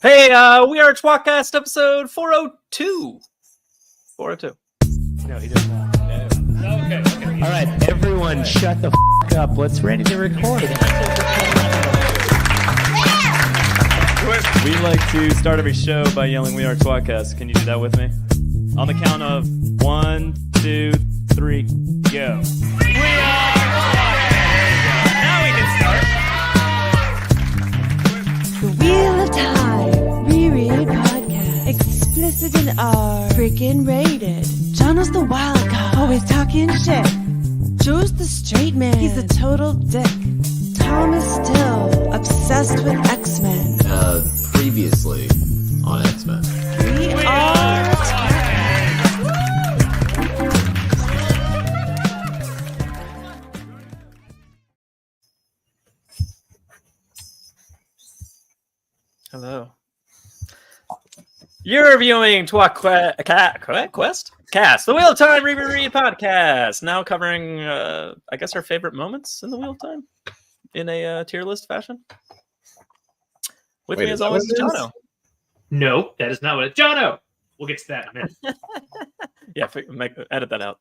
Hey, we are tWoTcast episode 402. 402. No, he does not. No. Okay. All right, everyone, shut the f*** up. Let's ready to record. We like to start every show by yelling, "We are tWoTcast." Can you do that with me? On the count of 1, 2, 3, go. We are tWoTcast. Now we can start. The Wheel of Time Reread Podcast. Explicit in R. Freaking rated. Jono's the wild card. Always talking shit. Joe's the straight man. He's a total dick. Tom is still obsessed with X-Men. Previously on X-Men. We are Hello. You're reviewing tWoTcast, the Wheel of Time Reread Podcast. Now covering, I guess, our favorite moments in the Wheel of Time in a tier list fashion. With me, as always, is Jono. No, that is not what it's. Jono! We'll get to that in a minute. Yeah, edit that out.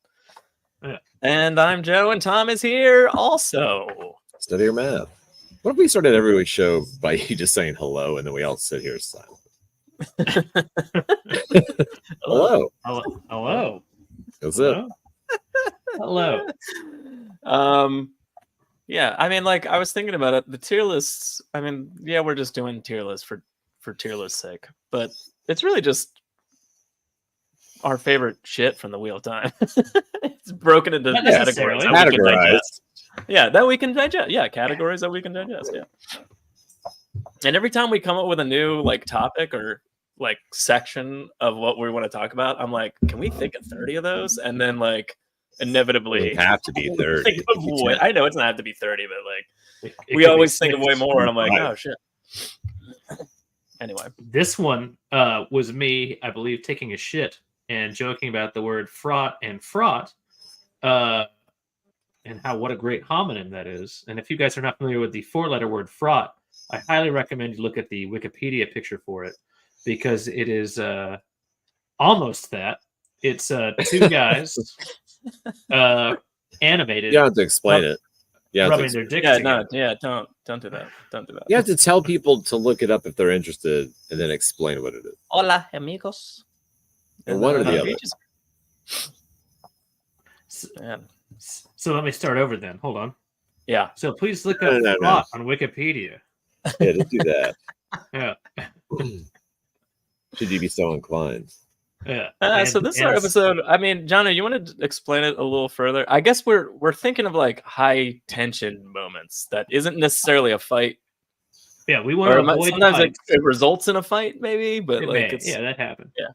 Yeah. And I'm Joe, and Tom is here also. Study your math. What if we started every week's show by you just saying hello and then we all sit here silent? Hello. Hello. That's it. Hello. Yeah, I mean, like, I was thinking about it. The tier lists, I mean, yeah, we're just doing tier lists for tier list's sake, but it's really just our favorite shit from the Wheel of Time. It's broken into Not categories necessarily. that we can Categorized. digest. Yeah, that we can digest. Yeah, categories that we can digest. Yeah. And every time we come up with a new like topic or like section of what we want to talk about, I'm like, can we think of 30 of those? And then like inevitably It have to be 30. think of way, I know it's not have to be 30, but like It we could always be think of way more, and I'm like, Right. oh shit. Anyway, This one was me, I believe, taking a shit and joking about the word fraught and fraught, and what a great homonym that is. And if you guys are not familiar with the four-letter word fraught, I highly recommend you look at the Wikipedia picture for it, because it is almost that. It's two guys animated, You don't have to explain it. rubbing their dicks yeah, together. no, yeah, don't do that. Don't do that. You have to tell people to look it up if they're interested and then explain what it is. Hola, amigos. And one or the you other. just- Man. So let me start over then. Hold on. Yeah. So please look up No. fraught on Wikipedia. Yeah, just do that. Yeah. Should you be so inclined? Yeah. So this is our episode. I mean, Jono, you want to explain it a little further? I guess we're thinking of like high tension moments that isn't necessarily a fight. Yeah, we want Or to avoid sometimes fights. it results in a fight, maybe, but It like may. it's Yeah, that happened. Yeah.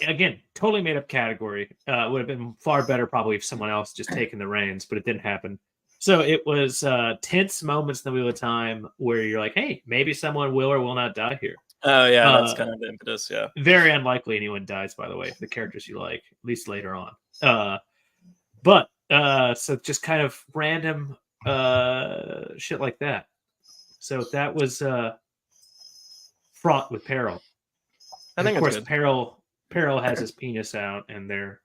Again, totally made up category. Would have been far better probably if someone else just taken the reins, but it didn't happen. So it was tense moments in the Wheel of Time where you're like, hey, maybe someone will or will not die here. oh yeah, that's kind of the impetus. Yeah. Very unlikely anyone dies, by the way, the characters you like, at least later on. But so just kind of random shit like that. So that was Fraught with Peril. I think Of it's course, good. Peril has his penis out, and they're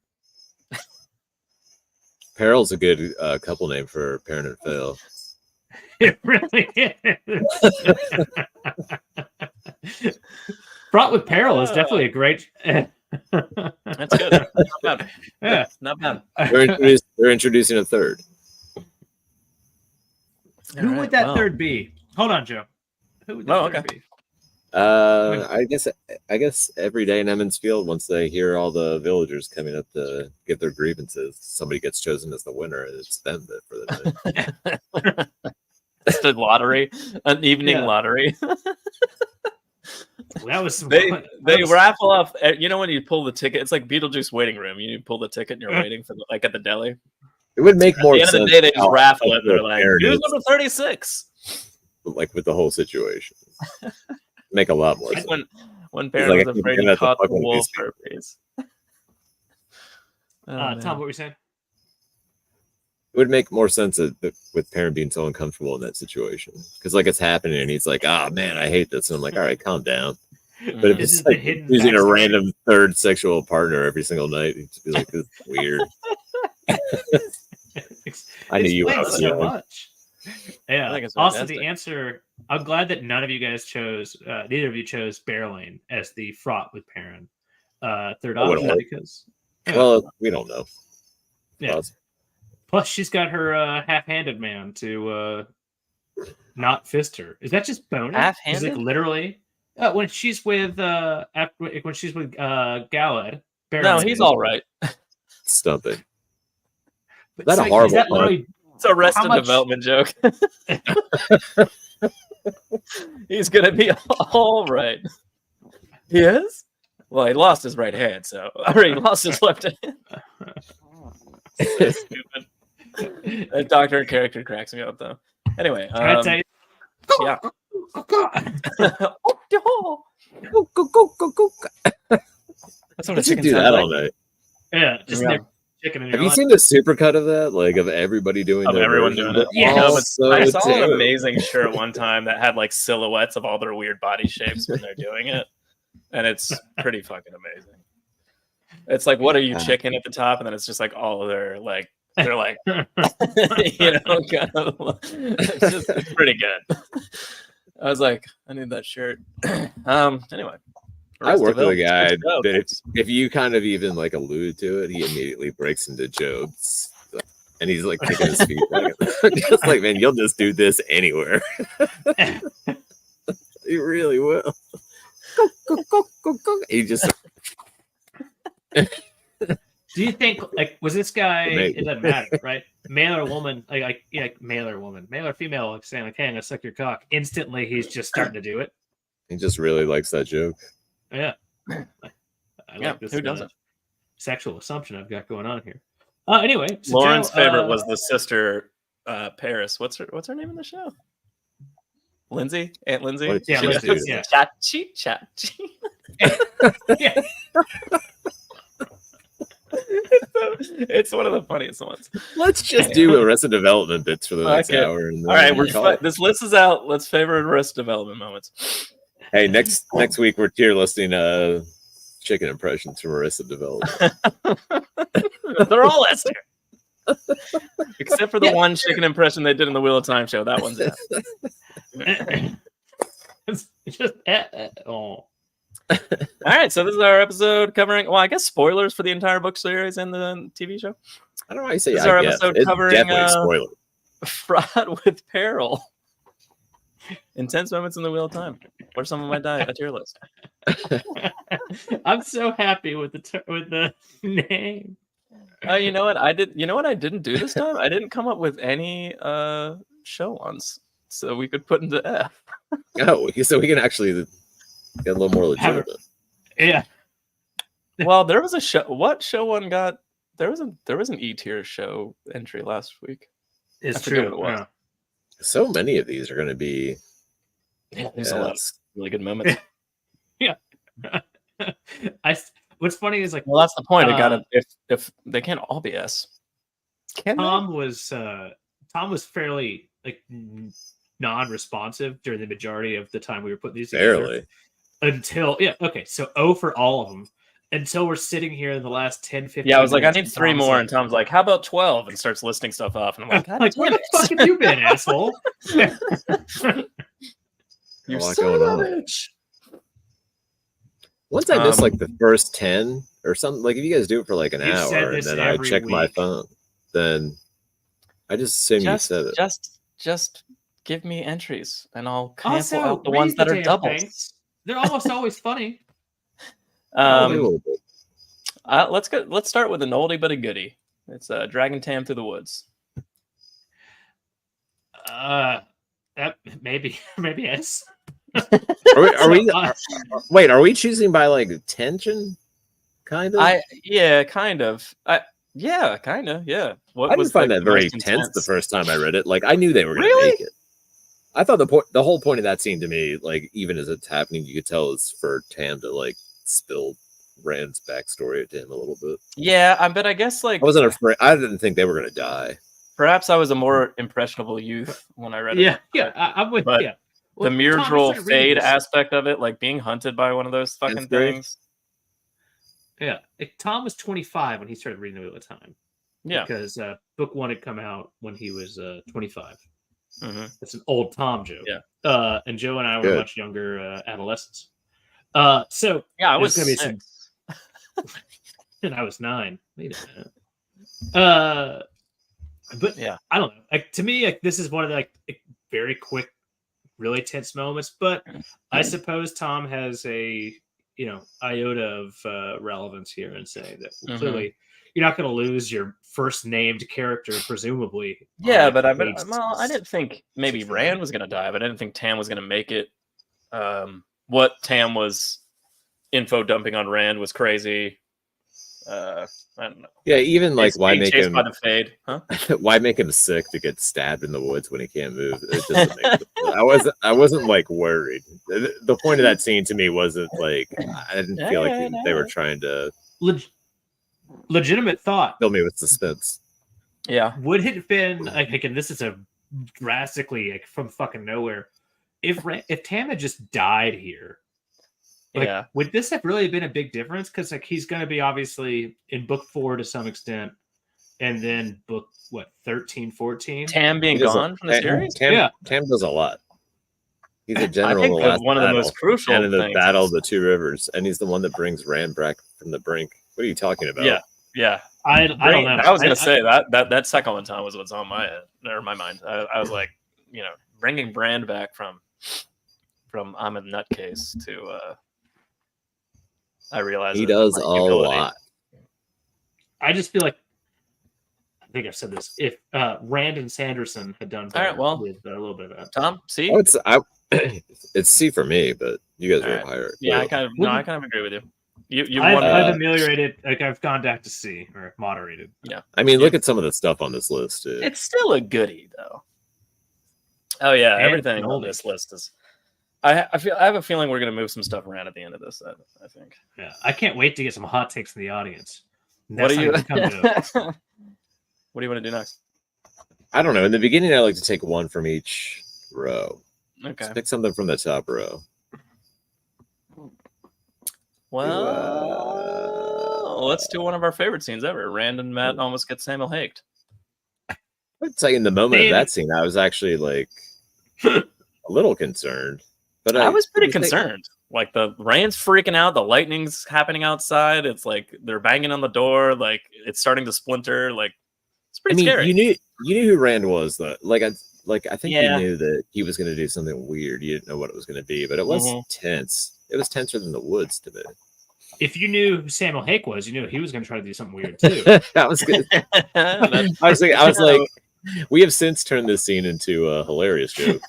Peril's a good couple name for Parent and Phil. it really is. Fraught with Peril is definitely a great. That's good. Not bad. Yeah. Not bad. They're introducing a third. Who All right, would that well. third be? Hold on, Joe. Who would that Oh, third okay. be? I guess every day in Emmons Field, once they hear all the villagers coming up to give their grievances, somebody gets chosen as the winner, and it's them that for the day. It's the lottery, an evening Yeah. lottery. Well, that was some. They that was- raffle off. You know when you pull the ticket, it's like Beetlejuice waiting room. You pull the ticket and you're waiting for like at the deli. It would make At more the end sense. of the day, they just how raffle it. the They're like, parent "Here's is, number 36." like with the whole situation. Make a lot more sense. When parent like, was I afraid keep he getting caught at the the fucking wolf piece. for a piece. Tom, what were you saying? It would make more sense with parent being so uncomfortable in that situation, because like it's happening and he's like, "Ah, man, I hate this," and I'm like, "All right, calm down." But if This it's is the like hidden using a backstory. random third sexual partner every single night, you'd just be like, "This is weird." I knew you were Explains out so young. much. Yeah. I think it's Also, fantastic. the answer. I'm glad that none of you guys chose. Neither of you chose Berlane as the Fraught with Perrin. Third That would've option worked. because. Yeah. Well, we don't know. Yeah. Thoughts? Plus, she's got her half-handed man to not fist her. Is that just boning? Half-handed? Like literally, when she's with when she's with Galad. No, he's all right. Stumping. But That's a so, horrible is that part. literally It's a Arrested much- Development joke. He's gonna be all right. He is? Well, he lost his right hand, so he lost his left hand. So stupid. That doctor character cracks me up though. Anyway, Can I tell you? yeah. That's what I a should chicken do sounds that like. all night. Yeah, just Yeah. never chicken in your Have you life. seen the supercut of that? Like of everybody doing Of their everyone version? doing it. Yeah. No, All but so I saw an terrible. amazing shirt one time that had like silhouettes of all their weird body shapes when they're doing it, and it's pretty fucking amazing. It's like, what are you, chicken at the top, and then it's just like all of their like they're like, you know, kind of. It's pretty good. I was like, I need that shirt. Anyway. I work with a Arrested guy Development. that if you kind of even like allude to it, he immediately breaks into jokes. And he's like kicking his feet back. Just like, man, you'll just do this anywhere. You really will. He just Do you think like was this guy? Amazing. It doesn't matter, right? Male or woman, male or woman, male or female, like saying like, "Hey, I'm gonna suck your cock." Instantly, he's just starting to do it. he just really likes that joke. Yeah, I Yeah, like this. who doesn't? Sexual assumption I've got going on here. Anyway, so Lauren's Joe, favorite was the sister Paris. What's her name in the show? Lindsay? Aunt Lindsay? What Yeah, She Lindsay, does. yeah. Chachi. yeah. It's one of the funniest ones. Let's just do Arrested Development bits for the next Okay. hour. And All right, call it. this list is out. Let's favorite Arrested Development moments. Hey, next week we're tier listing chicken impressions from Arrested Development. They're all S tier. Except for the one chicken impression they did in the Wheel of Time show. That one's S. It's just oh. All right, so this is our episode covering, well, I guess spoilers for the entire book series and the TV show. I don't know why you say This is our I guess. episode It's covering, definitely a spoiler. Fraught with Peril. Intense moments in the Wheel of Time. Or someone might die. A tier list. I'm so happy with the name. You know what? I didn't do this time? I didn't come up with any show ones. So we could put into F. Oh, so we can actually get a little more legitimate. Yeah. Well, there was a show. What show one got? There was an E tier show entry last week. It's I forget true. what it was. So many of these are going to be. Yeah, there's a lot of really good moments. What's funny is like Well, that's the point. It got if they can't all be S. Can they? Tom was fairly like non-responsive during the majority of the time we were putting these together. Barely. Until so O for all of them. Until we're sitting here in the last 10, 15 Yeah, I was like, I minutes, need and 3 Tom's more, like, and Tom's like, how about 12? And starts listing stuff off, and I'm like, God like where damn the fuck have you been, asshole? you A lot son going of a on. bitch. Once I miss like the first 10 or something, like if you guys do it for like an You've said hour and this then I every check my week. phone, then I just assume you said it. Just give me entries, and I'll cancel Also, out the ones that are damn doubles. things. They're almost always funny. Probably a little bit. Let's start with an oldie but a goodie. It's Dragon Tam Through the Woods. That maybe yes. Wait, are we choosing by like tension? Kind of? Yeah, kind of. Yeah, kind of. Yeah. What I didn't find like, that very most tense the first time I read it. Like I knew they were going to Really? make it. I thought the whole point of that scene to me, like even as it's happening, you could tell is for Tam to like spill Rand's backstory to him a little bit. Yeah, but I guess like I wasn't afraid. I didn't think they were going to die. perhaps I was a more impressionable youth when I read it. Yeah, I'm with But- yeah. the Myrddraal fade aspect of it, like being hunted by one of those fucking things. Yeah, Tom was 25 when he started reading The Wheel of Time. Yeah, because book 1 had come out when he was 25. Mm-hmm. That's an old Tom joke. Yeah, and Joe and I were much younger adolescents. So yeah, I was gonna 6. Be and I was 9. Wait a minute. But yeah, I don't know. Like to me, like this is one of the like very quick, really tense moments. But I suppose Tom has a iota of relevance here in saying that clearly you're not going to lose your first named character, presumably. Yeah, but I didn't think maybe Rand was going to die, but I didn't think Tam was going to make it. What Tam was info dumping on Rand was crazy. I don't know. Yeah, even like why make him by the fade? Huh? Why make him sick to get stabbed in the woods when he can't move? It doesn't make I wasn't like worried. The point of that scene to me wasn't like I didn't feel like they were trying to legitimate thought. Fill me with suspense. Yeah. Would it have been like again? This is a drastically like from fucking nowhere. If Tam had just died here. Like, would this have really been a big difference? Because like he's going to be obviously in book 4 to some extent, and then book 13, 14. Tam being gone from the series. Tam does a lot. He's a general. I think one of the most crucial. And in the battle of the Two Rivers, and he's the one that brings Rand back from the brink. What are you talking about? Yeah. I don't know. I was going to say that second one time was what's on my head or my mind. I was like, bringing Rand back from I'm a nutcase to. I realize he does a lot. I just feel like I think I've said this. If Rand and Sanderson had done better with a little bit of that. Tom, C? It's C for me, but you guys are higher. Yeah, I kind of agree with you. I've ameliorated, like I've gone back to C or moderated. Yeah, I mean, look at some of the stuff on this list. Too. It's still a goodie, though. Oh yeah, everything on this list is. I have a feeling we're going to move some stuff around at the end of this. I think. Yeah, I can't wait to get some hot takes from the audience. What do you? What do you want to do next? I don't know. In the beginning, I like to take one from each row. Okay. Just pick something from the top row. Well, let's do one of our favorite scenes ever. Rand and Matt almost get Samuel haked. I'd say in the moment of that scene, I was actually like a little concerned. But I was pretty concerned. Like the Rand's freaking out, the lightning's happening outside. It's like they're banging on the door, like it's starting to splinter. Like it's pretty scary. You knew who Rand was, though. I think you knew that he was going to do something weird. You didn't know what it was going to be, but it was tense. It was tenser than the woods to me. If you knew who Samuel Hake was, you knew he was going to try to do something weird too. That was good. I was like, we have since turned this scene into a hilarious joke.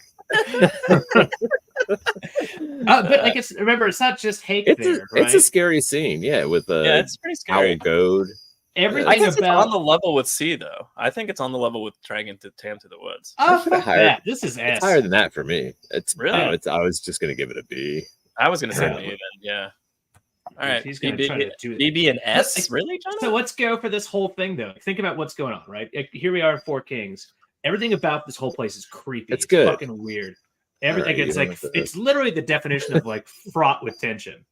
But like remember, it's not just Hake. It's a scary scene, with it's pretty scary. Owl Goad. Everything I guess it's on the level with C, though. I think it's on the level with Dragon to Tam to the Woods. Oh, that. This is it's higher than that for me. It's really. I was just gonna give it a B. I was gonna say B then. Yeah. All right. He's gonna try to do BB and S. Really, Jono? So let's go for this whole thing, though. Think about what's going on, right? Here we are in Four Kings. Everything about this whole place is creepy. It's good. Fucking weird. Everything. It's like it's literally the definition of like fraught with tension.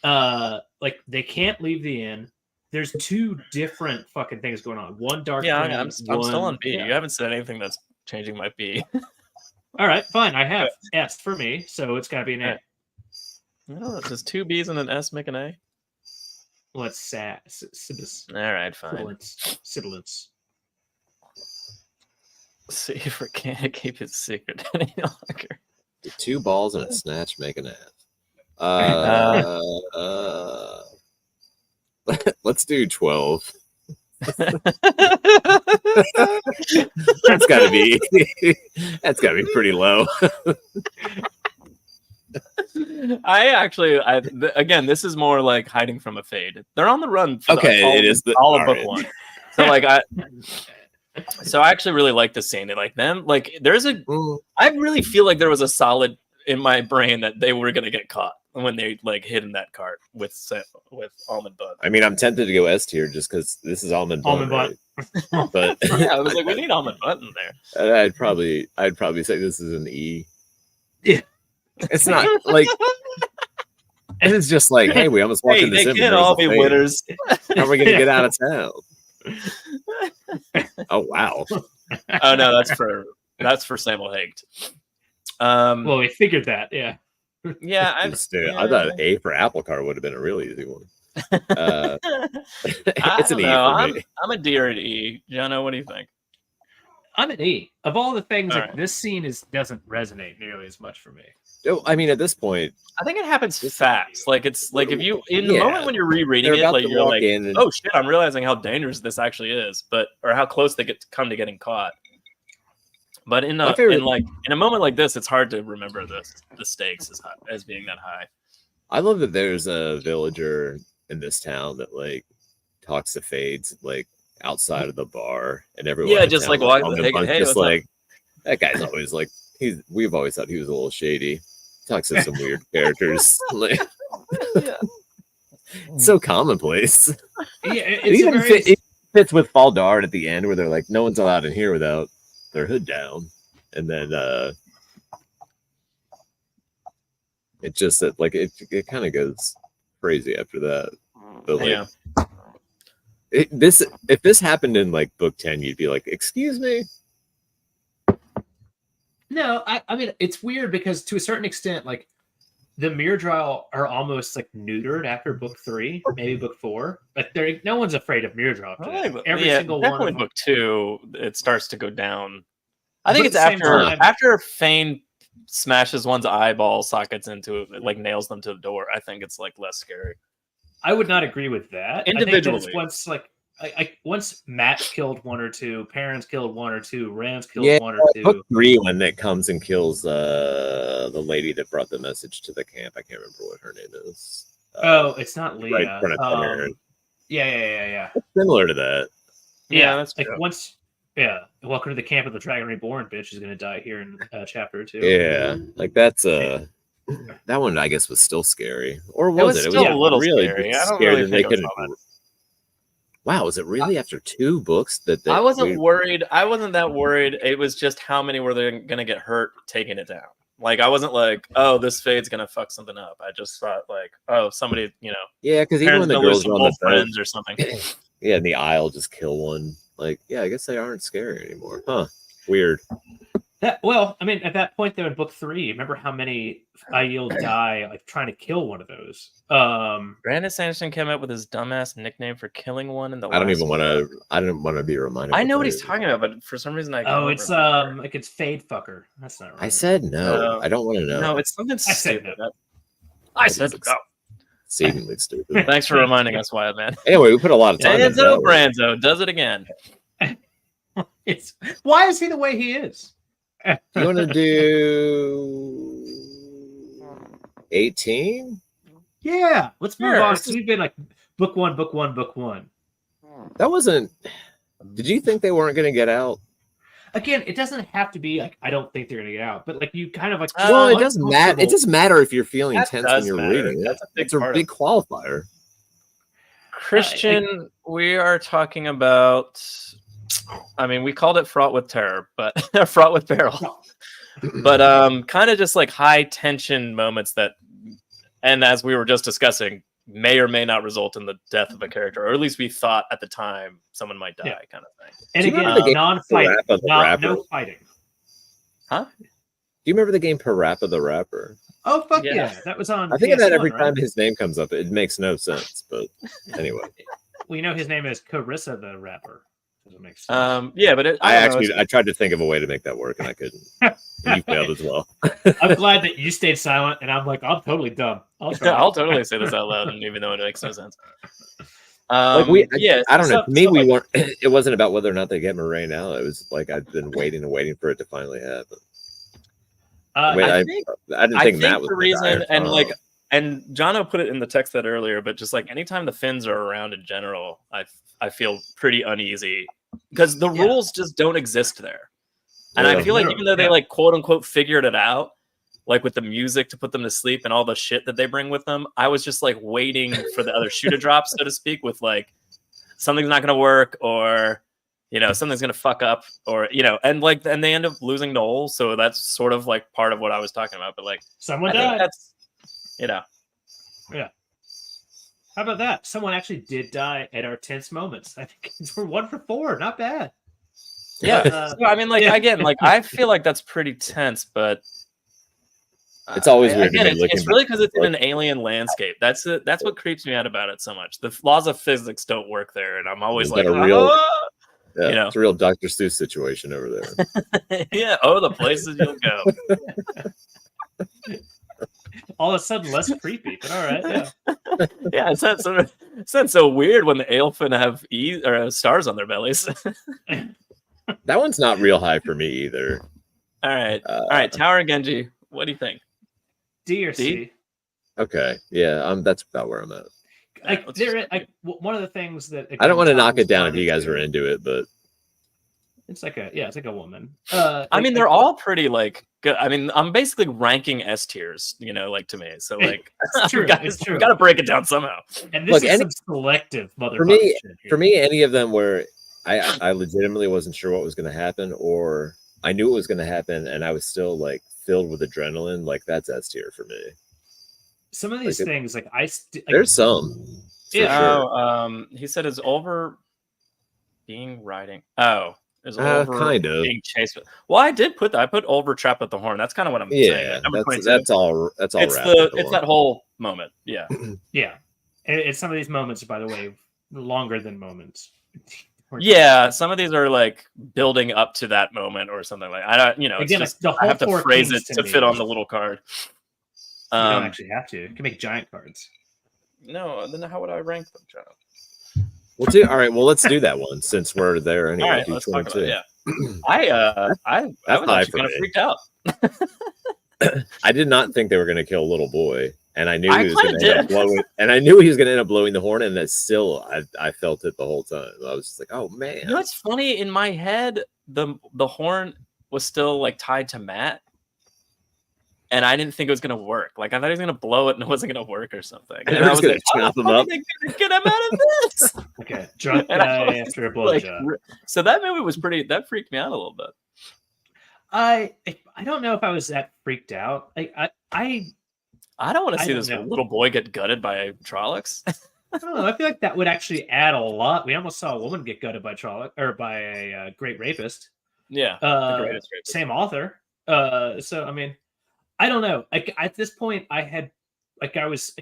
Like they can't leave the inn. There's two different fucking things going on. One dark. Yeah, I'm still on B. Yeah. You haven't said anything that's changing my B. All right, fine. I have S for me, so it's got to be an A. No, does 2 B's and an S make an A? Well, it's all right, fine. Sibilance. See if we can't keep it secret any longer. The 2 balls and a snatch make an ass. Let's do 12. That's gotta be pretty low. Again, this is more like hiding from a fade. They're on the run for all of book 1. So like So I actually really like this scene. Like them, like I really feel like there was a solid in my brain that they were gonna get caught when they like hid in that cart with Almond Butt. I mean, I'm tempted to go S tier just because this is Almond Butt. Right? But I was like, we need Almond Butt in there. I'd probably say this is an E. Yeah. It's not like and it's just like, hey, we almost walked in this. They can't all be winners. How are we gonna get out of town? Oh wow. Oh no, that's for Samuel Hagt. Well, we figured that, yeah. Yeah, I thought A for Apple Car would have been a really easy one. It's an E for me. I'm a D or an E. Jono, what do you think? I'm an E. Of all the things, All right. this scene doesn't resonate nearly as much for me. I mean, at this point, I think it happens fast. Like it's like if you in the moment when you're rereading it, like you're like, oh shit, I'm realizing how dangerous this actually is, or how close they come to getting caught. But in a moment like this, it's hard to remember the stakes as being that high. I love that there's a villager in this town that like talks to Fades like outside of the bar, and everyone just like walking just like that guy's always like we've always thought he was a little shady. Talks to some weird characters. Like, so commonplace. Yeah, it fits with Fall Dart at the end where they're like, no one's allowed in here without their hood down, and then it just like it kind of goes crazy after that. But like, if this happened in like book 10, you'd be like, excuse me. No, I mean, it's weird because to a certain extent, like the Myrddraal are almost like neutered after book 3, maybe book 4. Like no one's afraid of Myrddraal. Every single one. Definitely book 2, it starts to go down. I think it's after Fane smashes one's eyeball sockets into it, like nails them to the door. I think it's like less scary. I would not agree with that. Individually, I think once like. Once Matt killed 1 or 2, Perrin's killed 1 or 2, Rand's killed 1 or 2. Book 3 when it comes and kills the lady that brought the message to the camp. I can't remember what her name is. It's not Leah. Right in front of Perrin. Yeah. It's similar to that. Yeah, that's like true. Welcome to the camp of the Dragon Reborn. Bitch is gonna die here in chapter 2. Yeah, like that's that one I guess was still scary, or was it? It was still a little really scary. I don't really think it was. Wow, was it really after 2 books that I wasn't worried? I wasn't that worried. It was just how many were they going to get hurt taking it down? Like, I wasn't like, oh, this Fade's going to fuck something up. I just thought like, oh, somebody, Yeah, because even when the girls are on the friends or something. Yeah, in the aisle, just kill one. Like, yeah, I guess they aren't scary anymore. Huh. Weird. I mean, at that point, though, in book 3, remember how many Aiel die like trying to kill one of those? Brandon Sanderson came up with his dumbass nickname for killing one in the. I didn't want to be reminded. I know what he's talking about, but for some reason it's Fade Fucker. That's not right. I said no. I don't want to know. No, it's something stupid. I said no. Exceedingly stupid. Thanks for reminding us, Wyatt, man. Anyway, we put a lot of time into that. Branzo does it again. Why is he the way he is? You want to do 18? Yeah, let's move on. We've been like book one. That wasn't. Did you think they weren't going to get out? Again, it doesn't have to be like I don't think they're going to get out, but like you kind of like. Well, it doesn't matter. It doesn't matter if you're feeling tense when you're reading it. It's a big qualifier. Christian, we are talking about. I mean, we called it Fraught with Terror, but Fraught with Peril. But kind of just like high tension moments that, and as we were just discussing, may or may not result in the death of a character, or at least we thought at the time someone might die, kind of thing. And again, non-fighting, no fighting. Huh? Do you remember the game Parappa the Rapper? Oh fuck yeah, that was on. I think of that every time his name comes up. It makes no sense, but anyway. We know his name is Carissa the Rapper. Makes sense. But I tried to think of a way to make that work and I couldn't. You failed as well. I'm glad that you stayed silent and I'm like, I'm totally dumb. I'll totally say this out loud, and even though it makes no sense. I don't know. To me, we weren't. It wasn't about whether or not they get Moraine out. It was like I've been waiting and waiting for it to finally happen. I didn't think Matt was the reason, and Jono put it in the text that earlier, but just like anytime the Finns are around in general, I feel pretty uneasy because the rules just don't exist there. And I feel like even though they like quote unquote figured it out, like with the music to put them to sleep and all the shit that they bring with them, I was just like waiting for the other shoe to drop, so to speak, with like something's not going to work or something's gonna fuck up, or and they end up losing Noel, so that's sort of like part of what I was talking about. But like someone I think died. that's Yeah. How about that? Someone actually did die at our tense moments. I think we're 1 for 4. Not bad. Yeah. I mean, again, I feel like that's pretty tense, but it's always weird. Again, it's really because it's in an alien landscape. That's it. That's what creeps me out about it so much. The laws of physics don't work there, and I'm always like, it's a real Dr. Seuss situation over there. Yeah. Oh, the places you'll go. All of a sudden, less creepy, but all right. Yeah. Yeah, it's not so weird when the Aelfin have stars on their bellies. That one's not real high for me either. All right. Tower of Genji. What do you think? D or C? D? Okay, yeah, that's about where I'm at. One of the things that I don't want to knock it down if you guys are into it, but it's like a woman. I mean, they're all pretty good. I mean, I'm basically ranking S tiers, to me. So it's true. It's true. Got to break it down somehow. And this is some selective for me, any of them where I legitimately wasn't sure what was going to happen, or I knew it was going to happen, and I was still filled with adrenaline. That's S tier for me. Some of these things, there's some. Yeah. Sure. He said is over being riding. Oh, is over kind of being chased. Well, I did put that. I put over trap at the horn. That's kind of what I'm saying. That's all. That's all. It's that whole moment. Yeah. Yeah. It's some of these moments, by the way, longer than moments. Yeah, some of these are building up to that moment or something like. I don't. Again, it's just, I have to phrase it to fit on the little card. You don't actually have to. You can make giant cards. No, then how would I rank them, Jono? All right. Well, let's do that one since we're there anyway. All right, let's talk about it. Yeah. I was actually kind of freaked out. I did not think they were going to kill little boy, and I knew he was going to end up blowing. And I knew he was going to end up blowing the horn, and that still, I felt it the whole time. I was just like, oh man. It's funny. In my head, the horn was still tied to Matt. And I didn't think it was going to work. I thought he was going to blow it and it wasn't going to work or something. And I was like, chop him up. Get him out of this. Okay. Drunk guy after a blowjob. So that movie was that freaked me out a little bit. I don't know if I was that freaked out. I don't want to see this little boy get gutted by Trollocs. I don't know. I feel like that would actually add a lot. We almost saw a woman get gutted by Trolloc or by a great rapist. Yeah. The greatest rapist. Same author. So, I mean, I don't know. At this point, I was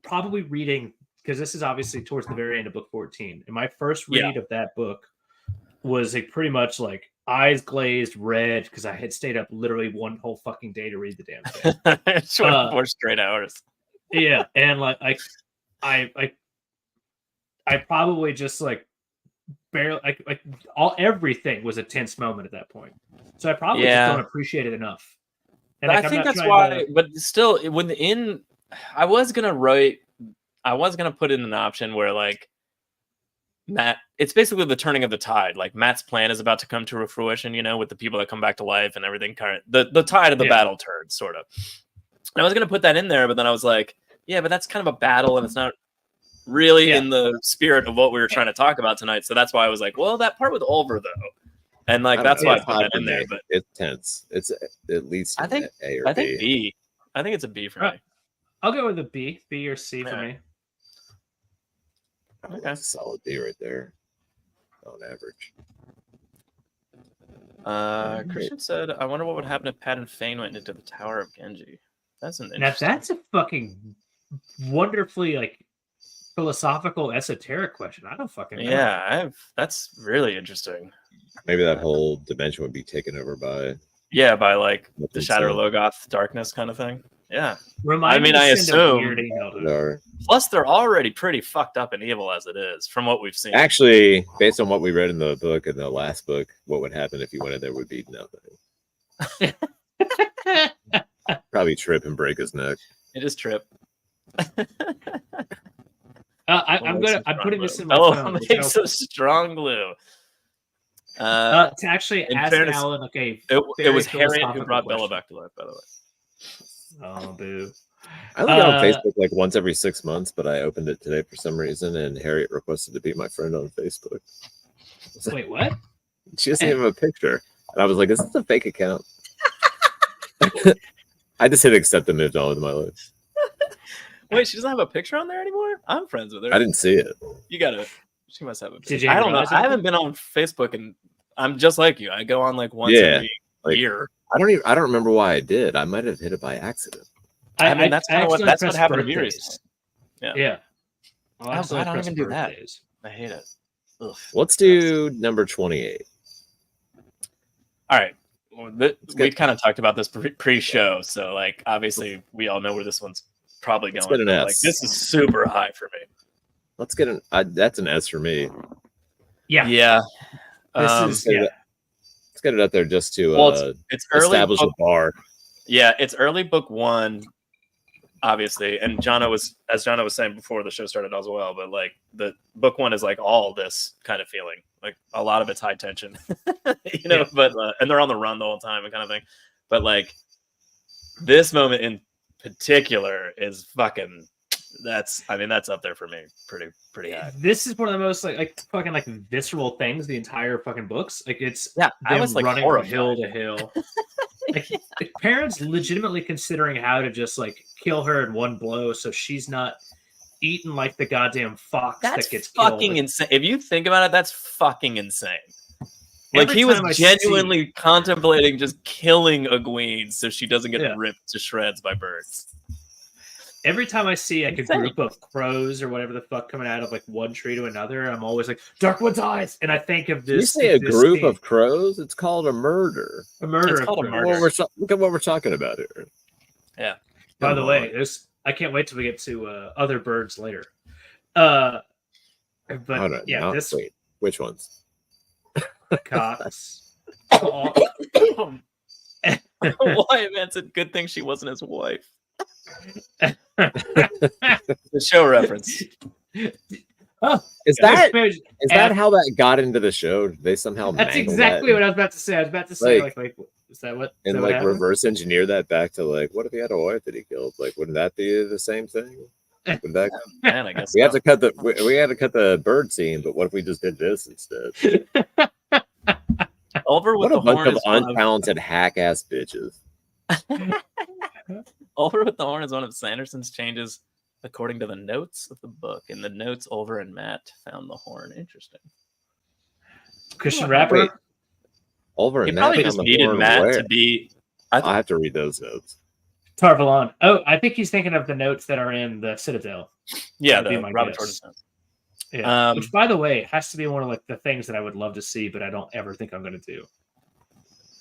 probably reading, because this is obviously towards the very end of book 14. And my first read of that book was pretty much eyes glazed red, because I had stayed up literally one whole fucking day to read the damn thing. 24 straight hours. Yeah. And I probably just barely everything was a tense moment at that point. So I probably just don't appreciate it enough. And I think that's why, but still, I was gonna put in an option where Matt, it's basically the turning of the tide. Matt's plan is about to come to fruition, with the people that come back to life and everything. The tide of the battle turned, sort of. And I was gonna put that in there, but then I was like, yeah, but that's kind of a battle, and it's not really in the spirit of what we were trying to talk about tonight. So that's why I was like, well, that part with Ulver though. And that's why I put that in there. But it's tense. It's at least I think A or think B. I think it's a B for me. I'll go with a B or C for me. Okay, that's a solid B right there on average. Christian said, "I wonder what would happen if Pat and Fane went into the Tower of Genji." That's an now that's a fucking wonderfully philosophical esoteric question. I don't fucking know. Yeah, that's really interesting. Maybe that whole dimension would be taken over by the Shadow Logoth darkness kind of thing. Yeah. I assume. Plus, they're already pretty fucked up and evil as it is, from what we've seen. Actually, based on what we read in the book, in the last book, what would happen if you went in there would be nothing. Probably trip and break his neck. It is trip. I'm putting this in my phone. Makes a strong glue. To actually ask fairness, Alan, okay, it was Harriet who brought Bella back to life, by the way. Oh, boo. I only get on Facebook once every 6 months, but I opened it today for some reason, and Harriet requested to be my friend on Facebook. Wait, what? She doesn't even have a picture. And I was like, is this a fake account? I just hit accept and moved on with my life. Wait, she doesn't have a picture on there anymore? I'm friends with her. I didn't see it. You gotta. She must have a picture. Did you I don't know. realize I it? haven't been on Facebook, and I'm just like you. I go on like once Yeah, every like- year. I don't remember why I did. I might have hit it by accident. I mean, that's kinda what- accidentally that's what pressed happened to me birthdays. recently. Yeah. Oh, I accidentally don't pressed even do that. birthdays. I hate it. Ugh. Let's do number 28. All right. Well, we good. kind of talked about this pre-show, so like obviously we all know where this one's probably Let's going. get an but, like S. this is super high for me. Let's get an. That's an S for me. Yeah. Yeah. This Um, is Let's get it up there just to well, it's early. establish Book, a bar. yeah, it's early book one, obviously, and Jono was, as Jono was saying before the show started as well. But like the book one is like all this kind of feeling, like a lot of it's high tension, you know. Yeah. But and they're on the run the whole time and kind of thing. But like this moment in particular is fucking. That's up there for me, pretty high. This is one of the most like fucking like visceral things the entire fucking books. Like it's Yeah, I them was like running from horrified. hill to hill. like parents legitimately considering how to just like kill her in one blow so she's not eaten like the goddamn fox That's that gets fucking killed. insane. If you think about it, that's fucking insane. Like Every he was time I genuinely contemplating just killing Egwene so she doesn't get Yeah. ripped to shreds by birds. Every time I see like a Insane. group of crows or whatever the fuck coming out of like one tree to another, I'm always like Darkwood's eyes, and I think of this. You say a this group scene. of crows? It's called a murder. A murder. It's of called a crows. murder. Look at what we're talking about here. Yeah. By Come the on. way, I can't wait till we get to other birds later. But Hold on, yeah, now, this wait, which ones? Cox. Why, man? It's a good thing she wasn't his wife. The show reference. Oh, Is yeah, that how that got into the show? Did they somehow that's mangle exactly that what I was about to say. I was about to say like is that what? Is and that what like happened? reverse engineer that back to like, what if he had a wife that he killed? Like, wouldn't that be the same thing? Would that Man, I guess we so. have to cut we had to cut the bird scene, but what if we just did this instead? Oliver with What a the horn bunch of is one of, untalented hack ass bitches. Oliver with the horn is one of Sanderson's changes according to the notes of the book. In the notes, Oliver and Matt found the horn interesting. Christian rapper. Wait. Oliver He and probably Matt just found the needed horn Matt where? to be. I have to read those notes. Tarvalon. Oh, I think he's thinking of the notes that are in the Citadel. Yeah, That'd be the my Robert guess. Jordan. Yeah. Which, by the way, has to be one of like the things that I would love to see, but I don't ever think I'm going to do.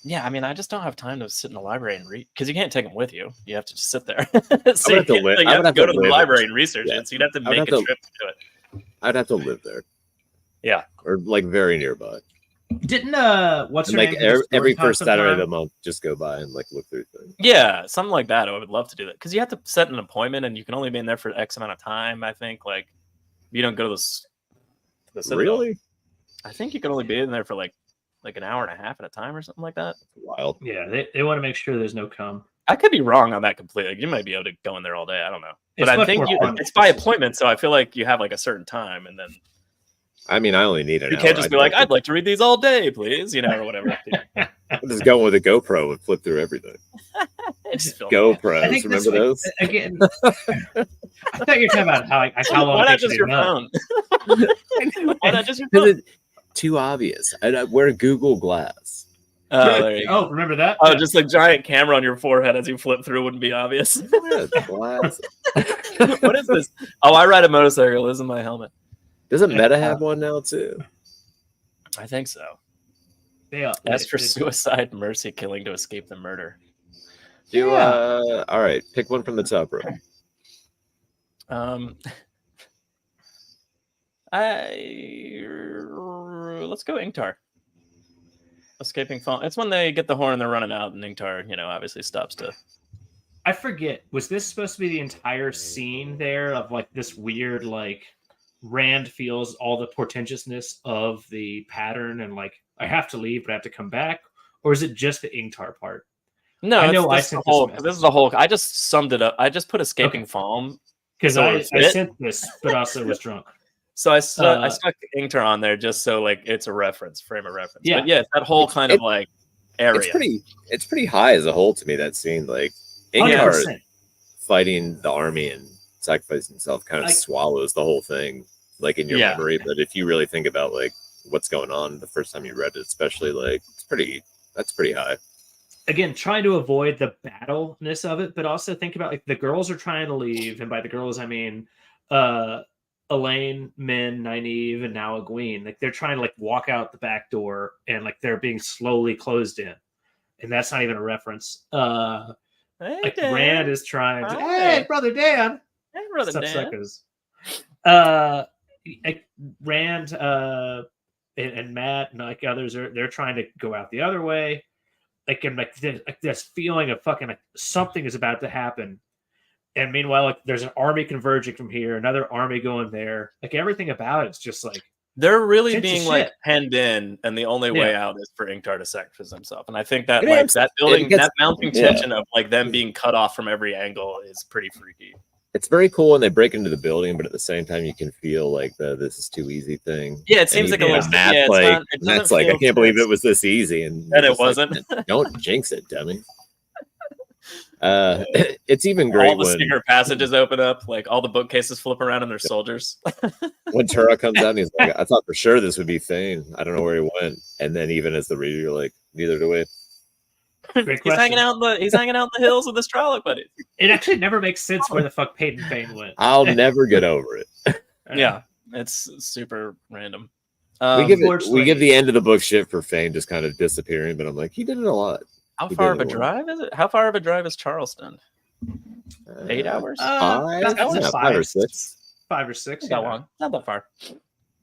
Yeah, I mean, I just don't have time to sit in the library and read because you can't take them with you. You have to just sit there. So have to you live- you I have would to have go to to the live library it. and research Yeah. it. So you'd have to I would make have a to- trip to do it. I'd have to live there. Yeah. Or like very nearby. Didn't what's And her like name? do this every story time first Saturday of the sometime? month, just go by and like look through things. Yeah, something like that. I would love to do that because you have to set an appointment and you can only be in there for X amount of time. I think like you don't go to the Citadel. Really? I think you can only be in there for like an hour and a half at a time or something like that. Wild. Yeah, they want to make sure there's no cum. I could be wrong on that completely. You might be able to go in there all day. I don't know, It's but I much think more fun. it's by appointment, so I feel like you have like a certain time, and then I mean, I only need an you hour. can't just be like, "I'd like to read these all day, please," or whatever. I'm just going with a GoPro and flip through everything. Just film it. GoPros, I think remember this those? again. I thought you were talking about how long. Why it not takes just to your nut. phone? Why not just your Because phone? it's too obvious. I wear Google Glass. Oh, there you go. Oh, remember that? Oh, just a giant camera on your forehead as you flip through wouldn't be obvious. Yeah, glass. What is this? Oh, I ride a motorcycle. This is my helmet. Doesn't Meta have one now too? I think so. Yeah. As for suicide, mercy, killing to escape the murder. All right, pick one from the top row. Let's go Ingtar. Escaping fall. It's when they get the horn and they're running out, and Ingtar, obviously stops to. I forget. Was this supposed to be the entire scene there of like this weird like Rand feels all the portentousness of the pattern and like I have to leave but I have to come back, or is it just the Ingtar part? No, I know I this, sent the whole, this this is the whole. I just summed it up. I just put escaping Falm. Because So I is it? sent this, but also was drunk. So I stuck Inkter on there just so like it's a reference, frame of reference. Yeah. But yeah, it's that whole kind of like area. It's pretty high as a whole to me, that scene. Like Inkter fighting the army and sacrificing himself kind of swallows the whole thing, like in your memory. But if you really think about like what's going on the first time you read it, especially, like that's pretty high. Again, trying to avoid the battleness of it, but also think about like the girls are trying to leave, and by the girls I mean Elaine, Min, Nynaeve, and now Egwene. Like they're trying to like walk out the back door, and like they're being slowly closed in, and that's not even a reference. Hey, like Dan. Rand is trying to, Hi. hey, brother Dan. Hey, brother Dan. Suckers. Rand and Matt and like others they're trying to go out the other way. Like and like this feeling of fucking like something is about to happen. And meanwhile, like there's an army converging from here, another army going there. Like everything about it's just like they're really being like penned in, and the only way out is for Inktar to sacrifice himself. And I think that like that building, that mounting tension of like them being cut off from every angle is pretty freaky. It's very cool when they break into the building, but at the same time, you can feel like the "this is too easy" thing. Yeah, it seems like a little. Matt's like, I can't believe it was this easy, and it wasn't. Like, don't jinx it, dummy. It's even great all the secret passages open up, like all the bookcases flip around and they're soldiers. When Tura comes out and he's like, I thought for sure this would be Thane. I don't know where he went. And then even as the reader, you're like, neither do we. He's hanging out in the hills with his Trolloc buddies. It actually never makes sense where the fuck Peyton Fane went. I'll never get over it. Yeah, it's super random. We give the end of the book shit for Fane just kind of disappearing, but I'm like, he did it a lot. How far of a drive is it? How far of a drive is Charleston? 8 hours? 5 or 6. 5 or 6. Not long. Not that far.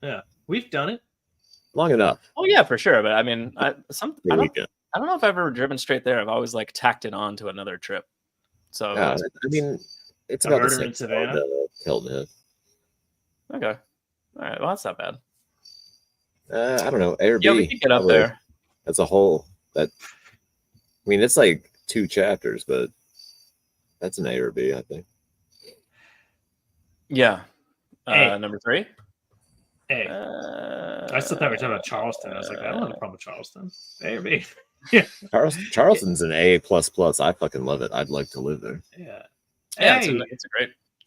Yeah, we've done it long enough. Oh yeah, for sure. But I mean, I don't know if I've ever driven straight there. I've always like tacked it on to another trip. So I mean, it's about the same in Savannah. Okay. All right. Well, that's not bad. I don't know. A or B. Yeah, we can get up there. As a whole, I mean, it's like 2 chapters, but that's an A or B, I think. Yeah. Number 3? A. I still thought we were talking about Charleston. I was like, I don't have a problem with Charleston. A or B. Yeah. Charleston's an A++. I fucking love it. I'd like to live there. Yeah. Yeah, it's a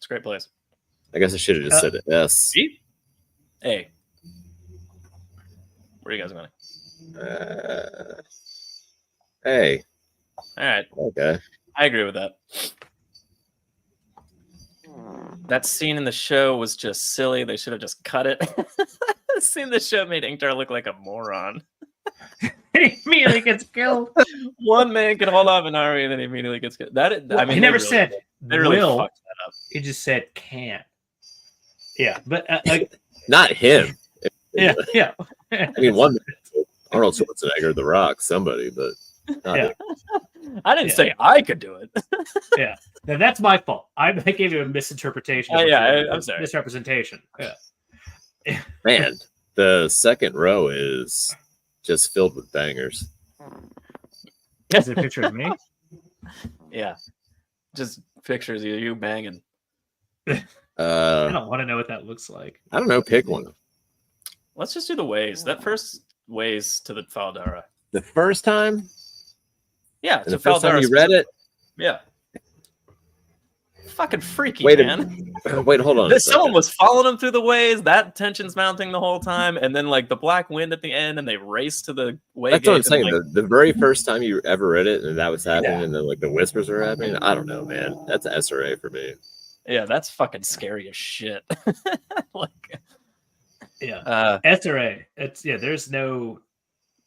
great place. I guess I should have just said it. S. B? A. Where are you guys going? A. All right. Okay. I agree with that. That scene in the show was just silly. They should have just cut it. The scene in the show made Inktar look like a moron. He immediately gets killed. One man can hold off an army, and then he immediately gets killed. He never said they really will. fucked that up. He just said can. Yeah, but not him. Yeah. I mean, one man, Arnold Schwarzenegger, The Rock, somebody, but not him. I didn't say I could do it. Yeah, now that's my fault. I gave you a misinterpretation. I'm sorry. Misrepresentation. Yeah. Man, the second row is just filled with bangers. Is it a picture of me? Yeah, just pictures of you banging. I don't want to know what that looks like. I don't know. Pick one. Let's just do the ways. That first ways to the Faldara. The first time? Yeah. The first time you read it? Yeah. Fucking freaky, man. Wait, hold on. Someone was following him through the ways. That tension's mounting the whole time. And then, like, the black wind at the end, and they race to the way. That's what I'm saying. Like, the very first time you ever read it, and that was happening, and then, like, the whispers are happening. I don't know, man. That's S or A for me. Yeah, that's fucking scary as shit. S or A. There's no.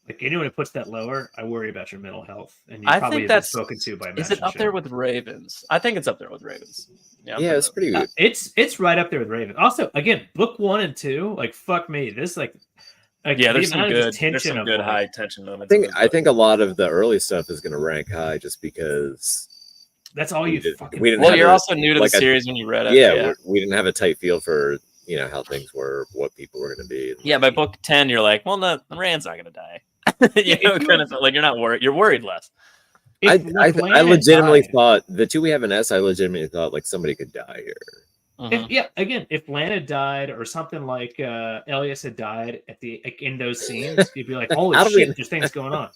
Like anyone who puts that lower, I worry about your mental health. And you probably think that's spoken to by. Is it up there with Ravens? I think it's up there with Ravens. Yeah, it's pretty good. It's right up there with Ravens. Also, again, book 1 and 2, like fuck me, this there's some good high tension moments. I think a lot of the early stuff is going to rank high just because that's all you fucking. You're also new to the series when you read it. Yeah, we didn't have a tight feel for how things were, what people were going to be. Yeah, by book 10, you're like, well, no, Rand's not going to die. Kind of like you're not worried. You're worried less. I legitimately thought the 2 we have in S. I legitimately thought like somebody could die here. If Lan had died or something like Elias had died in those scenes, you'd be like, holy shit, there's things going on.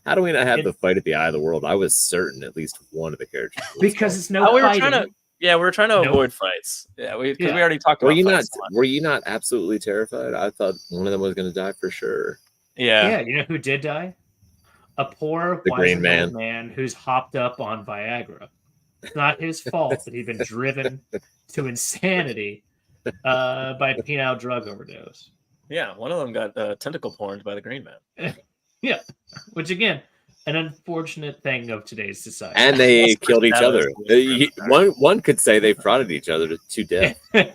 How do we not have the fight at the Eye of the World? I was certain at least one of the characters. Because it's no fighting. We were trying to avoid fights. Yeah, we already talked about fights. Were you not absolutely terrified? I thought one of them was going to die for sure. Yeah. You know who did die? A poor green man who's hopped up on Viagra. It's not his fault that he'd been driven to insanity by a penile drug overdose. Yeah, one of them got tentacle porned by the Green Man. Yeah, which again, an unfortunate thing of today's society. And they killed each other. One could say they frauded each other to death. In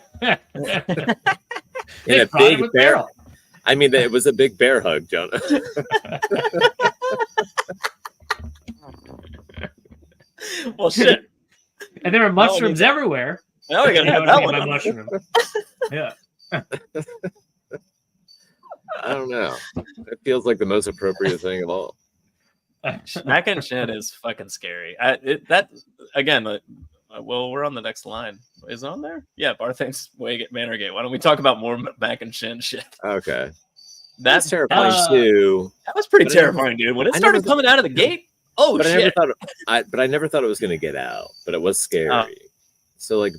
a big bear. Peril. I mean, it was a big bear hug, Jono. Well, shit. And there were mushrooms everywhere. Now we gotta have that one. Mushroom. Yeah. I don't know. It feels like the most appropriate thing of all. Mac and Shin is fucking scary. Well, we're on the next line. Is it on there? Yeah, Barthane's Manorgate. Why don't we talk about more Mac and Shin shit? Okay. That's terrifying too. That was pretty terrifying, dude. When it started coming out of the gate, shit. I never thought it was going to get out, but it was scary. So like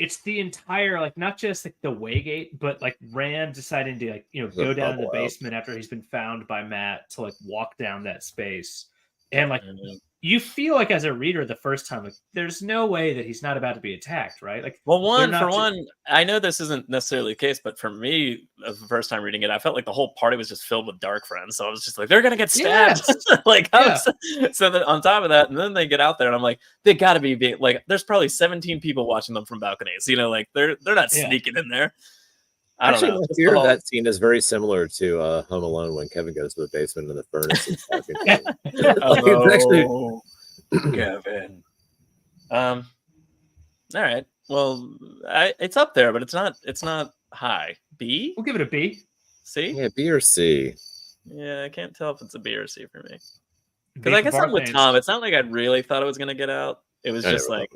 it's the entire, like, not just like the Waygate, but like Rand deciding to go down to the basement after he's been found by Matt to like walk down that space. And like you feel like as a reader the first time, like there's no way that he's not about to be attacked, right? Like, well, I know this isn't necessarily the case, but for me, the first time reading it, I felt like the whole party was just filled with dark friends. So I was just like, they're gonna get stabbed. So then on top of that, and then they get out there, and I'm like, they gotta be like, there's probably 17 people watching them from balconies. Like they're not sneaking in there. I don't know. I fear that scene is very similar to Home Alone when Kevin goes to the basement in the furnace and talking. Kevin. All right. Well, it's up there, but it's not high. B? We'll give it a B. C? Yeah, B or C. Yeah, I can't tell if it's a B or C for me. Because I guess I'm with Tom. It's not like I really thought it was gonna get out. It was just like,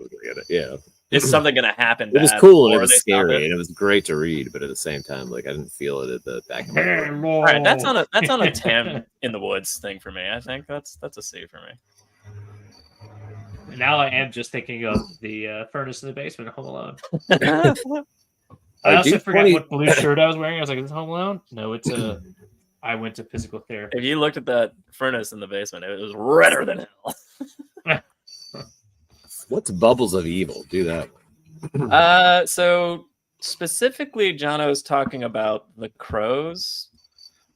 is something gonna happen? It was cool and it was scary and it was great to read, but at the same time, like I didn't feel it at the back of my head. All right, that's on a Tim in the woods thing for me. I think that's a C for me. Now I am just thinking of the furnace in the basement of Home Alone. I also forgot what blue shirt I was wearing. I was like, is this Home Alone? No, it's I went to physical therapy. If you looked at that furnace in the basement, it was redder than hell. What's Bubbles of Evil? Do that. So specifically, Jono's talking about the crows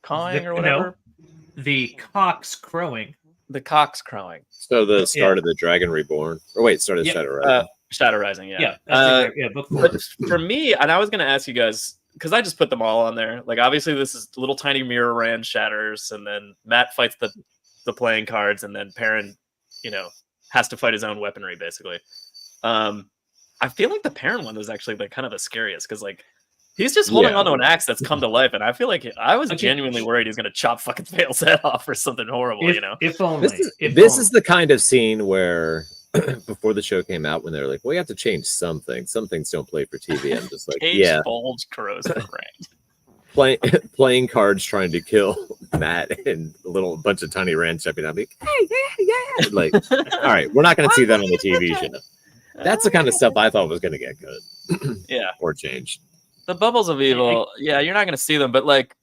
cawing or whatever. No, the cocks crowing. The cocks crowing. So the start of the Dragon Reborn. Or wait, start of Shadow Rising. Shadow Rising, yeah. But for me, and I was going to ask you guys, because I just put them all on there. Like, obviously, this is little tiny mirror Rand shatters, and then Matt fights the playing cards, and then Perrin, has to fight his own weaponry, basically. I feel like the Perrin one was actually like kind of the scariest, because like he's just holding onto an axe that's come to life, and I feel like I was genuinely worried he's going to chop fucking Vale's head off or something horrible. If only. This is the kind of scene where. Before the show came out, when they were like, "Well, you have to change something. Some things don't play for TV." I'm just like, bulge corrodes the brain. Playing cards, trying to kill Matt, and a bunch of tiny Rand stepping out, like, "Hey, yeah." Like, all right, we're not going to see that on the TV show. That's the kind of stuff I thought was going to get good, or changed. The Bubbles of Evil, you're not going to see them, but like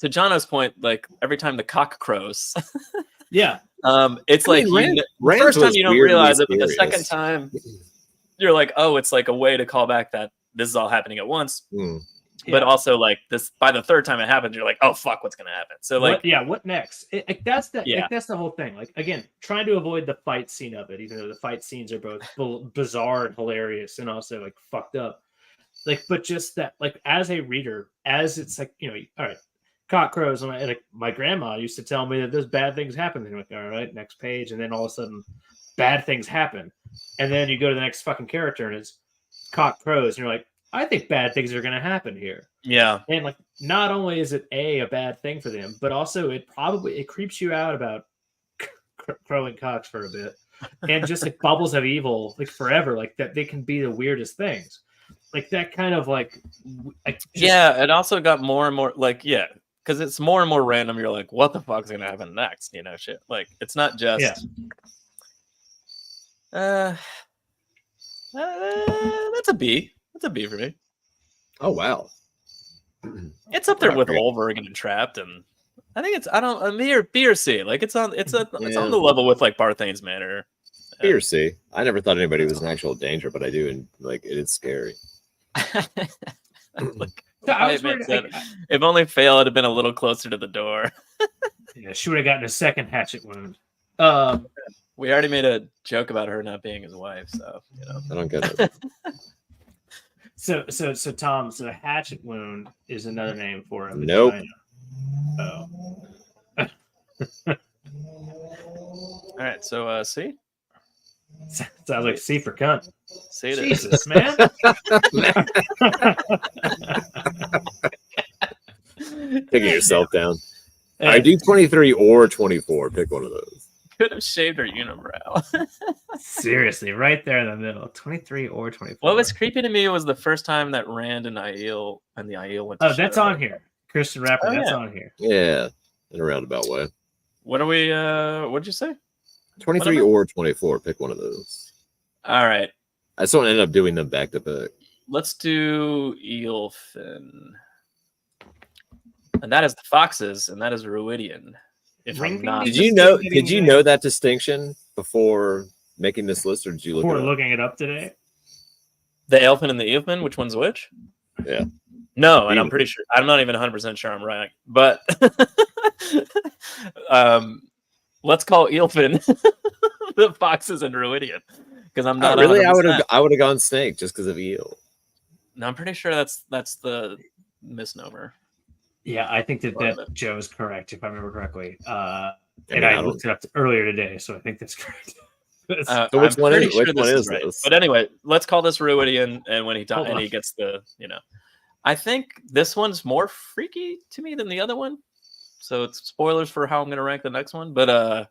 to Jono's point, like every time the cock crows, it's first time you don't realize it, but the second time you're like, oh, it's like a way to call back that this is all happening at once. But also like this, by the third time it happens, you're like, oh fuck, what's gonna happen? So like, what next? That's the whole thing. Like again, trying to avoid the fight scene of it, even though the fight scenes are both bizarre and hilarious, and also like fucked up. Like, but just that, like as a reader, as it's like all right. Cock crows, and my grandma used to tell me that there's bad things happen. And you're like, all right, next page, and then all of a sudden, bad things happen, and then you go to the next fucking character, and it's cock crows, and you're like, I think bad things are going to happen here. Yeah, and like, not only is it a bad thing for them, but also it creeps you out about crowing cocks for a bit, and just like bubbles of evil, like forever, like that. They can be the weirdest things, like that kind of like yeah. It also got more and more like because it's more and more random. You're like, what the fuck's gonna happen next? You know, shit. Like it's not just. That's a B. That's a B for me. Oh wow. It's up there with Olberg and Trapped, and I think it's B or C. Like it's on the level with like Barthane's Manor. B or C. I never thought anybody was in actual danger, but I do, and like it is scary. Like, if only Fail had been a little closer to the door. Yeah, she would have gotten a second hatchet wound. We already made a joke about her not being his wife, so you know. I don't get it. So Tom, so a hatchet wound is another name for a Nope. vagina. Oh. All right, so C. Sounds like C for cunt. C it is. Jesus, man. Taking yourself down. I do 23 or 24. Pick one of those. Could have shaved her unibrow. Seriously, right there in the middle. 23 or 24. What was creepy to me was the first time that Rand and Aiel went to that's on here. Christian Rapper, that's on here. Yeah, in a roundabout way. What are we what'd you say? 23 or 24. Pick one of those. All right. I just want to end up doing them back to back. Let's do Eelfin. And that is the Foxes, and that is Ruidian. If I'm not Did you know that distinction before making this list, or did you look Before it up? looking it up today? the Eelfin and the Eelfin? Which one's which? Yeah. No, and I'm pretty sure. I'm not even 100% sure I'm right. But let's call Eelfin the Foxes and Ruidian. Because I'm not really. 100%. I would have gone Snake just because of eel. No, I'm pretty sure that's the misnomer. Yeah, I think that Joe is correct, if I remember correctly. I I looked it up earlier today, so I think that's correct. So which one is right. this? But anyway, let's call this Ruidian, and when he gets the, I think this one's more freaky to me than the other one. So it's spoilers for how I'm going to rank the next one. But I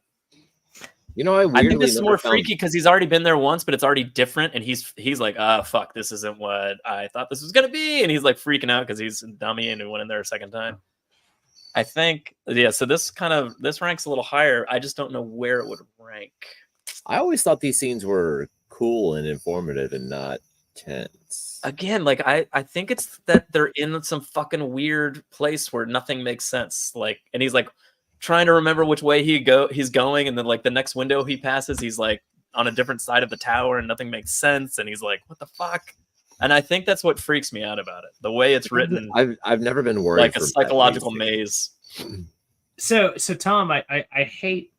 think this is more freaky because he's already been there once, but it's already different, and he's like, fuck, this isn't what I thought this was going to be, and he's like freaking out because he's a dummy and he went in there a second time. I think, so this ranks a little higher. I just don't know where it would rank. I always thought these scenes were cool and informative and not tense. Again, like I think it's that they're in some fucking weird place where nothing makes sense. Like, and he's like trying to remember which way he's going, and then like the next window he passes, he's like on a different side of the tower, and nothing makes sense. And he's like, "What the fuck?" And I think that's what freaks me out about it. The way it's written. I've never been worried like a psychological maze. So Tom, I hate.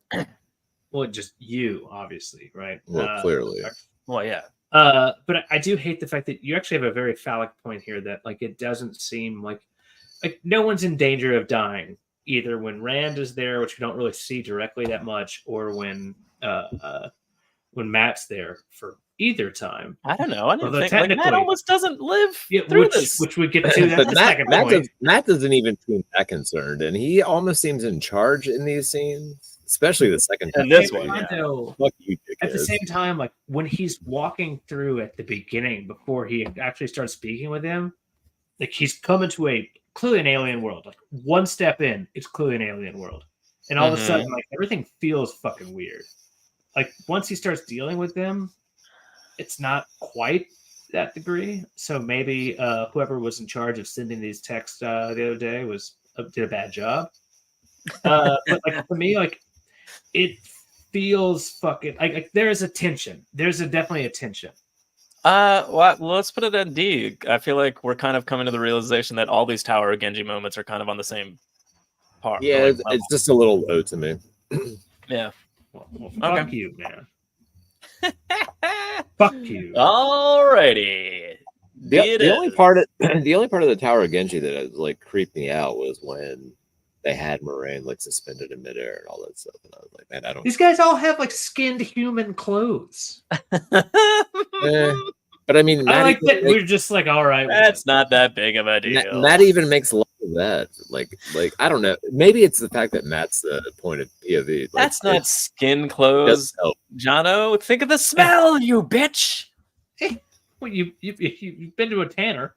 Well, just you, obviously, right? Well, clearly. Well, yeah. But I do hate the fact that you actually have a very phallic point here that like it doesn't seem like no one's in danger of dying either when Rand is there, which we don't really see directly that much, or when Matt's there for either time. I don't know. I didn't think like, Matt almost doesn't live through this. Which we get to that. But Matt doesn't even seem that concerned, and he almost seems in charge in these scenes. Especially the second time. And this one, though, fuck you, at the same time, like when he's walking through at the beginning, before he actually starts speaking with him, like he's coming to clearly an alien world. Like one step in, it's clearly an alien world, and all of a sudden, like everything feels fucking weird. Like once he starts dealing with them, it's not quite that degree. So maybe whoever was in charge of sending these texts the other day did a bad job. But like for me, like. It feels fucking like there is a tension. There's definitely a tension. Well, let's put it at D. I feel like we're kind of coming to the realization that all these Tower of Genji moments are kind of on the same part. Yeah, it's just a little low to me. Yeah. Well, fuck you, man. Fuck you. Alrighty. The only part of the Tower of Genji that like creeped me out was when they had Moraine like suspended in midair and all that stuff, and I was like, man, I don't. These guys all have like skinned human clothes. But I mean, I like that we're just like, all right. That's not that big of a deal. Matt even makes light of that. Like I don't know. Maybe it's the fact that Matt's the point of POV. Like, that's not skin clothes, Jono. Think of the smell, you bitch. Well, you've been to a tanner.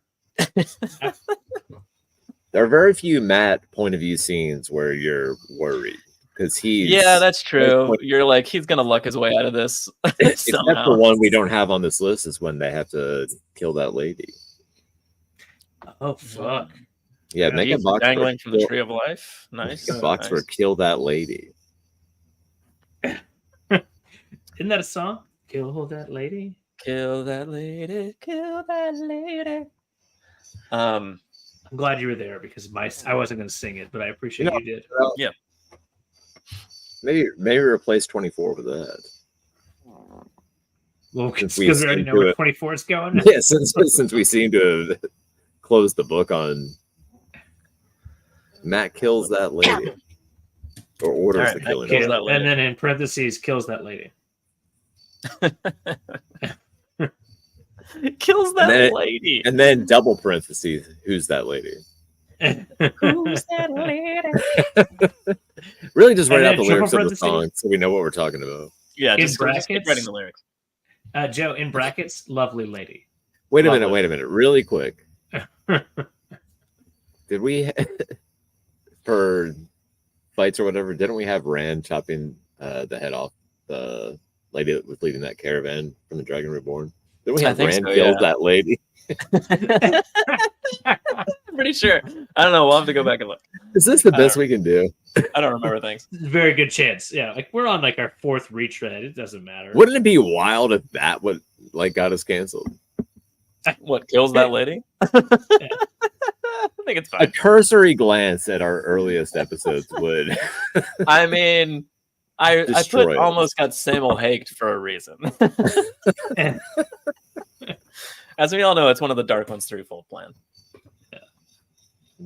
There are very few Matt point of view scenes where you're worried because he's. Yeah, that's true. You're like he's gonna luck his way out of this. Except for one we don't have on this list is when they have to kill that lady. Oh fuck! Yeah, make a box dangling from the tree of life. Nice. Make a box for kill that lady. Isn't that a song? Kill that lady. Kill that lady. Kill that lady. I'm glad you were there because I wasn't going to sing it, but I appreciate you did. Yeah. Maybe replace 24 with that. Well, because we already know where 24 is going. Yeah, since we seem to have closed the book on Matt kills that lady, or orders the killing, and then in parentheses kills that lady. Kills that lady, and then double parentheses. Who's that lady? Who's that lady? Really, just write out the lyrics of the song so we know what we're talking about. Yeah, in just brackets, keep writing the lyrics. Joe, in brackets, lovely lady. Wait a minute, really quick. Did we, for fights or whatever, didn't we have Rand chopping the head off the lady that was leading that caravan from the Dragon Reborn? Didn't we have Rand kills that lady? I'm pretty sure. I don't know. We'll have to go back and look. Is this the best we can do? I don't remember things. Very good chance. Yeah, like we're on like our fourth retread. It doesn't matter. Wouldn't it be wild if that would like got us canceled? What kills that lady? I think it's fine. A cursory glance at our earliest episodes would. I mean, I put almost got Samuel Haked for a reason. As we all know, it's one of the Dark One's threefold plan. Yeah.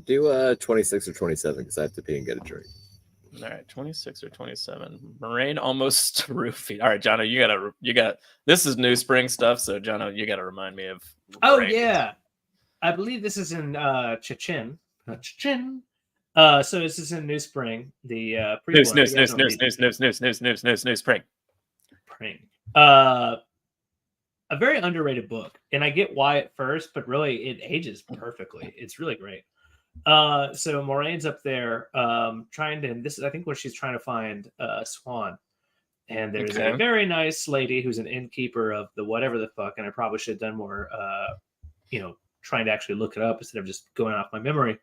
Do 26 or 27 because I have to pee and get a drink. All right, 26 or 27. Moraine almost roofied. All right, Jono, you got. This is New Spring stuff, so Jono, you got to remind me of. Moraine. Oh yeah, I believe this is in Chechen. Chechen. So this is in New Spring. The New Spring. A very underrated book, and I get why at first, but really it ages perfectly. It's really great. So Moraine's up there trying to, and this is I think where she's trying to find Swan. And there's a very nice lady who's an innkeeper of the whatever the fuck, and I probably should have done more trying to actually look it up instead of just going off my memory.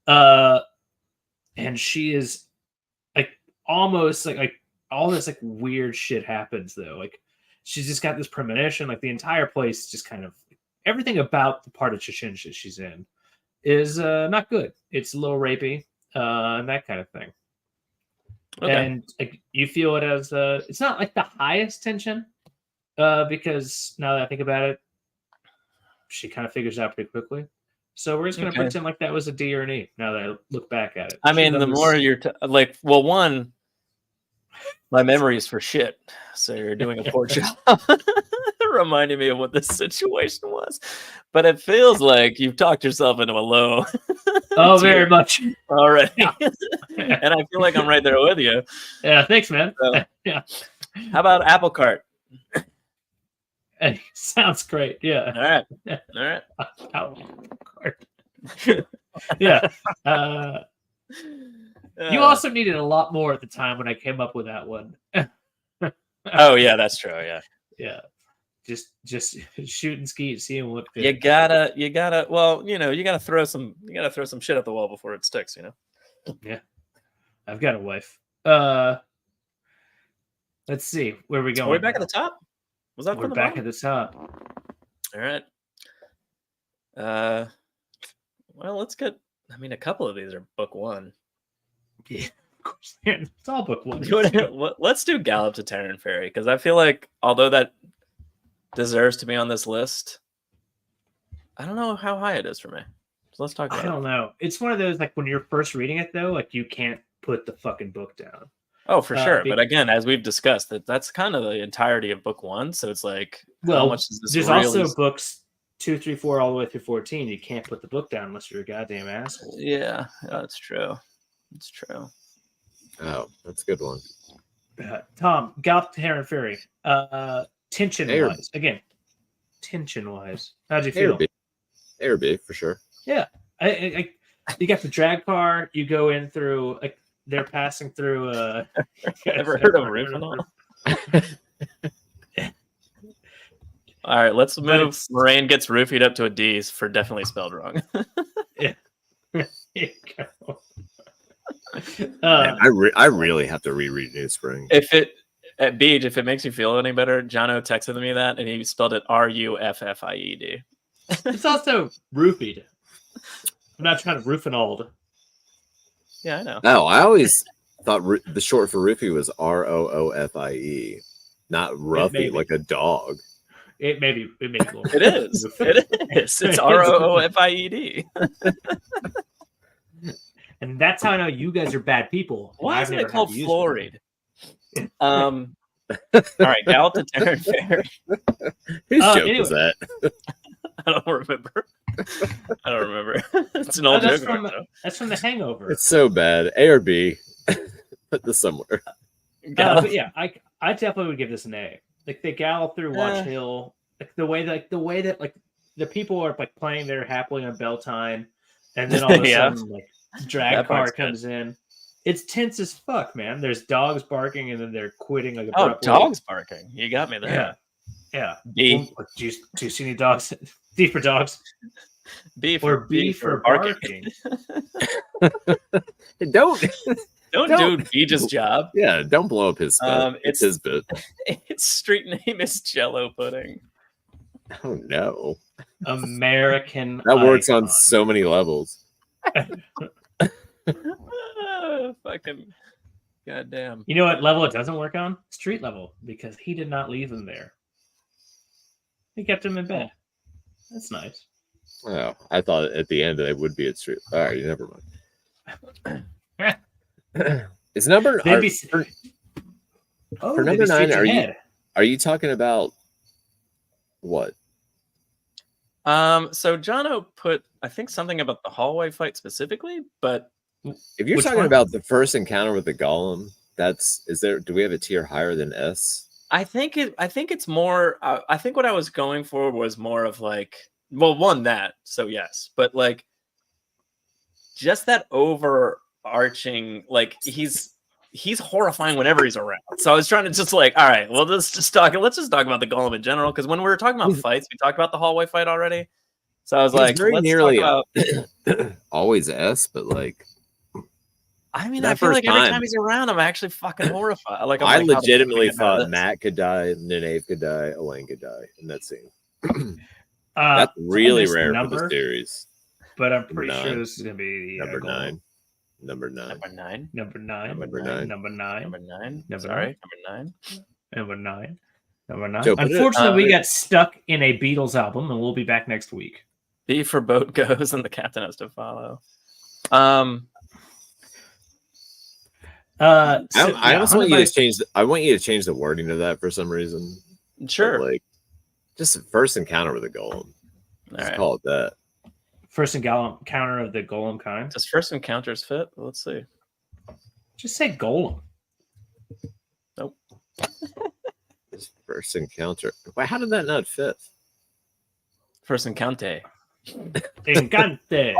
And she is like almost like all this like weird shit happens though. Like she's just got this premonition, like the entire place just kind of everything about the part of Chechen she's in is not good. It's a little rapey and that kind of thing. Okay. And like, you feel it as it's not like the highest tension because now that I think about it, she kind of figures it out pretty quickly. So we're just going to pretend like that was a D or an E now that I look back at it. I mean, the more you're one, my memory is for shit. So you're doing a poor job reminding me of what this situation was. But it feels like you've talked yourself into a low. Oh, very much. Already. And I feel like I'm right there with you. Yeah, thanks, man. So, yeah. How about Apple Cart? Hey, sounds great. Yeah. All right. Apple Cart. Yeah. You also needed a lot more at the time when I came up with that one. Oh yeah, that's true. Yeah. Yeah. Just shoot and ski, seeing what you gotta. Well, you gotta throw some shit at the wall before it sticks. Yeah. I've got a wife. Let's see where we going. Are we back at the top? Was that? We're back at the top. All right. Well, let's get. I mean, a couple of these are book one. Yeah, of course. It's all book one. Let's do Gallop to Terran Ferry because I feel like although that deserves to be on this list, I don't know how high it is for me. So let's talk about it. I don't know. It's one of those like when you're first reading it though, like you can't put the fucking book down. Oh, for sure. But again, as we've discussed, that's kind of the entirety of book one. So it's like Well, much is this there's really... also books 2, 3, 4, all the way through 14. You can't put the book down unless you're a goddamn asshole. Yeah, that's true. It's true. Oh, that's a good one. Tom, Gallop to Heron Ferry. Tension-wise. Again, tension-wise. How'd you feel? A or B, for sure. Yeah. You got the drag car. You go in through... Like, they're passing through... Ever heard of Roofinol? All right, let's move. Moraine gets roofied up to a D for definitely spelled wrong. Yeah. Man, I really have to reread New Spring. If it makes you feel any better, Jono texted me that, and he spelled it RUFFIED. It's also roofied. I'm not trying to roof an old. Yeah, I know. No, I always thought the short for roofie was ROOFIE, not roughy like a dog. It may be. It is. It is. It's ROOFIED. And that's how I know you guys are bad people. Why isn't it called Floride? All right, Gallop to Teir Ferry. Whose joke was that? I don't remember. It's an old joke. That's from The Hangover. It's so bad. A or B? Put this somewhere. But yeah, I definitely would give this an A. Like they gallop through Watch Hill, like the way that like the people are like playing there happily on Beltane, and then all of a sudden like drag car comes in. It's tense as fuck, man. There's dogs barking, and then they're quitting like abruptly. Dogs barking. You got me there. Yeah. B. Do you see any dogs? D for dogs. B for barking. Don't do Beej's job. Yeah, don't blow up his spit. It's his bit. Its street name is Jello Pudding. Oh no. American That works on so many levels. Fucking goddamn. You know what level it doesn't work on? Street level, because he did not leave them there. He kept him in bed. That's nice. Oh, I thought at the end they would be at street. All right, never mind. Is number for number 9? Are you talking about what? So Jono put, I think, something about the hallway fight specifically, but if you're talking about the first encounter with the golem, do we have a tier higher than S? I think it's more. I think what I was going for was more of like, well, one that, so yes, but like just that overarching, like he's horrifying whenever he's around. So I was trying to just like, all right, well, let's just talk about the golem in general, because when we were talking about fights, we talked about the hallway fight already. So I was like, very let's nearly talk about... always S, but like, I mean, I feel like every time he's around, I'm actually fucking horrified. Like, I legitimately thought Matt could die, Nynaeve could die, Elaine could die in that scene. That's really rare for the series. But I'm pretty sure this is going to be number 9. Number 9. Unfortunately, we got stuck in a Beatles album, and we'll be back next week. B for boat goes, and the captain has to follow. I also want you to change. I want you to change the wording of that for some reason. Sure. But like, just first encounter with a golem. Just call it that. First encounter of the golem kind. Does first encounters fit? Let's see. Just say golem. Nope. First encounter. Why? How did that not fit? First encante. Encante.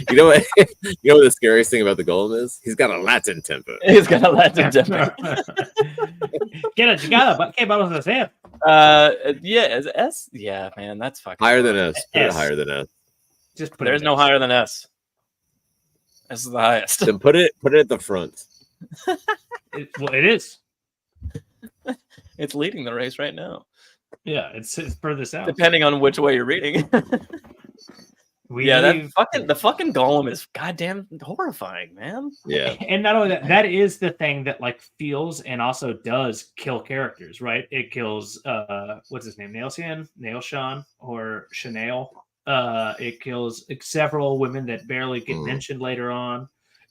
You know what? You know what the scariest thing about the golem is? He's got a Latin temper. He's got a Latin temper. Get it together, but ¿qué vamos a hacer? Yeah, is S? Yeah, man, that's fucking higher than S. Put it higher than S. Just put There's no higher than S. S is the highest. Then put it at the front. It is. It's leading the race right now. Yeah, it's furthest out. Depending on which way you're reading. The fucking golem is goddamn horrifying, man. Yeah. And not only that is the thing that like feels and also does kill characters, right? It kills what's his name? Nailshan or Chanel. It kills several women that barely get mentioned later on.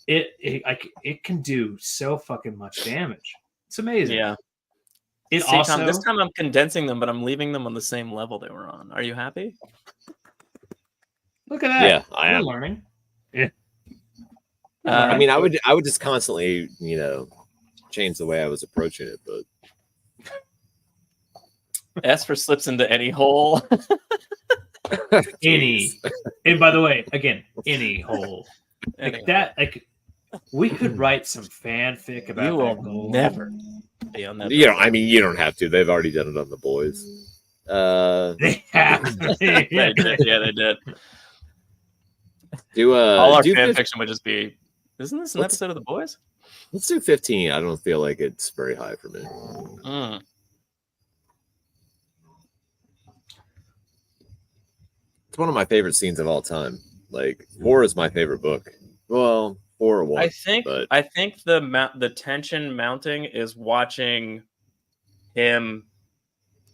It can do so fucking much damage. It's amazing. Yeah. It See, also Tom, this time I'm condensing them, but I'm leaving them on the same level they were on. Are you happy? look at that. Yeah, I We're am. learning. Yeah. I mean, I would just constantly, change the way I was approaching it, but S for slips into any hole. Any. And by the way, again, any hole. Any Like that, like we could write some fanfic about You that will goal. never be on that. I mean, you don't have to. They've already done it on The Boys. They have. They did. Yeah, they did. All Our fan fiction would just be. Isn't this an Let's- episode of The Boys? Let's do 15. I don't feel like it's very high for me. Mm. It's one of my favorite scenes of all time. Like 4 is my favorite book. Well, 4 or 1. I think but the tension mounting is watching him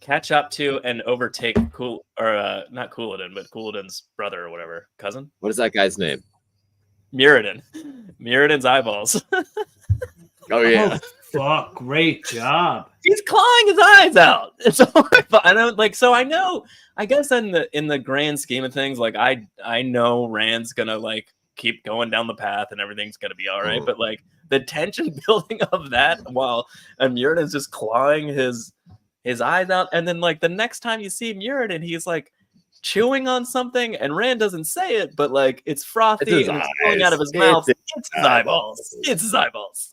catch up to and overtake not Couladin, but Couladin's brother or whatever, cousin. what is that guy's name? Muradin. Muradin's eyeballs. Oh yeah, Fuck! Great job. He's clawing his eyes out. It's horrible. I don't like. So I know. I guess in the grand scheme of things, like I know Rand's gonna like keep going down the path and everything's gonna be all right. Mhm. But like the tension building of that while Muradin's just clawing his eyes out, and then like the next time you see Muradin, he's like chewing on something, and Rand doesn't say it, but like it's frothy It's his and it's flowing out of his eyes. mouth. It's It's his eyeballs. It's his eyeballs.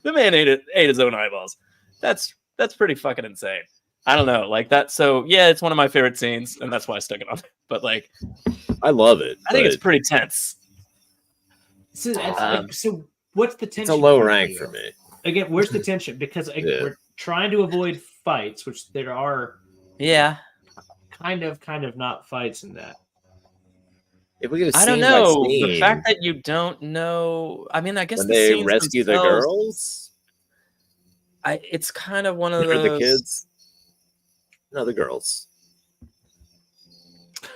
The man ate his own eyeballs. That's pretty fucking insane. I don't know, like that. So yeah, it's one of my favorite scenes, and that's why I stuck it on. But like, I love it. I think it's but pretty tense. So, so what's the tension? it's a low for rank you? for me. Again, where's the tension? Because Yeah. we're trying to avoid fights, which there are Yeah, kind of not fights in that. If we get a I don't scene by know. scene, The fact that you don't know. I mean, I guess when the they scenes rescue the themselves, girls it's kind of one of or the those. kids, no, the girls.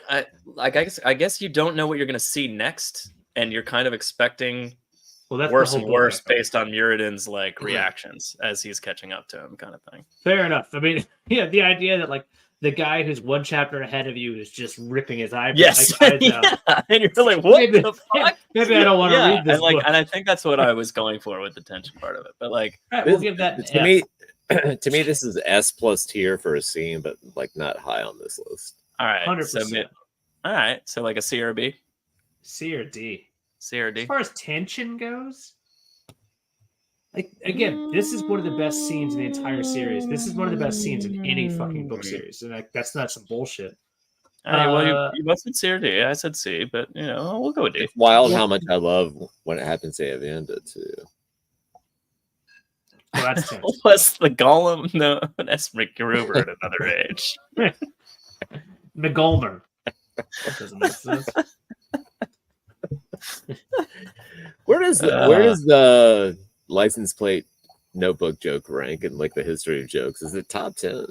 I guess you don't know what you're gonna see next, and you're kind of expecting Well, that's worse the and whole worse book. based on Muradin's like reactions as he's catching up to him, kind of thing. Fair enough. I mean, yeah, the idea that like the guy who's one chapter ahead of you is just ripping his eyes Yes, eyes yeah. out. And you're like, what Maybe, the fuck? maybe I don't want to Yeah, read this and like, book. and I think that's what I was going for with the tension part of it. But like, All right, we'll give that an To F. me, to me, this is S plus tier for a scene, but like not high on this list. all right, 100%. all right, so like a C or a B, C or D. C or As D. far as tension goes, like again, this is one of the best scenes in the entire series. This is one of the best scenes in any fucking book series, and like that's not some bullshit. All right, well, you both said C or D. I said C, but you know, we'll go with D. It's wild how much I love when it happens to Avienda too. Well, that's tension. Plus the Golem, no, that's Rick Gruber at another age. McGolmer. That doesn't make sense. Where does the license plate notebook joke rank in like the history of jokes? Is it top 10?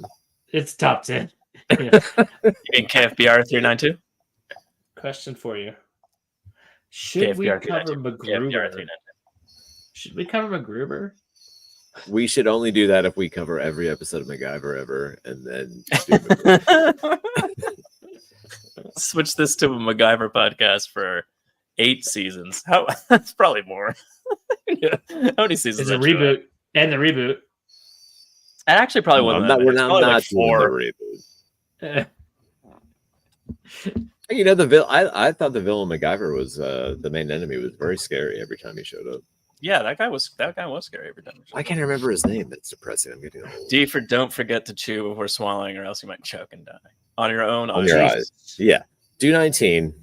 It's top 10. In KFBR 392. Question for you. Should we KFBR cover 392. KFBR MacGruber? 392. Should we cover MacGruber? We should only do that if we cover every episode of MacGyver ever, and then do MacGruber. Switch this to a MacGyver podcast for 8 seasons. How? That's probably more. Yeah. How many seasons? It's a that show reboot and the reboot. It actually probably wasn't. We're that not, many. we're It's not probably like doing 4. the reboot. You know, I thought the villain MacGyver was the main enemy was very scary every time he showed up. Yeah, that guy was scary every time. I can't remember his name. That's depressing. I'm getting old. D for don't forget to chew before swallowing, or else you might choke and die on your own. On your eyes. Yeah. Do 19.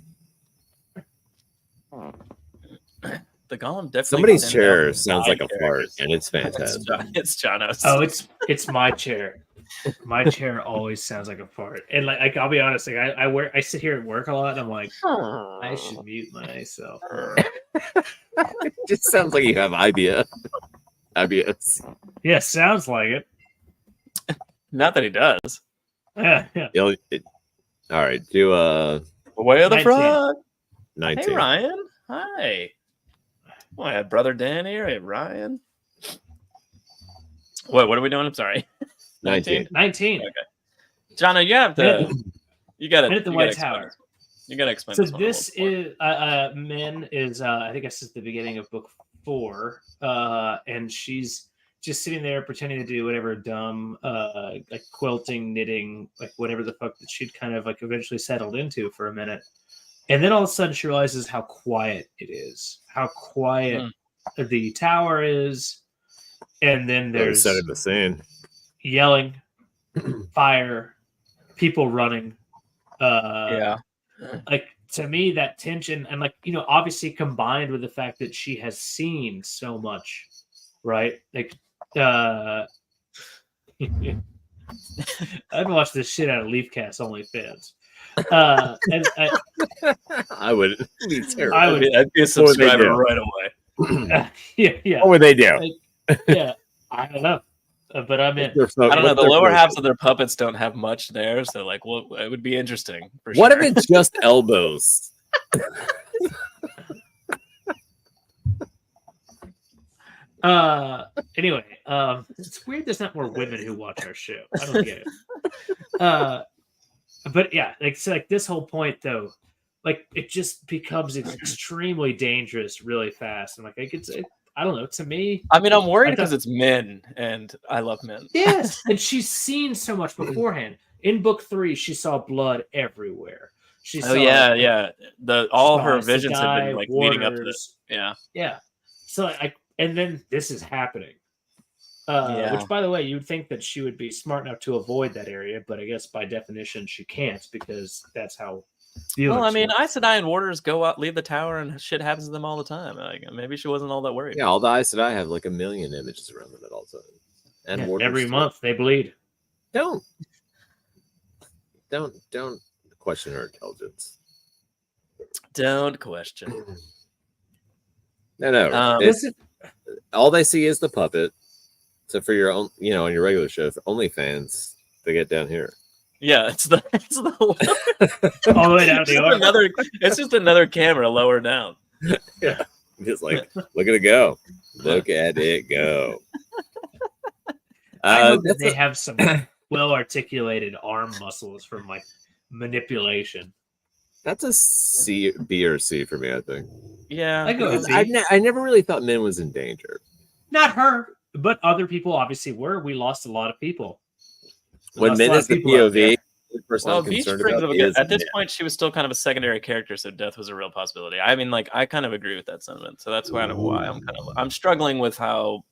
The Golem definitely. Somebody's stands chair out. sounds like a fart, Characters. and it's fantastic. It's Jono's. Oh, it's my chair. My chair always sounds like a fart. And like I'll be honest, like I sit here at work a lot and I'm like, I should mute myself. It just sounds like you have IBS. IBS. Yeah, sounds like it. Not that he does. Yeah. All right, do Way of the 19. Frog. 19. Hey Ryan. Hi. Well, I have brother Dan here. Hey Ryan. What are we doing? I'm sorry. 19. 19. Okay. Jono, you have to. You got to. Men at the White Tower. You got to explain. So this is Min is I think this is the beginning of book 4, and she's just sitting there pretending to do whatever dumb like quilting, knitting, like whatever the fuck that she'd kind of like eventually settled into for a minute, and then all of a sudden she realizes how quiet it is, how quiet the tower is, and then there's setting the scene, yelling, fire, people running. Yeah. Like to me, that tension and like, you know, obviously combined with the fact that she has seen so much, right? Like, I've watched this shit out of Leafcast OnlyFans. And I wouldn't be terrible. I'd be a subscriber right away. Yeah. What would they do? Like, yeah, I don't know. But I'm in. I don't know. The lower halves of their puppets don't have much there, so like, well, it would be interesting. For what sure. if it's just elbows? Anyway, it's weird there's not more women who watch our show. I don't get it. But yeah, like so like this whole point though, like it just becomes extremely dangerous really fast. And like I don't know, to me. I mean, I'm worried because it's men, and I love men. Yes, and she's seen so much beforehand. In book 3, she saw blood everywhere. She saw, all her visions have been like leading up to this. Yeah. So like, and then this is happening. Which, by the way, you'd think that she would be smart enough to avoid that area, but I guess by definition she can't because that's how. Well, I mean, Aes Sedai warders go out, leave the tower, and shit happens to them all the time. Like, maybe she wasn't all that worried. Yeah, all the Aes Sedai have like 1 million images around them at all times. And every month they bleed. Don't question her intelligence. Don't question. No. All they see is the puppet. So for your own, you know, on your regular show, for OnlyFans, they get down here. Yeah, it's the all the way down it's just another camera lower down. Yeah, just like look at it go, look at it go. I hope that they have some well articulated arm muscles from like manipulation. That's a B or C for me, I think. Yeah, I go with B. I never really thought Min was in danger. Not her, but other people obviously were. We lost a lot of people. When Min is the POV, the person I'm concerned about at this point, she was still kind of a secondary character, so death was a real possibility. I mean, like, I kind of agree with that sentiment. So that's kind of why I'm struggling with how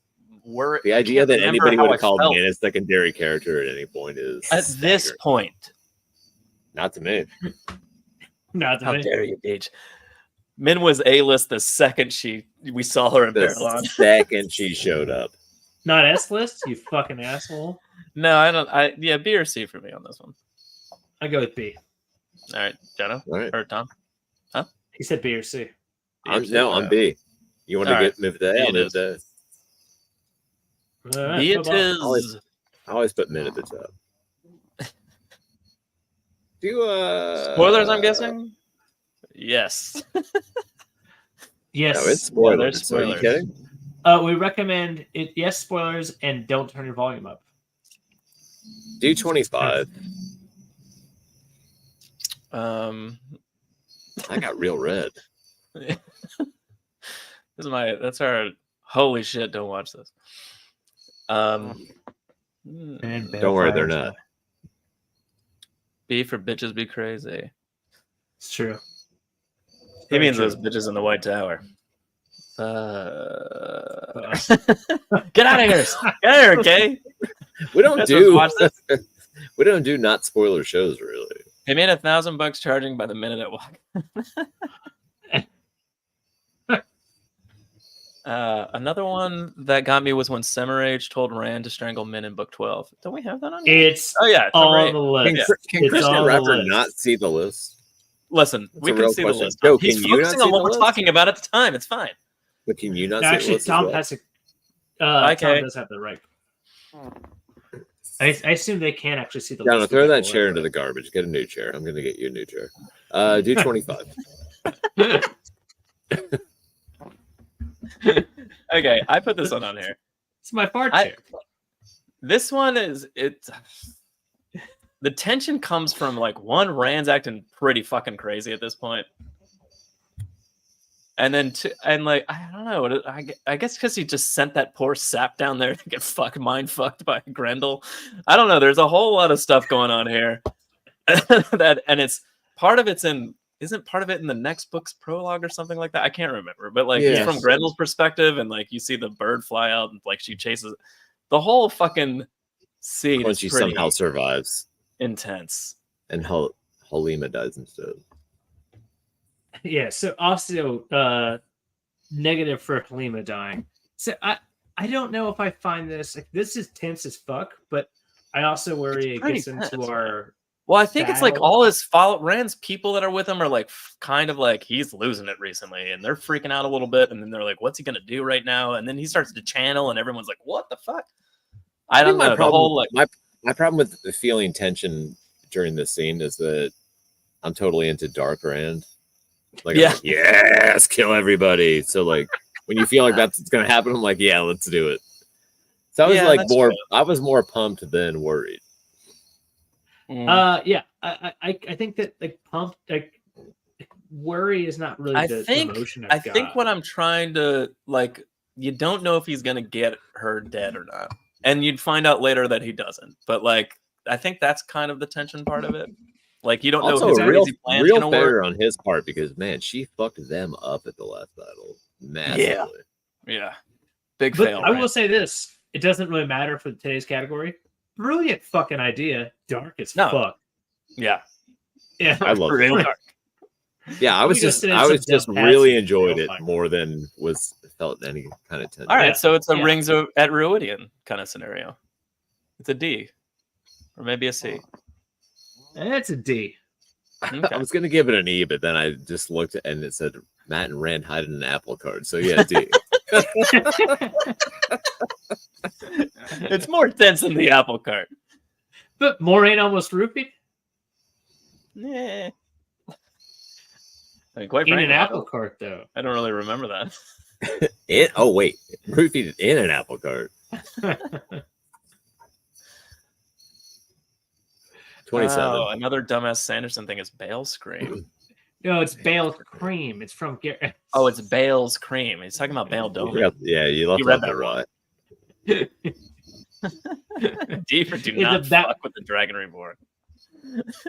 the idea that anybody would have called Min a secondary character at any point is at this point. Not to me. Not to How me. dare you, Paige? Min was A-list the second we saw her in Peril. Second she showed up. Not S-list, you fucking asshole. No, I don't. B or C for me on this one. I go with B. All right, Jono or Tom. Huh? He said B or C. I'm B. You want to move to A? I'll move to A. B it is. I always put Min at the top. Spoilers, I'm guessing. Yes. Yes. No, it's spoilers. There's spoilers. Are you kidding? We recommend it. Yes, spoilers, and don't turn your volume up. Do 25. I got real red. That's our holy shit. Don't watch this. Don't worry, they're not. B for bitches be crazy. It's true. He means those bitches in the White Tower. Get out of here! Get out of here, okay? We don't do not spoiler shows really. They made $1,000 charging by the minute at walk. Another one that got me was when Semirage told Rand to strangle Min in book 12. Don't we have that on here? It's on the list. Can Christian Rapper not see the list? Listen, we can see the list. Joe, He's focusing on what we're talking about at the time. It's fine. But can you not see the list? Tom has Tom does have the right. I assume they can actually see the list. No, throw that chair into the garbage. Get a new chair. I'm going to get you a new chair. Do 25. Okay, I put this one on here. It's my fart chair. This one is the tension comes from like one, Rand's acting pretty fucking crazy at this point. And then and like I don't know, I guess because he just sent that poor sap down there to get mind fucked by Grendel. I don't know. There's a whole lot of stuff going on here. And it's part of it's in. Isn't part of it in the next book's prologue or something like that? I can't remember. But like it's from Grendel's perspective, and like you see the bird fly out, and like she chases the whole fucking scene. When she somehow survives, intense, and Halima dies instead. Yeah, so also negative for Halima dying. So I don't know if I find this is tense as fuck, but I also worry it gets into our Well, I think it's like all his Rand's people that are with him are like kind of like he's losing it recently, and they're freaking out a little bit, and then they're like, "What's he gonna do right now?" And then he starts to channel, and everyone's like, "What the fuck?" I don't know. The whole like my problem with the feeling tension during this scene is that I'm totally into Dark Rand. Like, yeah, I'm like, yes, kill everybody. So like when you feel like that's gonna happen, I'm like, yeah, let's do it. So I was like more, I was more pumped than worried. Yeah, I think that like pumped, like worry is not really the emotion I think what I'm trying to like, you don't know if he's gonna get her dead or not, and you'd find out later that he doesn't. But like, I think that's kind of the tension part of it. Like you don't know if his crazy plan's gonna work on his part because man, she fucked them up at the last battle massively. Yeah, big fail. I will say this: it doesn't really matter for today's category. Brilliant fucking idea, dark as fuck. Yeah, I love real it. Dark. Yeah, I was just really enjoyed it more than felt any kind of tension. All right, so it's a Rings at Ruidian kind of scenario. It's a D, or maybe a C. It's a D. Okay. I was gonna give it an E, but then I just looked at and it said Matt and Rand hide in an apple cart. So yeah, D. It's more tense than the apple cart. But Moraine almost roofied? Yeah. I mean, quite in frankly, an apple cart, though. I don't really remember that. Roofied in an apple cart. 27. Oh, another dumbass Sanderson thing is Bale's Scream. No, it's Bale's Cream. It's from Garrett. Oh, it's Bale's Cream. He's talking about Bale Dome. Yeah, you left that right. D for do not fuck with the Dragon Reborn.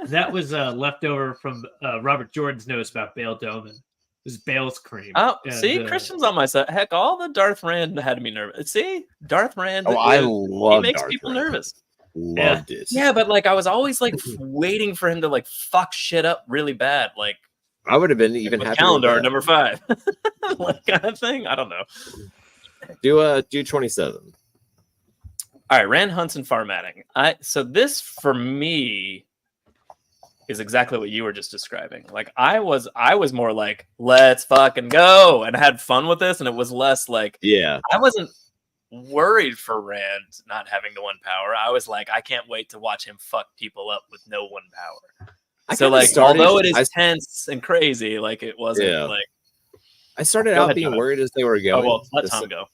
That was left over from Robert Jordan's notes about Bale Dome. It was Bale's Cream. Oh, see, Christian's on my side. Heck, all the Darth Rand had me nervous. See, Darth Rand. I love. He makes Darth people Rand. nervous. Loved it. Yeah, but like I was always like waiting for him to like fuck shit up really bad. Like I would have been even happy. Calendar number 5, like kind of thing. I don't know. Do 27. All right, Rand hunts and farmatting. So this for me is exactly what you were just describing. Like I was more like, let's fucking go, and had fun with this, and it was less like, I wasn't worried for Rand not having the 1 power. I was like, I can't wait to watch him fuck people up with no 1 power. So like, although it is tense and crazy, like it wasn't like. I started out being worried as they were going. Oh, well, let Tom go.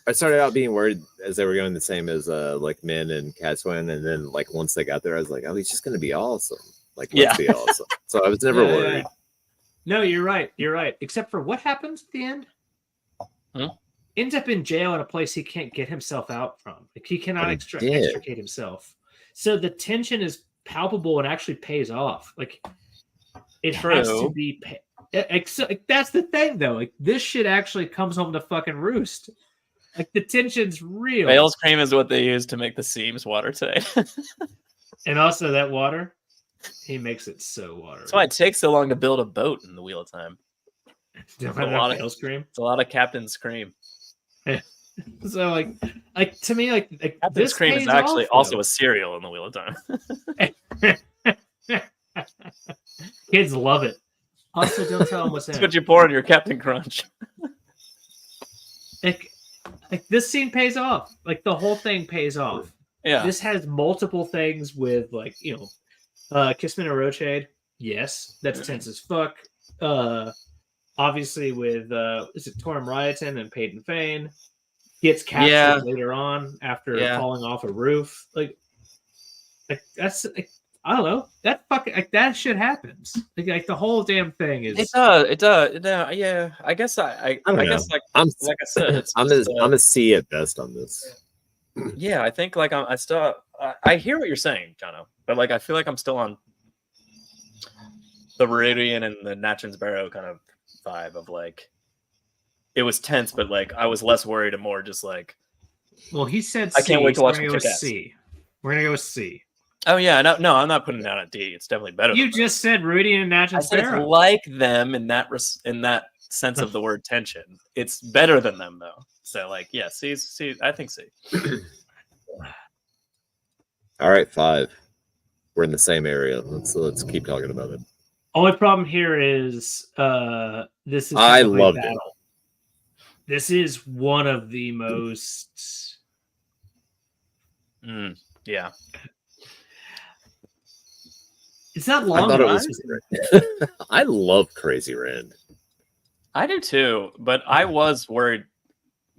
I started out being worried as they were going the same as like Min and Catswin, and then like once they got there, I was like, oh, he's just gonna be awesome. Like, let's be awesome. So I was never worried. No, you're right. You're right. Except for what happens at the end? Ends up in jail in a place he can't get himself out from. Like he cannot extricate himself. So the tension is palpable and actually pays off. Like it has to be. Like, that's the thing, though. Like this shit actually comes home to fucking roost. Like the tension's real. Bale's Cream is what they use to make the seams water today. And also that water, he makes it so watery. That's why it takes so long to build a boat in the Wheel of Time. It's a lot of Bale's Cream. It's a lot of Captain's Cream. So like to me, like Captain's Cream is actually also a cereal in the Wheel of Time. Kids love it. Also, don't tell them what's in it. That's what you pour in your Captain Crunch. Like this scene pays off. Like the whole thing pays off. Yeah. This has multiple things with like, Kissman and Rochade. Yes, that's tense as fuck. Obviously with is it Torum Rioton and Peyton Fane. gets captured Yeah. later on after Yeah. falling off a roof. Like that's I don't know. That fucking that shit happens. Like the whole damn thing is. It does. Yeah. I guess I I don't know. guess like I'm I said, it's I'm just, a C at best on this. yeah. I think like I still I hear what you're saying, Jono, but like I feel like I'm still on the Viridian and the Natchez Barrow kind of vibe of like it was tense, but like I was less worried and more just like. Well, he said I can't wait to so watch we're gonna go with Kick-Ass. C. We're gonna go with C. Oh yeah, no, I'm not putting it down at D. It's definitely better. You than just said Rudy and I Natchez said it's Barrow. like them in that sense of the word tension. It's better than them though. So like, yeah, C. I think C. All right, 5. We're in the same area. Let's keep talking about it. Only problem here is this is I technically loved it. battle. This is one of the most. Yeah. It's not I long. thought it guys. was. I love Crazy Rand. I do too, but I was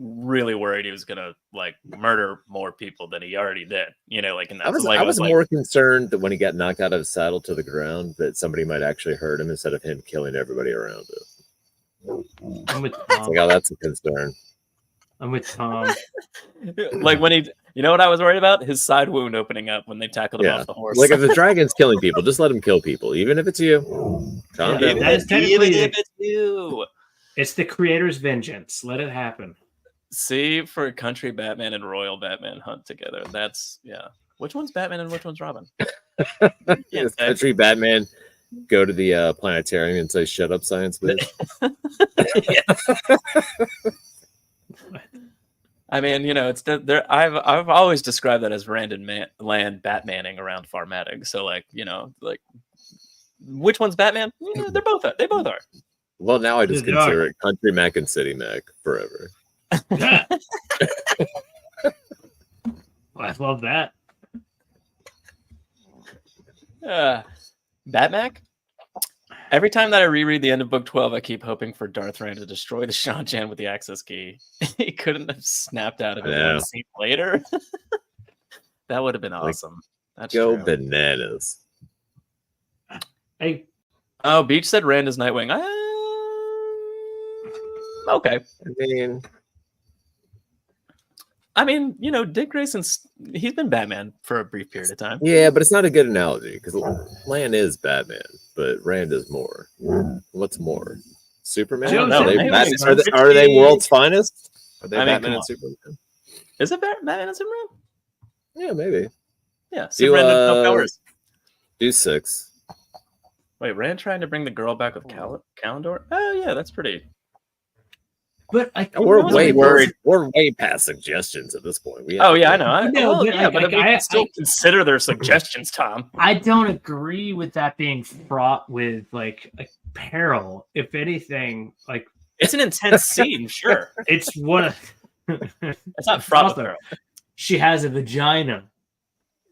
really worried he was gonna like murder more people than he already did. You know, like in that. I was more concerned that when he got knocked out of his saddle to the ground, that somebody might actually hurt him instead of him killing everybody around him. I'm with It's Tom. like, oh, that's a concern. I'm with Tom. like when he, you know what I was worried about? His side wound opening up when they tackled him Yeah. off the horse. Like if the dragon's killing people, just let him kill people, even if it's you. Calm Yeah, down. that is technically Even if it's you. It's the creator's vengeance. Let it happen. See, for Country Batman and Royal Batman hunt together. That's Which one's Batman and which one's Robin? Yes, Country Batman go to the planetarium and say, "Shut up, science bitch." I mean, you know, it's there. I've always described that as random land Batmaning around Farmatic. So, like, you know, like, which one's Batman? Yeah, they both are. Well, now I just They consider are. it Country Mac and City Mac forever. Yeah. I love that. Batmac. Every time that I reread the end of book 12, I keep hoping for Darth Rand to destroy the Shan-Chan with the access key. He couldn't have snapped out of it one scene later. That would have been awesome. That's Go true. bananas. Hey, Oh, Beach said Rand is Nightwing. Okay. I mean, you know, Dick Grayson's he's been Batman for a brief period of time. Yeah, but it's not a good analogy because Lan is Batman, but Rand is more. What's more? Superman? Joe, Are they, maybe are they world's finest? Are they I mean, Batman come and on. Superman? Is it Batman and Superman? Yeah, maybe. Yeah, Superman has no powers. Do 6. Wait, Rand trying to bring the girl back with Calendar? Oh yeah, that's pretty. but We're was way worried. We're way past suggestions at this point. Oh yeah, I know. No, Well, but yeah, but like, we can still consider their suggestions, Tom. I don't agree with that being fraught with like peril. If anything, like It's an intense scene, sure. it's one of It's not fraught with Also, Peril. she has a vagina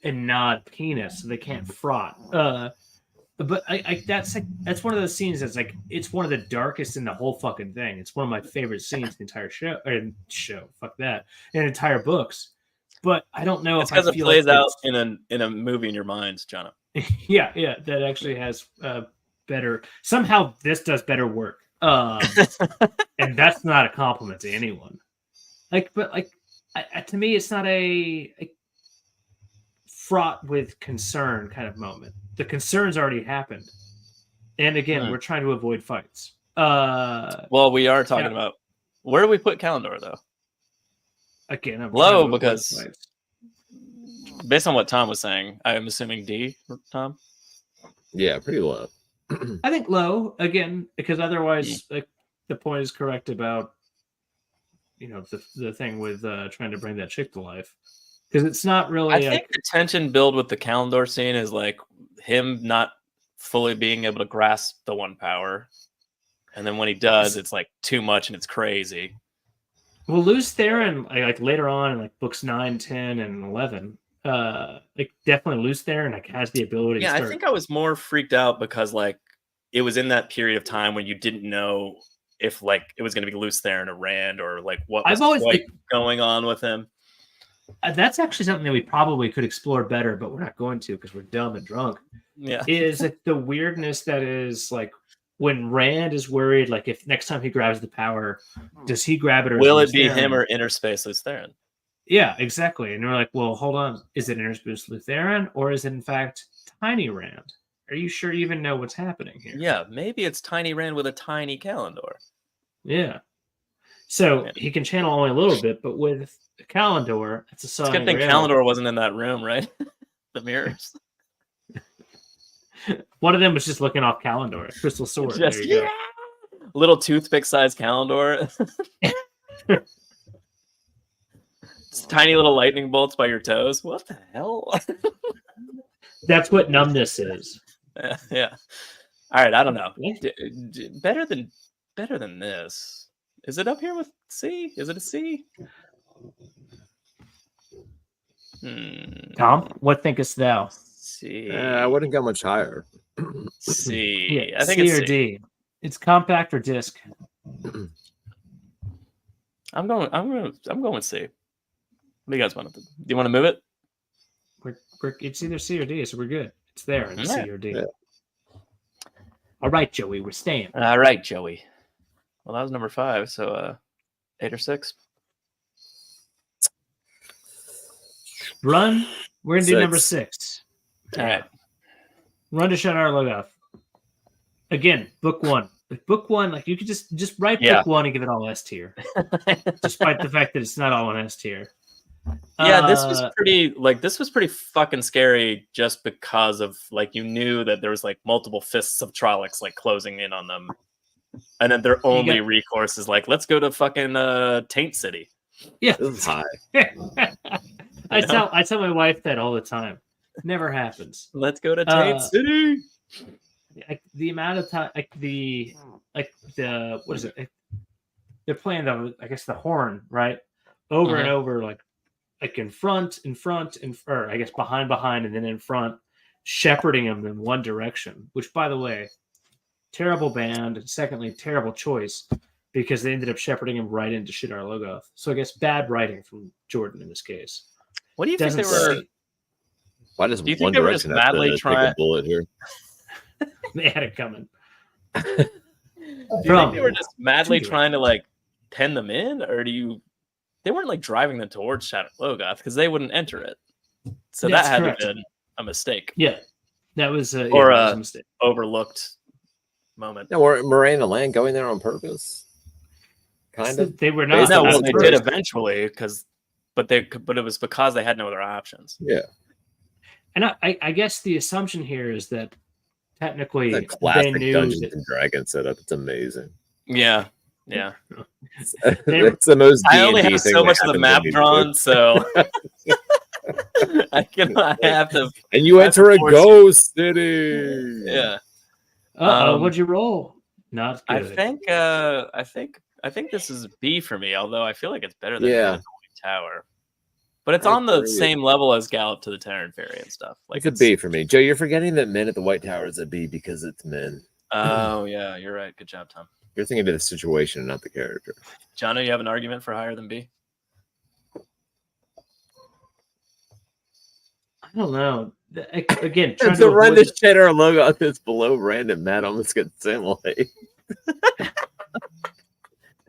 and not penis, so they can't fraught. But that's one of those scenes that's like it's one of the darkest in the whole fucking thing. It's one of my favorite scenes in the entire show. Fuck that. In entire books. But I don't know It's if I because it feel plays like out in a movie in your mind, Jono. yeah, that actually has better. Somehow this does better work, and that's not a compliment to anyone. To me, it's not a fraught with concern kind of moment. The concern's already happened, and again, we're trying to avoid fights. Well, we are talking about where do we put Calendar though? Again, I'm Low, trying to avoid because- fights. Based on what Tom was saying, I'm assuming D, Tom. Yeah, pretty low. I think low again because otherwise, like the point is correct about the thing with trying to bring that chick to life because it's not really. I think the tension build with the Calendar scene is like him not fully being able to grasp the one power, and then when he does, it's like too much and it's crazy. Well, Luz Theron, like later on in like books 9, 10, and 11, like definitely Luz Theron like has the ability. Yeah, to start... I think I was more freaked out because like it was in that period of time when you didn't know if like it was going to be Lews Therin or Rand or like what was I've always like going on with him. That's actually something that we probably could explore better, but we're not going to because we're dumb and drunk. Yeah. Is like the weirdness that is like when Rand is worried, like if next time he grabs the power, does he grab it or will is it be Therin? him or Interspace Lews Therin? Yeah, exactly. And we're like, well, hold on. Is it Interspace Lews Therin or is it in fact Tiny Rand? Are you sure you even know what's happening here? Yeah, maybe it's Tiny Rand with a tiny Kalendor. Yeah. So he can channel only a little bit, but with Kalendor, it's a It's song. a good thing Kalendor wasn't in that room, right? The mirrors. One of them was just looking off Kalendor, Crystal Sword. Just, there you go. Little toothpick-sized Kalendor. Tiny little lightning bolts by your toes. What the hell? That's what numbness is. Yeah. All right. I don't know. Yeah. Better than this. Is it up here with C? Is it a C? Tom, what thinkest thou? C. I wouldn't go much higher. C. Yeah, I think C it's or C. D. It's compact or disc. I'm going C. What do you guys want to do? Do you want to move it? It's either C or D, so we're good. It's there in C Yeah. or D. Yeah. All right, Joey, we're staying. All right, Joey. Well, that was number 5. So 8 or 6. Run. We're gonna do 6. number 6. All right. Run to Shut Our Logout. Again, book 1. Like book 1, like you could just write Yeah. book 1 and give it all S tier, despite the fact that it's not all an S tier. Yeah, this was pretty fucking scary just because of like you knew that there was like multiple fists of Trollocs like closing in on them. And then their only recourse is like, let's go to fucking Taint City. Yeah. This is high. I tell my wife that all the time. Never happens. Let's go to Taint City. Like the amount of time, what is it? They're playing the horn, right? Over and over, like in front, or I guess behind, and then in front, shepherding them in one direction. Which, by the way, terrible band, and secondly, terrible choice because they ended up shepherding him right into Shit Our Logoth. So I guess bad writing from Jordan in this case. What do you think they were? Why does Do you One think they were just Direction have madly to trying? take a bullet here? They had it coming. Do you think they were just madly trying to like pen them in, or they weren't like driving them towards Shadow Logoth because they wouldn't enter it. So That's that had correct. to have been a mistake. Yeah, that was Or that was a mistake. Overlooked moment. No, were Moraine and Land going there on purpose? Kind of. They were not. No, Basically, well, that's they did first. eventually but it was because they had no other options. Yeah. And I guess the assumption here is that technically The they classic knew Dungeons that and Dragons setup. It's amazing. Yeah. It's the most I only D&D have thing so that much of the happens map in these drawn, books. so I have to. And you enter a force ghost city. Yeah. what'd you roll? Not I good. think this is B for me, although I feel like it's better than Yeah. the White Tower. But it's I on the agree. same level as Gallop to the Terran Ferry and stuff. Like It's a B for me. Joe, you're forgetting that Men at the White Tower is a B because it's men. Oh yeah, you're right. Good job, Tom. You're thinking of the situation, not the character. Jono, you have an argument for higher than B? I don't know. Again, trying It's to a run avoid to Cheddar logo that's below random. Matt almost gets simulated.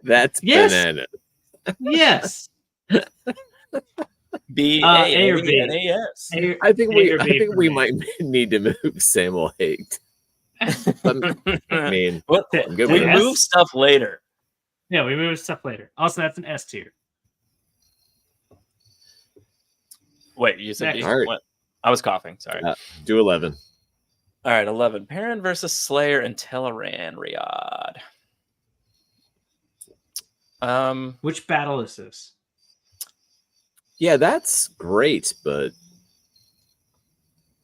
That's Yes. banana. Yes. B, A or B? and A, yes. I think A or B for me. might need to move Samuel Haight. I mean, What? I'm good We with S? move stuff later. Yeah, we move stuff later. Also, that's an S tier. Wait, you said B? All right. What? I was coughing. Sorry. do 11. All right, 11. Perrin versus Slayer and Teleran Riyadh. Which battle is this? Yeah, that's great, but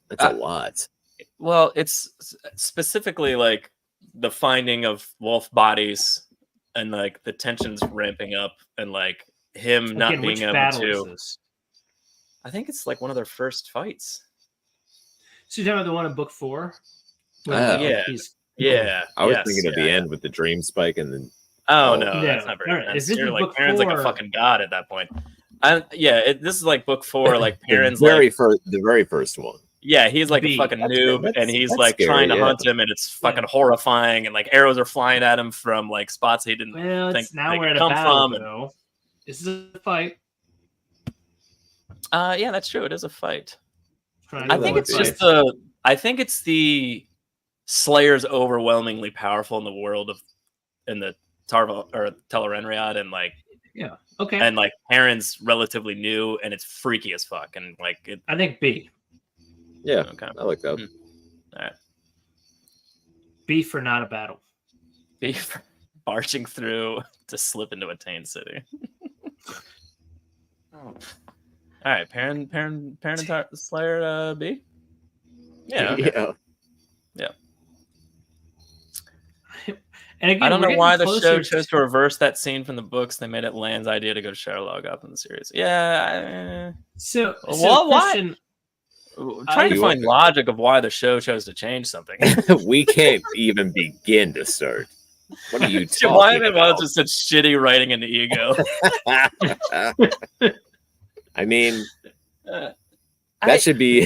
that's a lot. Well, it's specifically like the finding of wolf bodies and like the tensions ramping up and like him not Again, being which able battle to. is this? I think it's like one of their first fights. So you're talking about the one in book 4? Yeah. Yeah. He's- Yeah. I was yes, thinking of the yeah. end with the dream spike and then Oh Oh. no, that's No. not very All right, intense. this You're is like book Perrin's like a 4. fucking god at that point. This is like book 4. Like Perrin's the very first one. yeah, he's like B. a fucking That's noob, good. and he's That's like scary, trying to yeah. hunt him, and it's fucking horrifying, and like arrows are flying at him from like spots he didn't Well, think it's now they we're could at a come battle, from. And, though. This is a fight. yeah, that's true. It is a fight. Trying I to think avoid it's just fights. I think it's the Slayer's overwhelmingly powerful in the world of in the Tarval or Tel'aran'rhiod, and like Yeah. Okay. and like Perrin's relatively new, and it's freaky as fuck, and like it. I think B. Yeah, Okay. I like that. All right. B for not a battle. Beef marching through to slip into a Tane city. All right, Perrin and Slayer B. Yeah, okay. Yeah. And again, I don't we're know getting why the closer show chose to reverse that scene from the books. They made it Land's idea to go to Sherlock up in the series. Yeah. So Well, why? Christian, Trying to You find want- logic of why the show chose to change something. We can't even begin to start. What are you talking Why did about? just such shitty writing and ego? I mean, I- that should be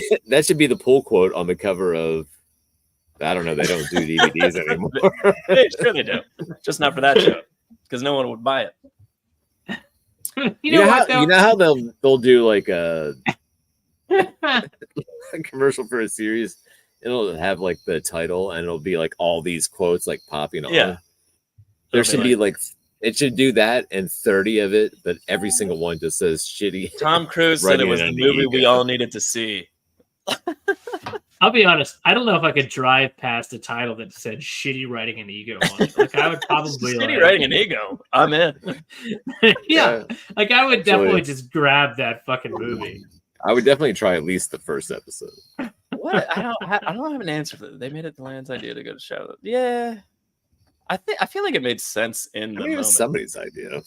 the pull quote on the cover of. I don't know. They don't do DVDs anymore. Sure they do, just not for that show because no one would buy it. you know what? You know how they'll do like a commercial for a series. It'll have like the title and it'll be like all these quotes like popping on. Yeah. There It'll should be be like it should do that and 30 of it, but every single one just says shitty. Tom Cruise said it Running was it the on the movie we ego. all needed to see. I'll be honest. I don't know if I could drive past a title that said "shitty writing and ego" on it. Like I would probably Shitty like, writing and ego. I'm in. yeah, like I would definitely Absolutely. just grab that fucking movie. I would definitely try at least the first episode. What? I don't have an answer for that. They made it the Land's idea to go to Charlotte. Yeah. I feel like it made sense in the I mean, it was moment. somebody's idea.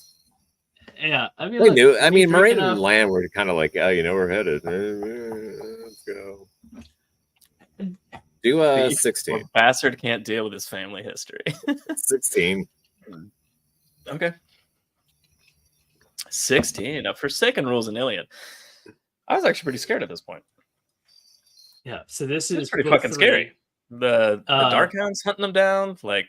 Yeah, I mean, They like, knew. I mean, he's Moraine drinking and Lamb were kind of like, oh, you know, we're headed. Let's go. Do Beef 16. or Bastard can't deal with his family history. 16. Okay. 16. Now, Forsaken rules in Iliad. I was actually pretty scared at this point. Yeah, so this It's is pretty book fucking 3. scary. The Darkhound's hunting them down. Like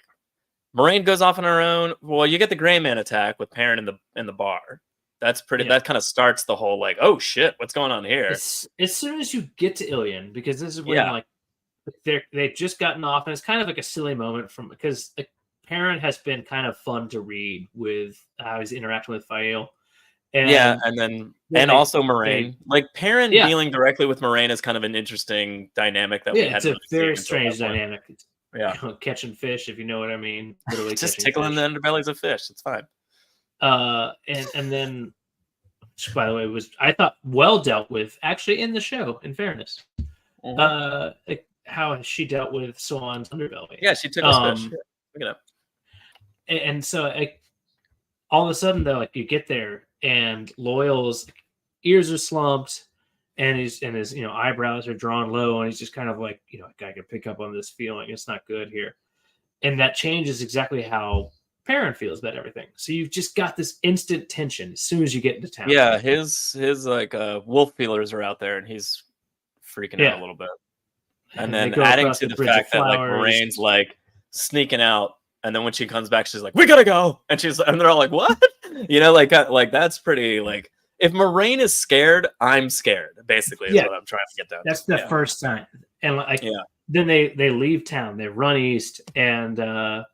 Moraine goes off on her own. Well, you get the Gray Man attack with Perrin in the bar. That's pretty. Yeah. That kind of starts the whole like, oh shit, what's going on here? As soon as you get to Ilion, because this is when Yeah. like they've just gotten off, and it's kind of like a silly moment because like, Perrin has been kind of fun to read with how he's interacting with Fael. And Yeah, and then then also Moraine. Like Perrin Yeah. dealing directly with Moraine is kind of an interesting dynamic that we yeah, it's hadn't a really seen very until strange that point. dynamic. Yeah, You know, catching fish, if you know what I mean. Literally just catching tickling fish. the underbellies of fish. It's fine. And then, which, by the way, was I thought well dealt with actually in the show. In fairness, like, how she dealt with Swan's underbelly. Yeah, she tickles fish. Yeah, look it up. And so like, all of a sudden though, like you get there and Loyal's ears are slumped and his eyebrows are drawn low and he's just kind of like, I can pick up on this feeling. It's not good here. And that changes exactly how Perrin feels about everything. So you've just got this instant tension as soon as you get into town. Yeah, his like wolf feelers are out there and he's freaking out a little bit. And they then go adding across to the the Bridge of fact that like Flowers. Moraine's like sneaking out, and then when she comes back, she's like, "We gotta go," and they're all like, "What?" Like that's pretty like. If Moraine is scared, I'm scared. Basically, is Yeah. what I'm trying to get down. That's to. the Yeah. first time. And like Yeah. then they leave town, they run east, and the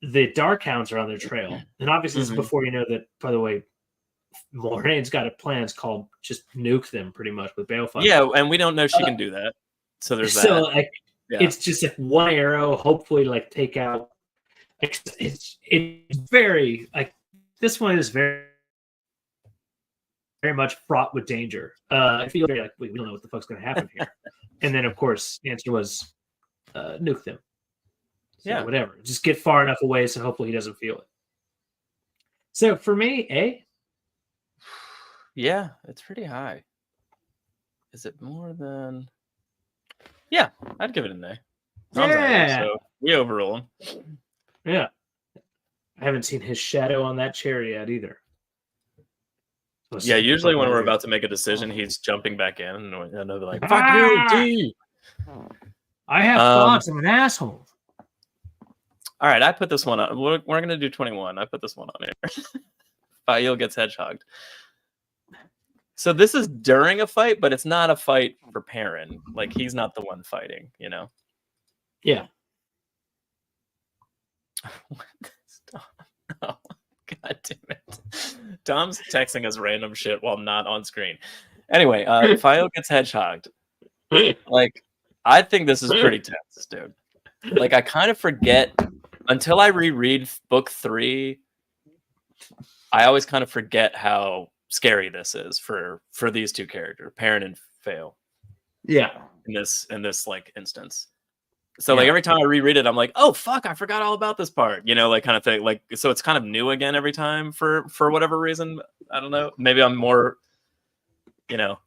Darkhounds are on their trail. And obviously this is Mhm. before you know that, by the way, Moraine's got a plan. It's called just nuke them pretty much with Balefire. Yeah, and we don't know she can do that. So there's that. So like Yeah. it's just like one arrow, hopefully like take out. It's very like this one is very much fraught with danger. I feel very like we don't know what the fuck's going to happen here. And then of course the answer was nuke them. So Yeah. whatever. Just get far enough away so hopefully he doesn't feel it. So for me, A. Yeah, it's pretty high. Is it more than? Yeah, I'd give it an A. Tom's on it, Yeah. so we overrule him. Yeah. I haven't seen his shadow on that chair yet either. Yeah, usually when we're about to make a decision, he's jumping back in, and they'll be like, "Fuck Ah! you, D." I have thoughts. I'm an asshole. All right, I put this one on. We're gonna do 21. I put this one on here. Fael gets hedgehogged. So this is during a fight, but it's not a fight for Perrin. Like, he's not the one fighting, you know? Yeah. Oh, God damn it. Tom's texting us random shit while not on screen. Anyway, Fael gets hedgehogged. Like, I think this is pretty tense, dude. Like, I kind of forget until I reread book 3. I always kind of forget how scary this is for these two characters, Perrin and Fael. Yeah. In this like instance. So like every time I reread it, I'm like, oh fuck, I forgot all about this part, you know, like kind of thing. Like, so it's kind of new again every time for whatever reason. I don't know. Maybe I'm more, you know,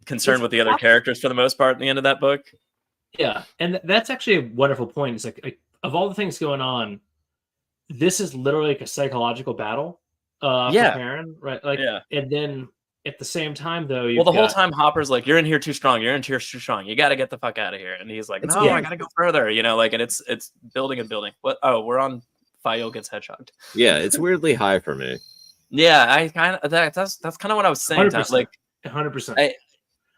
concerned with the other characters for the most part at the end of that book. Yeah, and that's actually a wonderful point. It's like of all the things going on, this is literally like a psychological battle for Perrin, right? Like, and then at the same time, though, the whole time Hopper's like, "You're in here too strong. You're in here too strong. You got to get the fuck out of here." And he's like, "No, I got to go further." You know, like, and it's building and building. What? Oh, we're on. Fael gets hedgehogged. Yeah, it's weirdly high for me. Yeah, I kind of that's kind of what I was saying. 100%, like 100%.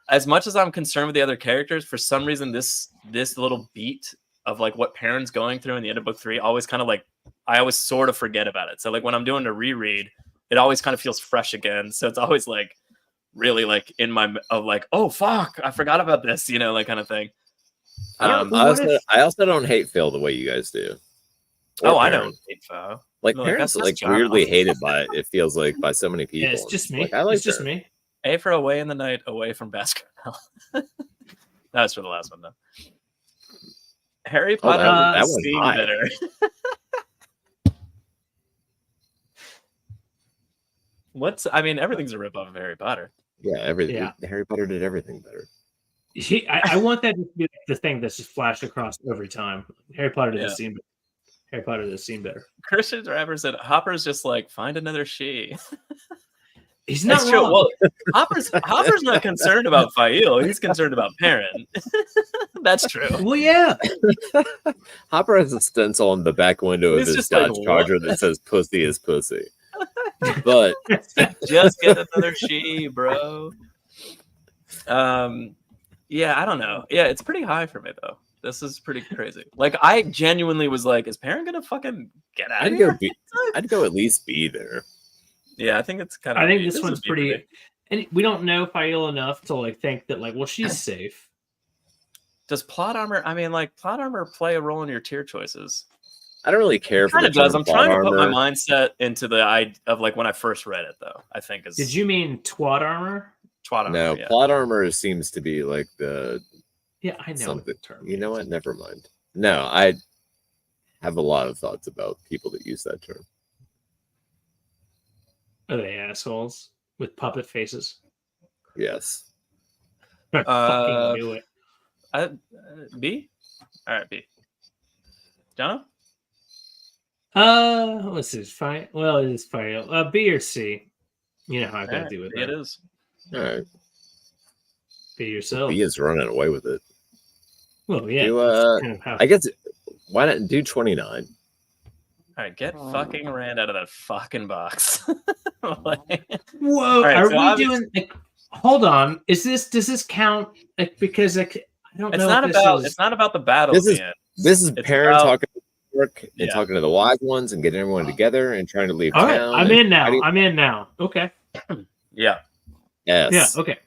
As much as I'm concerned with the other characters, for some reason, this little beat of like what Perrin's going through in the end of book 3 always kind of like I always sort of forget about it. So like when I'm doing a reread, it always kind of feels fresh again. So it's always like really like in my of like, oh fuck, I forgot about this, you know, like kind of thing. I also don't hate Phil the way you guys do. I don't hate Phil. Like Perrin's like weirdly hated by it feels like by so many people. Yeah, it's just me. Like, I like it's just me. A for Away in the Night, away from Baskerville. That was for the last one though. Harry Potter that is one's seen high. better. I mean, everything's a ripoff of Harry Potter. Yeah, everything. Yeah. Harry Potter did everything better. I want that to be the thing that's just flashed across every time. Harry Potter did the scene better. Harry Potter did the scene better. Christian Driver said Hopper's just like, find another she. He's not That's wrong. True. Well, Hopper's not concerned about Fael. He's concerned about Perrin. That's true. Well, yeah. Hopper has a stencil on the back window of his Dodge Charger that says "Pussy is pussy." But just get another she, bro. Yeah, I don't know. Yeah, it's pretty high for me though. This is pretty crazy. Like, I genuinely was like, is Perrin gonna fucking get out of here? I'd go at least B there. Yeah, I think it's kind of. I think this one's pretty. And we don't know Fael enough to like think that like, well, she's safe. Does plot armor? I mean, like, plot armor play a role in your tier choices? I don't really care. It does. I'm trying to put my mindset into the idea of like when I first read it, though. I think is. Did you mean twat armor? Twat armor. No, plot armor seems to be like the. Yeah, I know the term. You know what? Never mind. No, I have a lot of thoughts about people that use that term. Are they assholes with puppet faces? Yes. I fucking knew it. B? All right, B. Jono? What's this? Fine. Well, it is Fael. B or C. You know how I gotta do with that. It is. All right. B yourself. B is running away with it. Well, yeah. Kind of I guess. Why not do 29? All right, get fucking Rand out of that fucking box. Like, whoa, right, are we doing? Like, hold on, does this count? Like, because like, I don't know. It's not about the battle. This is Perrin talking to work and talking to the wise ones and getting everyone together and trying to leave town. Right, I'm in now. I'm in now. Okay. Yeah. Yes. Yeah. Okay.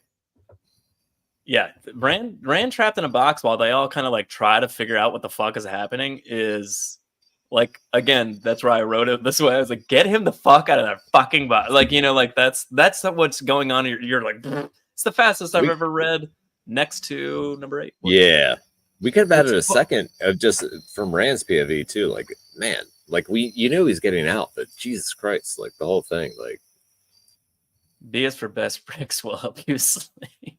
Yeah, Rand trapped in a box while they all kind of like try to figure out what the fuck is happening is. Like, again, that's where I wrote it this way. I was like, get him the fuck out of that fucking box. Like, you know, like that's what's going on. You're like, it's the fastest I've ever read next to number 8. Yeah. We could have added a second of just from Rand's POV too. Like, man, like you knew he's getting out, but Jesus Christ, like the whole thing, like. B is for best bricks will help you sleep.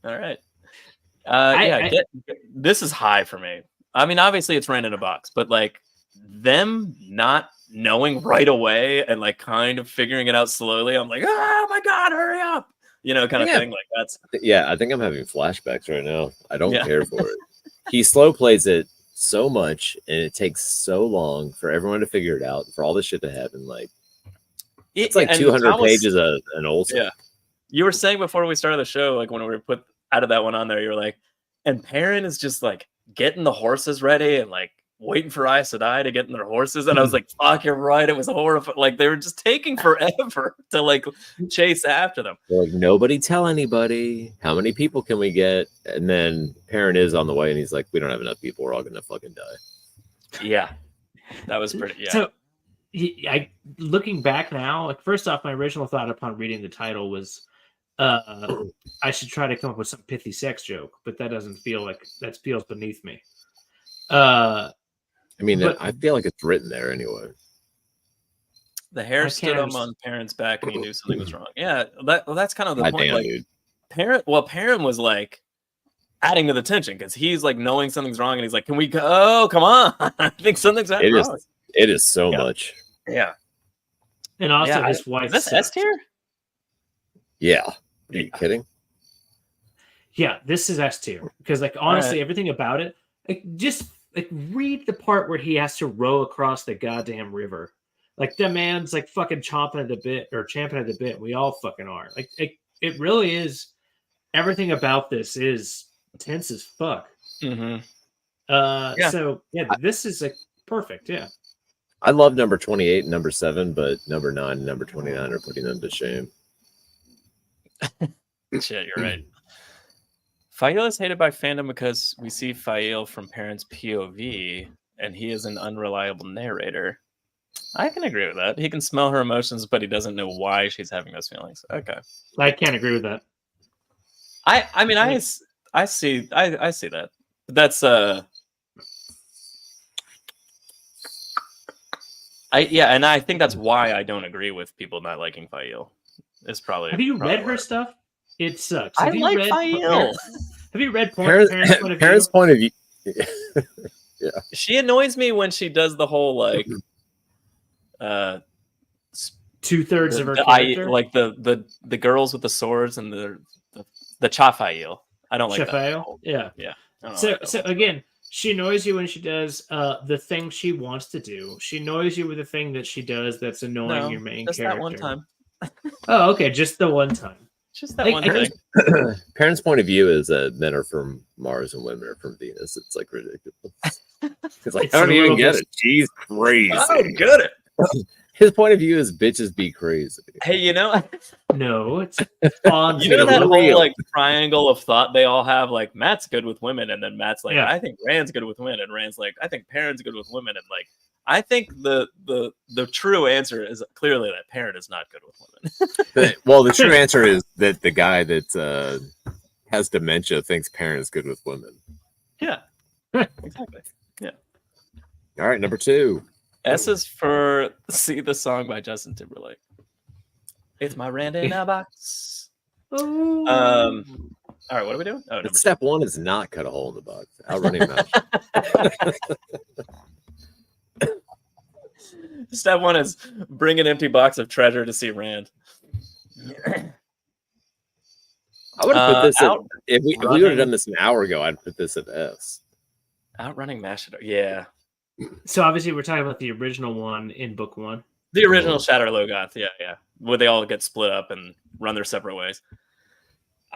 All right. This is high for me. I mean, obviously it's Rand in a box, but like them not knowing right away and like kind of figuring it out slowly, I'm like, oh my god, hurry up, you know, kind of thing. Like that's I think I'm having flashbacks right now. I don't Yeah. care for it. He slow plays it so much, and it takes so long for everyone to figure it out, for all this shit to happen. Like it's like and 200 I was- pages of an Olsen. Yeah. You were saying before we started the show, like when we were put out of that one on there, you were like, and Perrin is just like getting the horses ready and like waiting for Aes Sedai to get in their horses. And I was like, fuck, you're right. It was horrifying. Like they were just taking forever to like chase after them. They're like, nobody tell anybody. How many people can we get? And then Perrin is on the way, and he's like, we don't have enough people. We're all gonna fucking die. Yeah. That was pretty, yeah. So, looking back now, like first off, my original thought upon reading the title was, I should try to come up with some pithy sex joke, but that doesn't feel like that feels beneath me. I mean, But- I feel like it's written there anyway. The hair I stood can't him on Perrin's back and he knew something was wrong. Yeah, that's kind of the God point. damn, Like dude. Perrin was like adding to the tension because he's like knowing something's wrong and he's like, can we go? Oh, come on. I think something's It wrong. is so Yeah. much. Yeah. And also Yeah, his wife. Is this sucks. S tier? Yeah. Are you kidding? Yeah, this is S tier because, like, honestly, everything about it, like, just like read the part where he has to row across the goddamn river. Like, the man's like fucking chomping at the bit or champing at the bit. We all fucking are. Like, it really is. Everything about this is tense as fuck. Mm-hmm. Yeah. So yeah, this is like perfect. Yeah. I love number 28 and number 7, but number 9 and number 29 are putting them to shame. Shit, you're right. Fael is hated by fandom because we see Fael from Perrin's POV and he is an unreliable narrator. I can agree with that. He can smell her emotions, but he doesn't know why she's having those feelings. Okay. I can't agree with that. I mean, I see that. But that's and I think that's why I don't agree with people not liking Fael. It's probably. Have you probably read her why. stuff? It sucks. I Have you like read Fael. Have you read Perrin's point of view? Perrin's point of view. She annoys me when she does the whole like 2/3 of her the character. like the girls with the swords and the Chafael. I don't like that. Shafael? Yeah. Yeah. I don't So like that. so again, she annoys you when she does the thing she wants to do. She annoys you with the thing that she does that's annoying No, your main just character. that one time. Oh, okay, just the one time. Just that Like, one I thing. guess- Perrin's point of view is that men are from Mars and women are from Venus. It's like ridiculous. It's like, It's I don't a even little get bit- it. She's crazy. Oh, good. His point of view is bitches be crazy. Hey, you know, No, it's on you know to that the- whole like triangle of thought they all have. Like Matt's good with women, and then Matt's like, Yeah. I think Rand's good with women, and Rand's like, I think Perrin's good with women, and like, I think the true answer is clearly that Perrin is not good with women. Well, the true answer is that the guy that has dementia thinks Perrin is good with women. Yeah, exactly. All right, number 2. S is for "See the Song" by Justin Timberlake. It's my Rand in a box. Ooh. All right, what are we doing? Oh, number But step 1 is not cut a hole in the box. Outrunning mouse. Step 1 is bring an empty box of treasure to see Rand. I would have put this out- if we would have done this an hour ago. I'd put this at S. Outrunning Mashador. Yeah. So obviously we're talking about the original one in book 1. The original Shatter Logoth. Yeah, yeah. Where they all get split up and run their separate ways.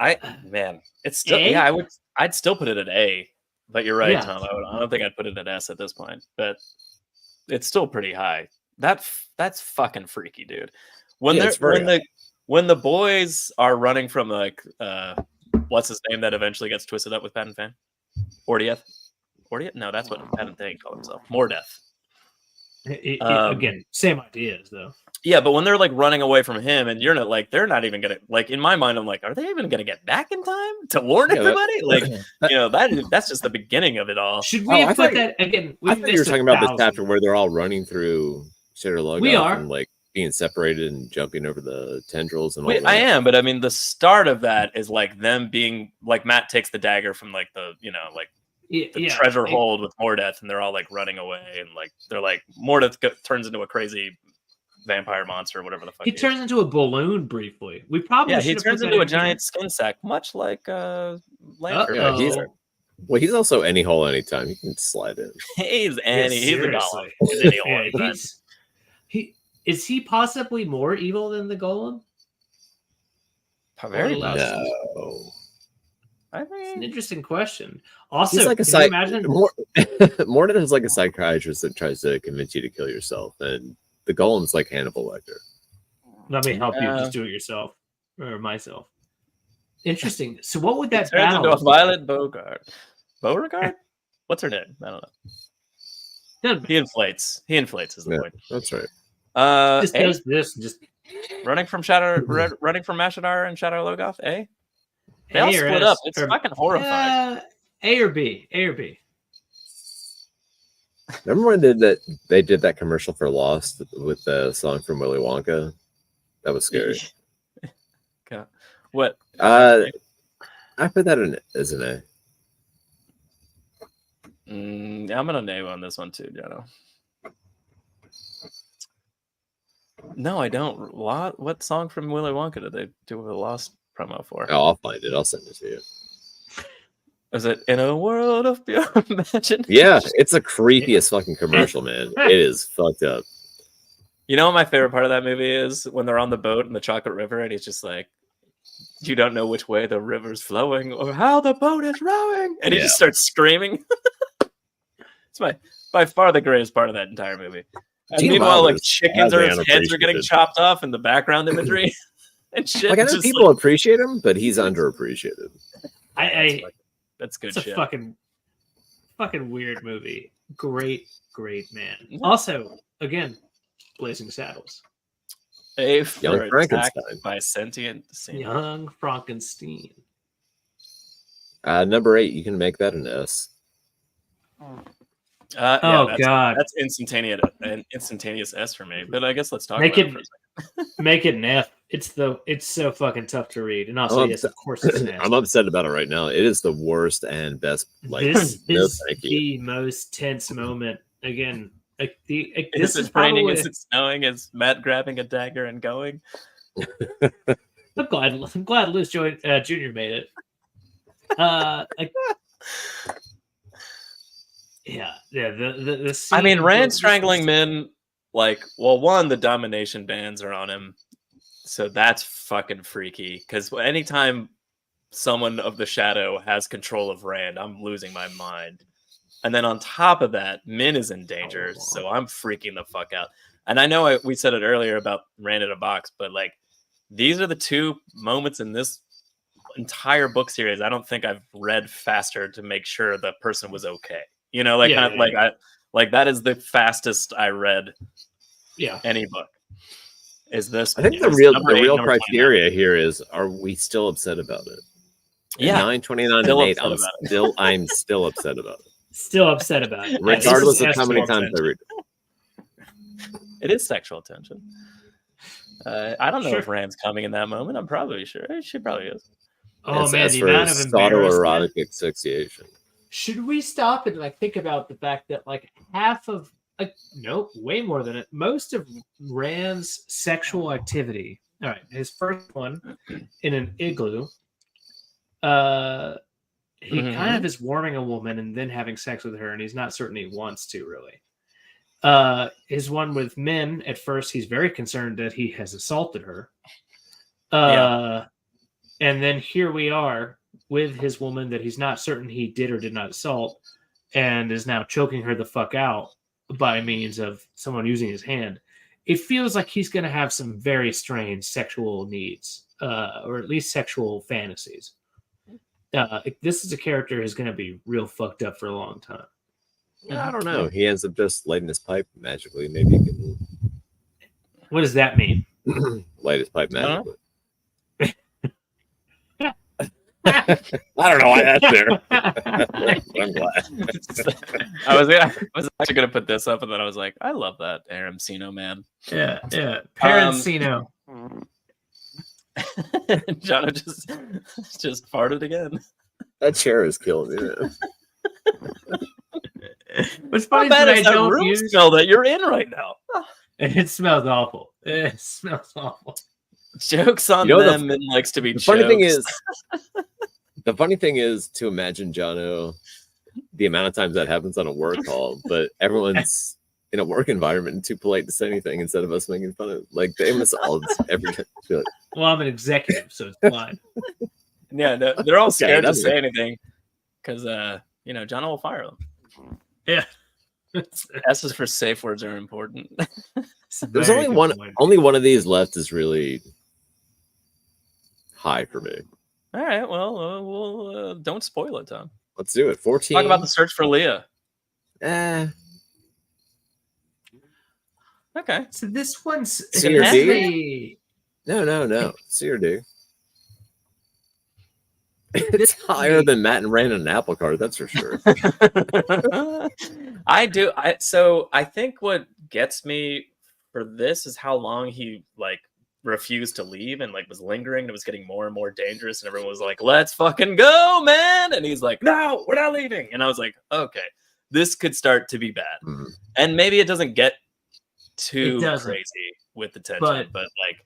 It's still A? I'd still put it at A. But you're right, Yeah. Tom. I don't think I'd put it at S at this point. But it's still pretty high. That's fucking freaky, dude. When Yeah, they're it's very when the boys are running from like what's his name that eventually gets twisted up with Pat and Fan? Ordieth? No, that's what Pat and Fan call himself. Mordeth. Again, same ideas though. Yeah, but when they're like running away from him, and you're not like they're not even gonna like in my mind, I'm like, are they even gonna get back in time to warn Yeah, everybody? Like, you know, that's just the beginning of it all. Should Oh, we I have thought put that again? I thought you were talking about this chapter where they're all running through Shatter Logoth We are. and like being separated and jumping over the tendrils and all that. I am, but I mean, the start of that is like them being like Matt takes the dagger from like the like the treasure hold with Mordeth, and they're all like running away, and like they're like Mordeth turns into a crazy vampire monster or whatever the fuck. He turns into a balloon briefly. We probably he turns into a giant skin sack, much like Lantern. Yeah, he's also any hole anytime. He can slide in. He's a golem. He's any hole anytime. Is he possibly more evil than the golem? Very much. No. I mean, it's an interesting question. Also, he's like can you imagine Mordeth is like a psychiatrist that tries to convince you to kill yourself, and the golem's like Hannibal Lecter. Let me help you. Just do it yourself or myself. Interesting. So, what would that turns battle? into a Violet Beauregard? What's her name? I don't know. He inflates. Is the point. That's right. Just does this. Just running from Mashadar and Shadow Logoth. They all split up. It's fucking horrifying. A or B. Remember when they did that commercial for Lost with the song from Willy Wonka? That was scary. Okay. What? I put that as an A. I'm gonna name on this one too, Jono. No, I don't. What song from Willy Wonka did they do a Lost promo for? Oh, I'll find it. I'll send it to you. Is it In a World of Pure Imagination? Yeah, it's the creepiest fucking commercial, man. It is fucked up. You know what my favorite part of that movie is? When they're on the boat in the Chocolate River and he's just like, you don't know which way the river's flowing or how the boat is rowing. And he just starts screaming. It's by far the greatest part of that entire movie. And meanwhile, like chickens or his heads are getting chopped off in the background imagery and shit. Like I know people appreciate him, but he's underappreciated. That's good it's shit. A fucking weird movie. Great man. Also, again, Blazing Saddles. Young Frankenstein by sentient. Young Frankenstein. Number 8, you can make that an S. God, that's instantaneous S for me. But I guess let's talk about it for a second. Make it an F. It's so fucking tough to read, and also yes, of course it's an S. I'm upset about it right now. It is the worst and best. This is the most tense moment. Again, this is raining. Is it snowing? Is Matt grabbing a dagger and going? I'm glad Luce Jr. made it. The scene, I mean, Rand strangling men. One, the domination bands are on him, so that's fucking freaky. Because anytime someone of the Shadow has control of Rand, I'm losing my mind. And then on top of that, Min is in danger, so I'm freaking the fuck out. And I know we said it earlier about Rand in a box, but these are the two moments in this entire book series I don't think I've read faster to make sure the person was okay. You know, that is the fastest I read any book. Is this? I think the real criteria here is: are we still upset about it? Yeah, 9:29 and 8. I'm still upset about it. Still upset about it, regardless of how many times I read it. It is sexual tension. I don't know if Rand's coming in that moment. I'm probably sure she probably is. Oh man, the amount of autoerotic asphyxiation. Should we stop and think about the fact that half of way more than it. Most of Rand's sexual activity. All right, his first one in an igloo. He kind of is warming a woman and then having sex with her, and he's not certain he wants to really. His one with Min, at first he's very concerned that he has assaulted her. And then here we are with his woman that he's not certain he did or did not assault, and is now choking her the fuck out by means of someone using his hand. It feels like he's going to have some very strange sexual needs, or at least sexual fantasies. This is a character who's going to be real fucked up for a long time. I don't know. He ends up just lighting his pipe magically. Maybe he can. What does that mean? Light his pipe magically. I don't know why that's there. I'm glad. I was actually gonna put this up, and then I was like, I love that Aramcino man. Yeah. Parancino. Jono just farted again. That chair is killing me, man. What's How funny is bad that is I that don't room use. smell that you're in right now? It smells awful. It smells awful. Jokes on You know, them and likes to be The funny thing choked. is to imagine Jono, the amount of times that happens on a work call, but everyone's in a work environment and too polite to say anything instead of us making fun of. Like they miss all this every time. Like, Well, I'm an executive, so it's fine. Yeah, they're all scared to that's say it. anything because Jono will fire them. Yeah. S's for safe words are important. There's Very only good one. point. Only one of these left is really high for me. All right, well, we'll don't spoil it, Tom. Let's do it. 14. Talk about the search for Leah. Okay. So this one's C or D? definitely- No. C or D. It's higher than Matt and Rand in an apple cart, that's for sure. I do. I think what gets me for this is how long he like refused to leave and like was lingering and it was getting more and more dangerous and everyone was like, let's fucking go, man. And he's like, no, we're not leaving. And I was like, okay, this could start to be bad. Mhm. And maybe it doesn't get too doesn't. crazy with the tension, but like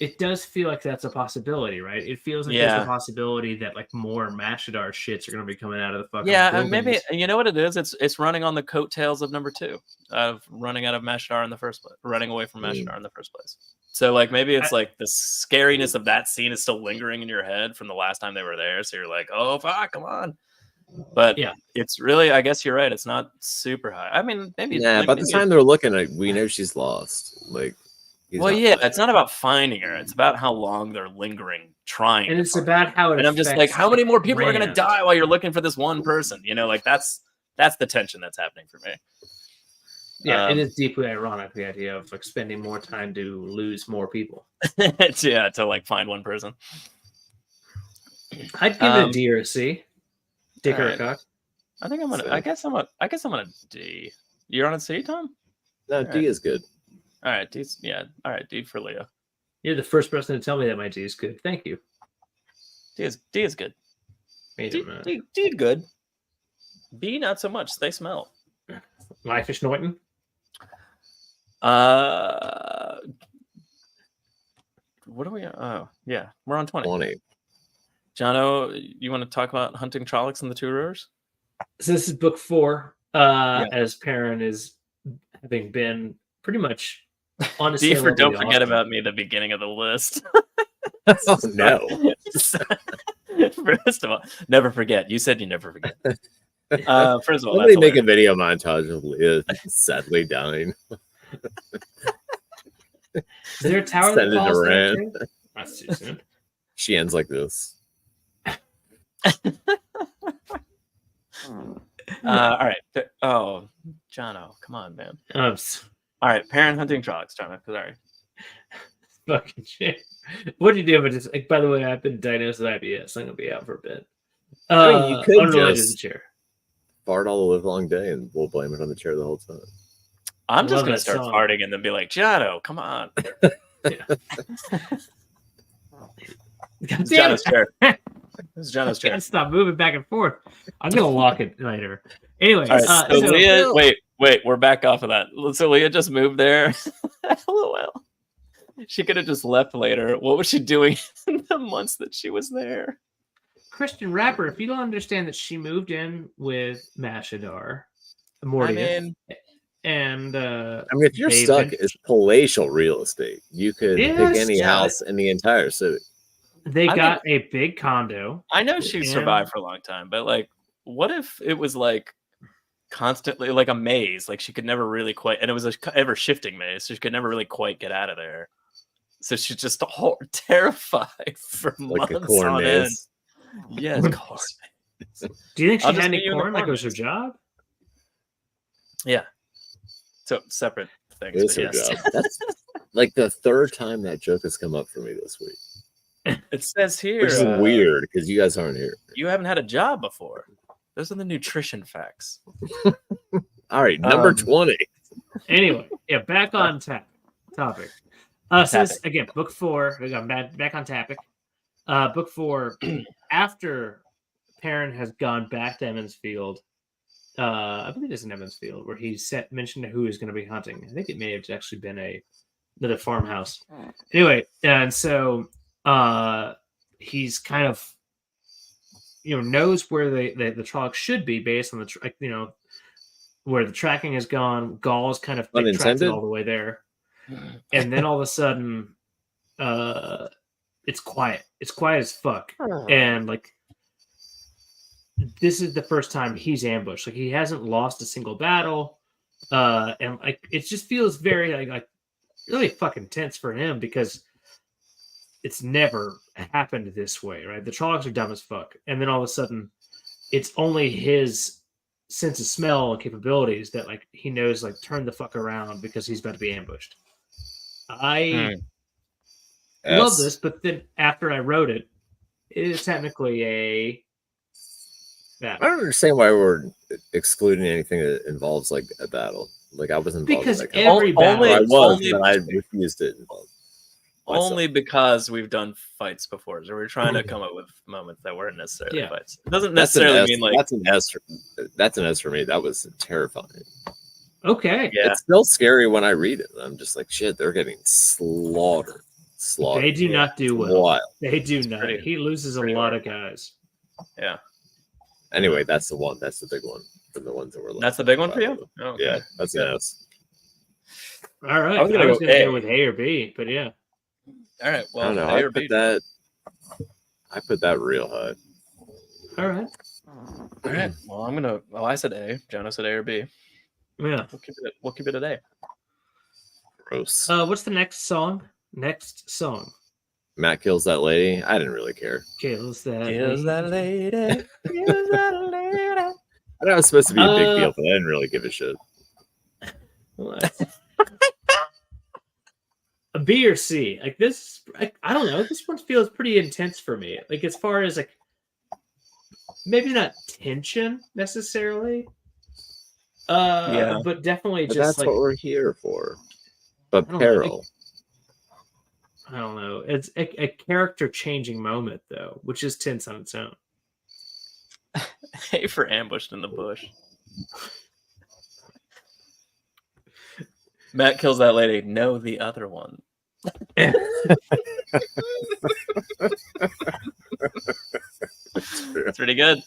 it does feel like that's a possibility, right? It feels like Yeah. there's a possibility that like more Mashadar shits are going to be coming out of the fucking yeah, buildings. maybe you know what it is. It's running on the coattails of number 2 of running out of Mashadar in the first place, running away from Mashadar in the first place. So like maybe it's like the scariness of that scene is still lingering in your head from the last time they were there. So you're like, oh fuck, come on. But Yeah. it's really, I guess you're right. It's not super high. I mean, maybe. Yeah, like, by the maybe time they're looking, we know she's lost. Like, he's well, not yeah, finding it's not about finding her. It's about how long they're lingering, trying. And to it's find her. about how it And I'm just like, affects how many more people are going to Rand. die while you're looking for this one person? You know, like that's the tension that's happening for me. Yeah, Um, it is deeply ironic, the idea of like spending more time to lose more people. Yeah, to like find one person. I'd give it a Um, D or a C. Dick or a alright. cock. I think I'm gonna. So- I guess I'm a D. You're on a C, Tom. No, D is good. All right, D's. Yeah, all right, D for Leo. You're the first person to tell me that my D is good. Thank you. D is good. Wait D, a minute. D good. B not so much. They smell. Life is Norton. What are we? Oh, yeah, we're on 20. 20. Jono, you want to talk about hunting Trollocs in the Two Rivers? So this is book 4. As Perrin is having been pretty much on D for don't forget about me. The beginning of the list. Oh, no. First of all, never forget. You said you never forget. First of all, Somebody that's make a hilarious. video montage of Leah sadly dying. Is there a tower Send that it calls to there Rand. too? That's too soon. She ends like this. All right. Oh, Jono, come on, man. I'm All right, parent hunting Trollocs, Jono. Sorry. fucking shit. What do you do about this? Like, by the way, I've been diagnosed with IBS. I'm gonna be out for a bit. I mean, you could unrelated just- to the chair. Fart all the live long day and we'll blame it on the chair the whole time. I'm just Love gonna that start song. farting and then be like, Jono, come on. God It's damn Jono's it. chair. This is Jono's I chair. can't stop moving back and forth. I'm gonna lock it later. Anyway, All right, so so- Leah, wait, we're back off of that. So Leah just moved there. LOL. She could have just left later. What was she doing in the months that she was there? Christian rapper, if you don't understand that she moved in with Mashadar, I Mortius, mean, and I mean, if you're David. stuck as palatial real estate, you could Yes, pick any yeah. house in the entire city. they I got a big condo. I know she And- survived for a long time, but like, what if it was like constantly like a maze? Like she could never really quite, and it was a ever shifting maze, so she could never really quite get out of there. So she's just terrified for Like a months corn on end. maze. Yes, corn. Do you think I'll she just had meet any you in the corn? Like it corner. was her job? Yeah. So separate things. It is but her yes. job. That's like the third time that joke has come up for me this week, It says here, which is weird because you guys aren't here. you haven't had a job before. Those are the nutrition facts. All right, number 20. Anyway, yeah, back on topic. So this, again, book 4. We got back on topic. Book 4. After Perrin has gone back to Emmonsfield. I believe it's in Emmonsfield, where he mentioned who he's going to be hunting. I think it may have actually been another farmhouse. Anyway, and so he's kind of knows where the Trollocs should be based on the where the tracking has gone. Gaul's kind of tracked it all the way there, and then all of a sudden, it's quiet. It's quiet as fuck, and like this is the first time he's ambushed. Like he hasn't lost a single battle, and like it just feels very like really fucking tense for him because it's never happened this way, right? The Trollocs are dumb as fuck, and then all of a sudden, it's only his sense of smell and capabilities that like he knows like turn the fuck around because he's about to be ambushed. I love this, but then after I wrote it, it is technically a. I don't understand why we're excluding anything that involves like a battle. Like I was involved because in that every battle. but I refused it. Only because we've done fights before, so we're trying to come up with moments that weren't necessarily fights. It doesn't necessarily mean like that's an S. That's an S for me. That was terrifying. Okay, yeah, it's still scary when I read it. I'm just like, shit, they're getting slaughtered. They do not do well. Wild. They do not. He loses a lot of guys. Yeah. Anyway, that's the one. That's the big one for the ones that were. That's the big one for you. Oh, okay. Yeah, that's an S. All right, I was gonna go with A or B, but yeah. All right. Well, I don't know. I put that real high. All right. All right. Well, I'm gonna. Well, I said A. Jono said A or B. Yeah. We'll keep it at A. Gross. What's the next song? Matt kills that lady. I didn't really care. Kills that lady. Kills that lady. I know it was supposed to be a big deal, but I didn't really give a shit. A B or C? Like this, I don't know. This one feels pretty intense for me. Like as far as like, maybe not tension necessarily. But definitely but just that's like what we're here for. But Peril. I don't know. It's a character changing moment though, which is tense on its own. A for ambushed in the bush. Matt kills that lady. No, the other one. That's pretty good.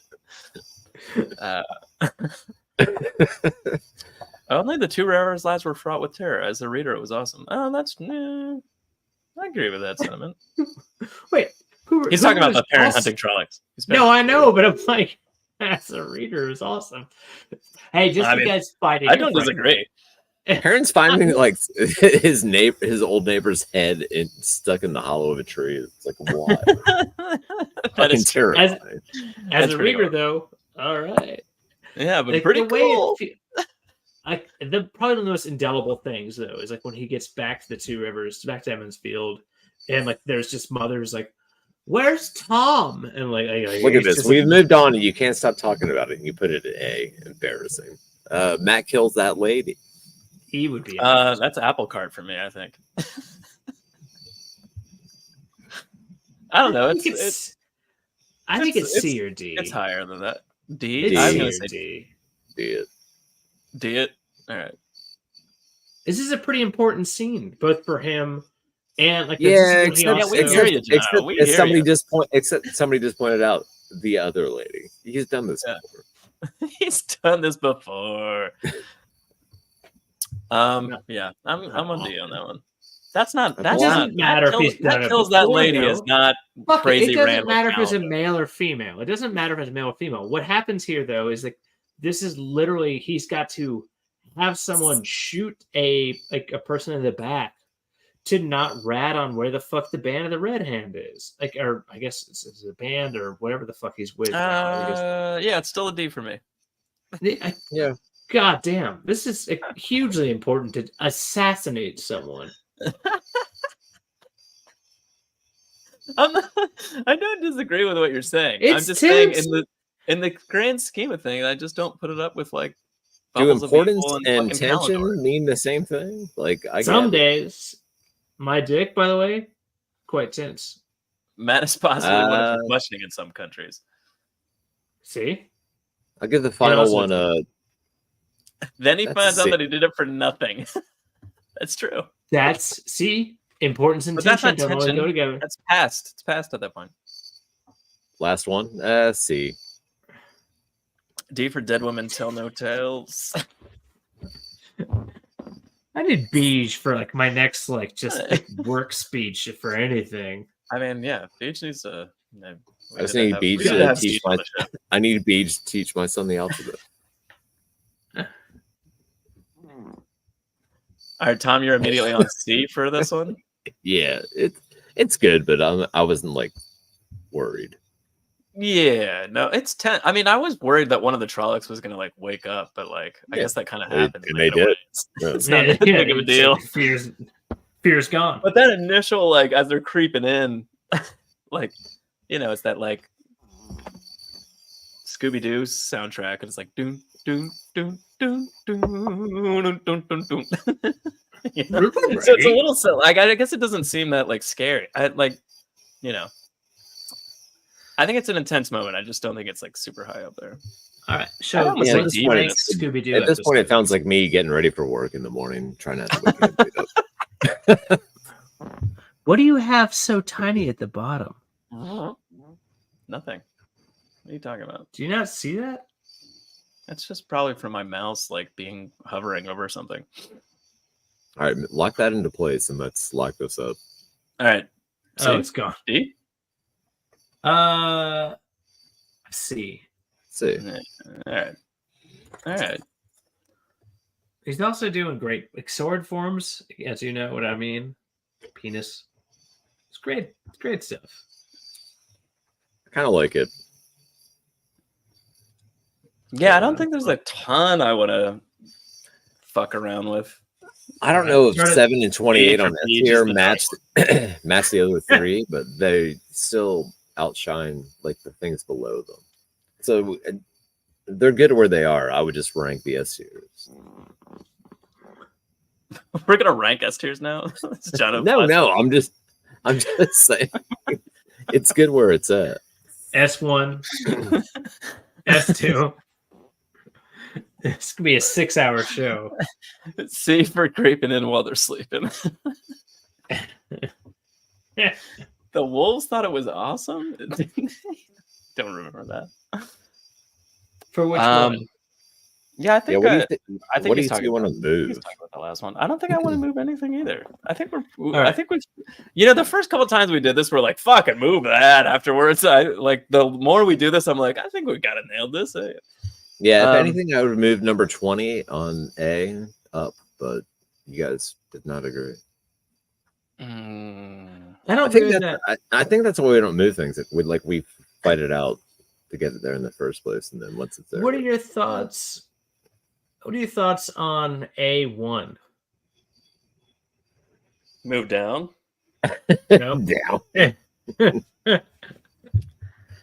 Only the 2 rare lads were fraught with terror. As a reader, it was awesome. Oh, I agree with that sentiment. Wait, he's talking about the parent hunting Trollocs. No, I know, but I'm like, as a reader, it was awesome. Hey, just you guys fighting. I don't disagree. Parents finding like his old neighbor's head stuck in the hollow of a tree. It's like why? That is terrifying. As a reader, though, all right. Yeah, but like, pretty cool. Probably the most indelible things though is like when he gets back to the 2 Rivers, back to Emmonsfield, and like there's just mothers like, "Where's Tom?" And like look at this. We've moved on, and you can't stop talking about it. And you put it at A. Embarrassing. Matt kills that lady. He would be. That's apple cart for me, I think. I don't know. I think it's C or D. It's higher than that. D. It's I'm C gonna or say D. D it. All right. This is a pretty important scene, both for him and like. Except somebody just pointed out the other lady. He's done this before. He's done this before. Yeah, I'm on D on that one. That doesn't matter if he's done it. That kills that lady is not crazy random. It doesn't matter if it's a male or female. It doesn't matter if it's a male or female. What happens here though is like this is literally he's got to have someone shoot a person in the back to not rat on where the fuck the band of the Red Hand is. Like, or I guess it's a band or whatever the fuck he's with. Yeah, it's still a D for me. Yeah. God damn, this is hugely important to assassinate someone. I don't disagree with what you're saying. I'm just saying in the grand scheme of things, I just don't put it up with like. Do importance and tension mean the same thing? Like some days, my dick, by the way, quite tense. Matt is possibly one of the questioning in some countries. See? I'll give the final also- one. Then he That's finds out sick. that he did it for nothing. That's true. See, importance and But that's tension not don't always tension. go together. That's past. It's past at that point. Last one. C. D for dead women tell no tales. I need beige for like my next like just work speech for anything. I mean, yeah, Beach needs to. I just need Beach to teach my. I need Beach to teach my son the alphabet. All right, Tom, you're immediately on C for this one. Yeah, it's good, but I wasn't like worried. Yeah, no, it's 10. I mean, I was worried that one of the Trollocs was gonna like wake up, but like I guess that kind of happened. And they did. It's not that big of a deal. Fear's gone. But that initial like as they're creeping in, like it's that like Scooby Doo soundtrack, and it's like doon doon doon doon doon doon doon doon. You know? So it's a little so like I guess it doesn't seem that like scary. I think it's an intense moment. I just don't think it's like super high up there. All right, so at this point, Scooby-Doo. At this point, it sounds like me getting ready for work in the morning, trying not to wake up. What do you have so tiny at the bottom? Nothing. What are you talking about? Do you not see that? That's just probably from my mouse like hovering over something. All right, lock that into place, and let's lock this up. All right. Oh, it's gone. D? C. See. All right. He's also doing great like sword forms, as you know what I mean. Penis. It's great. It's great stuff. I kind of like it. Yeah, I don't think there's a ton I want to fuck around with. I don't know if 7 and 28 on Beach S is tier the match the other three, but they still outshine like the things below them. So they're good where they are. I would just rank the S tiers. We're gonna rank S tiers now. It's Jono No, I'm just saying it's good where it's at. S1, S2. This could be a 6-hour show. C for creeping in while they're sleeping. The wolves thought it was awesome. Don't remember that. For which one? Yeah, I think. What do you I think what do he's you talking want to move? He's talking about the last one. I don't think I want to move anything either. I think we're. right. I think we. The first couple times we did this, we're like, "Fucking move that." Afterwards, I like the more we do this, I'm like, I think we got to nail this. Yeah, if anything, I would move number 20 on A up, but you guys did not agree. I don't I think agree with that, that. I think that's why we don't move things. We fight it out to get it there in the first place, and then once it's there. What are your thoughts? What are your thoughts on A1? Move down. No? down?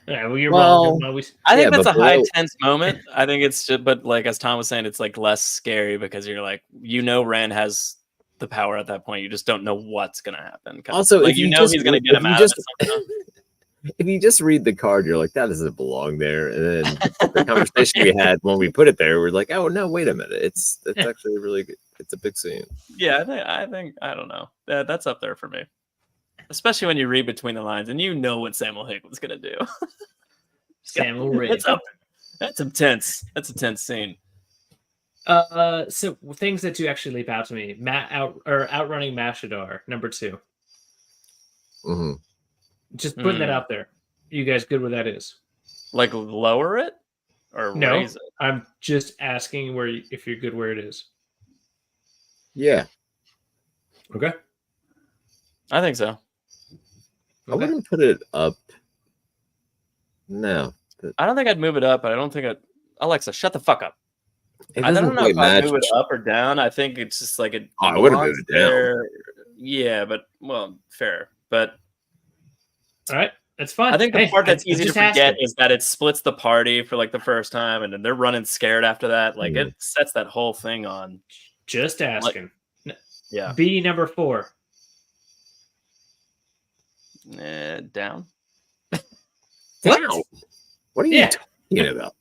Yeah, well, you're Well, wrong. I think Yeah, that's a but high below- tense moment. I think it's just, but like as Tom was saying, it's like less scary because you're like, Ren has the power at that point. You just don't know what's gonna happen. Also, like if you know just- he's gonna get if him you out just- of it somehow. If you just read the card, you're like, that doesn't belong there. And then the conversation we had when we put it there, we're like, oh no, wait a minute, it's actually really good. It's a big scene. Yeah, I think I don't know. That's up there for me. Especially when you read between the lines and you know what Samuel Hickman's gonna do. Samuel Ray. It's up. That's intense. That's a tense scene. So things that do actually leap out to me. Outrunning Mashadar, number 2. Mm-hmm. Just putting that out there. You guys good where that is? Like lower it or No, raise it? I'm just asking if you're good where it is. Yeah, Okay. I think so. I wouldn't put it up. No, I don't think I'd move it up, but I don't think Alexa, shut the fuck up. it I doesn't don't know quite if I'd match. move it up or down. I think it's just like it. I would've belongs moved it down. there. Yeah, but fair. But All right. That's fine. I think the part that's easy to just forget asking. is that it splits the party for like the first time, and then they're running scared after that. Like it sets that whole thing on. Just asking. Yeah. B number 4. Down. Wow. What are you? Yeah. You know that.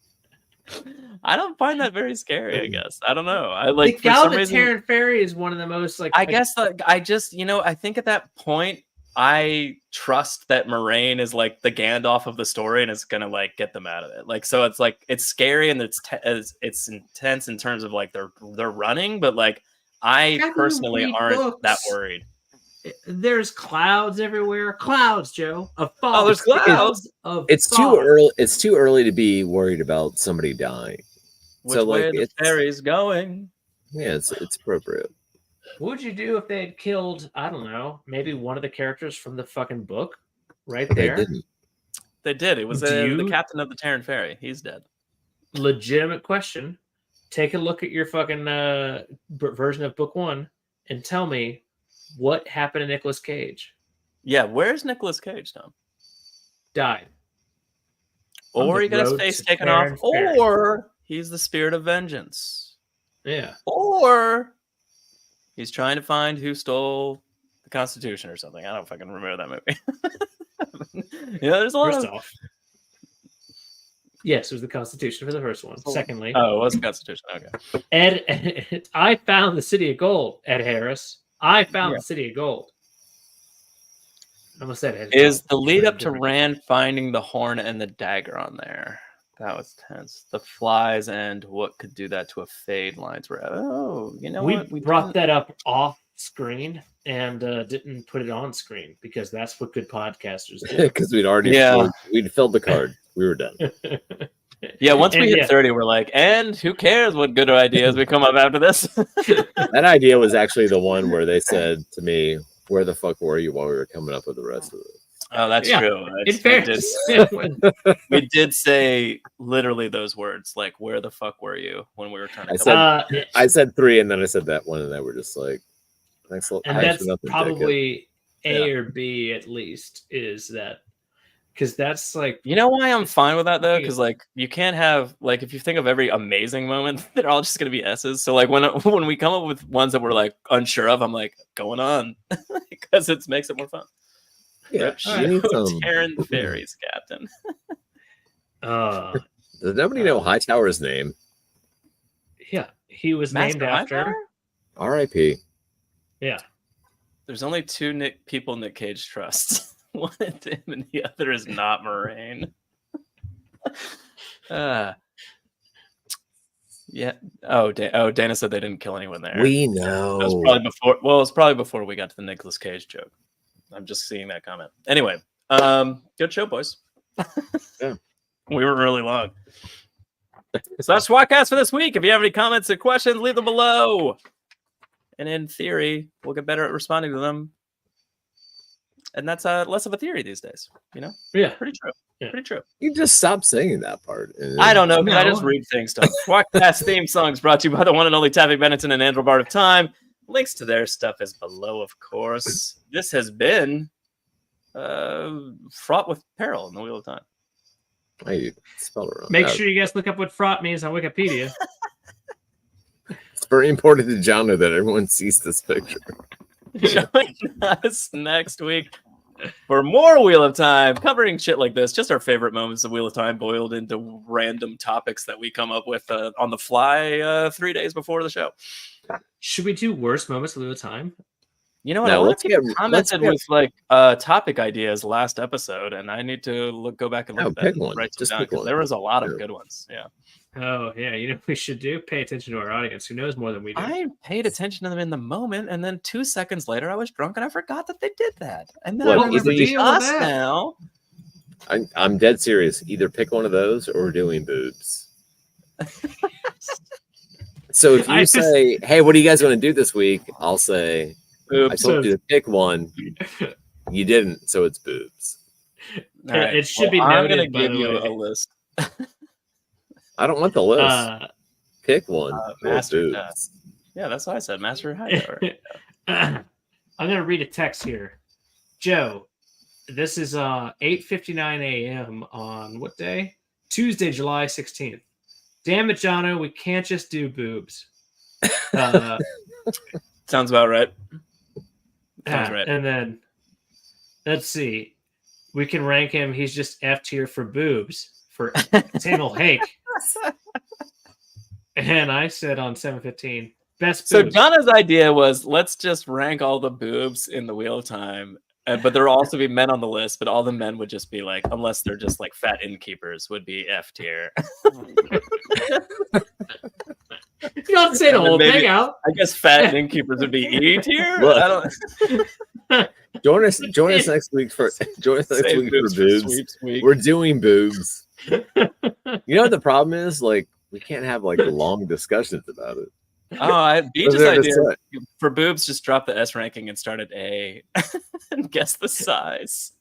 I don't find that very scary. I guess I don't know. I The like for some reason. egalitarian fairy is one of the most like. I guess like, I just I think at that point I trust that Moraine is like the Gandalf of the story and is gonna like get them out of it. Like so, it's like it's scary and it's intense in terms of like they're running, but like I personally aren't that worried. There's clouds everywhere. Clouds, Joe. Of fog. Oh, there's clouds. It's too early. It's too early to be worried about somebody dying. Which way the fairy's going? Yeah, it's appropriate. What would you do if they had killed, I don't know, maybe one of the characters from the fucking book right there? They didn't. They did. It was the captain of the Terran Ferry. He's dead. Legitimate question. Take a look at your fucking version of book 1 and tell me what happened to Nicolas Cage. Yeah, where's Nicolas Cage, Tom? Died. Or he got his face taken off, or he's the spirit of vengeance. Yeah. Or he's trying to find who stole the Constitution or something. I don't fucking remember that movie. There's a lot of... Yes, it was the Constitution for the first one. Secondly... Oh, it was the Constitution. Okay. Ed, I found the City of Gold, Ed Harris. I found the City of Gold. I almost said Ed. Is the lead up to Rand finding the horn and the dagger on there? That was tense. The flies and what could do that to a fade lines were. Oh, you know what? We brought that up off screen and didn't put it on screen because that's what good podcasters do. Because we'd already we'd filled the card. We were done. Yeah, once we hit 30, we're like, and who cares what good ideas we come up after this? That idea was actually the one where they said to me, "Where the fuck were you while we were coming up with the rest of it?" Oh, that's true. In fairness, we did say literally those words, like, "Where the fuck were you?" when we were trying to. I said 3, and then I said that one, and they were just like, "Thanks a lot." And that's probably A or B at least. Is that because that's like why I'm fine with that though? Because like you can't have like if you think of every amazing moment, they're all just gonna be S's. So like when we come up with ones that we're like unsure of, I'm like going on because it makes it more fun. Yeah, Terran Ferry's captain. Does nobody know Hightower's name? Yeah, he was named after R.I.P. Yeah, there's only 2 people Nick Cage trusts. One is him, and the other is not Moraine. Yeah. Oh, Dana said they didn't kill anyone there. We know. It was probably before. Well, it's probably before we got to the Nicolas Cage joke. I'm just seeing that comment. Anyway, good show, boys. Yeah. We were really long. So that's tWoTcast for this week. If you have any comments or questions, leave them below. And in theory, we'll get better at responding to them. And that's less of a theory these days, Yeah, pretty true. Yeah. Pretty true. You just stop saying that part. I don't know. I just read things. tWoTcast theme songs brought to you by the one and only Taffy Bennington and Andrew Bard of Time. Links to their stuff is below, of course. This has been Fraught with Peril in the Wheel of Time. I spelled it wrong. Make sure you guys look up what Fraught means on Wikipedia. It's very important to Jono that everyone sees this picture. Join us next week for more Wheel of Time, covering shit like this, just our favorite moments of Wheel of Time boiled into random topics that we come up with on the fly 3 days before the show. Should we do worst moments of Wheel of Time? You know what? A lot of people commented with like topic ideas last episode, and I need to go back and look at that. Write them down, because there was a lot of good ones. Yeah. Oh, yeah. You know what we should do? Pay attention to our audience who knows more than we do. I paid attention to them in the moment, and then 2 seconds later, I was drunk and I forgot that they did that. And then now. I'm dead serious. Either pick one of those or we're doing boobs. So if you say, hey, what do you guys want to do this week? I'll say, boobs. I told you to pick one. You didn't, so it's boobs. Right. It should be noted. I'm going to give you a list. I don't want the list. Pick one. Master. Yeah, that's what I said. Master Hightower. I'm going to read a text here. Joe, this is 8:59 a.m. on what day? Tuesday, July 16th. Damn it, Jono, we can't just do boobs. Sounds about right. Sounds right. And then, let's see. We can rank him. He's just F tier for boobs. for same old Hank. And I said on 7:15, best So boobs. Jono's idea was let's just rank all the boobs in the Wheel of Time, but there will also be men on the list, but all the men would just be like, unless they're just like fat innkeepers, would be F tier. You don't say the And then whole maybe- thing out. I guess fat innkeepers would be E tier. Look. I don't Join us next week for Save boobs. for sweeps week. We're doing boobs. You know what the problem is? Like, we can't have like long discussions about it. Oh, Beach's They're idea just for boobs, just drop the S ranking and start at A and guess the size.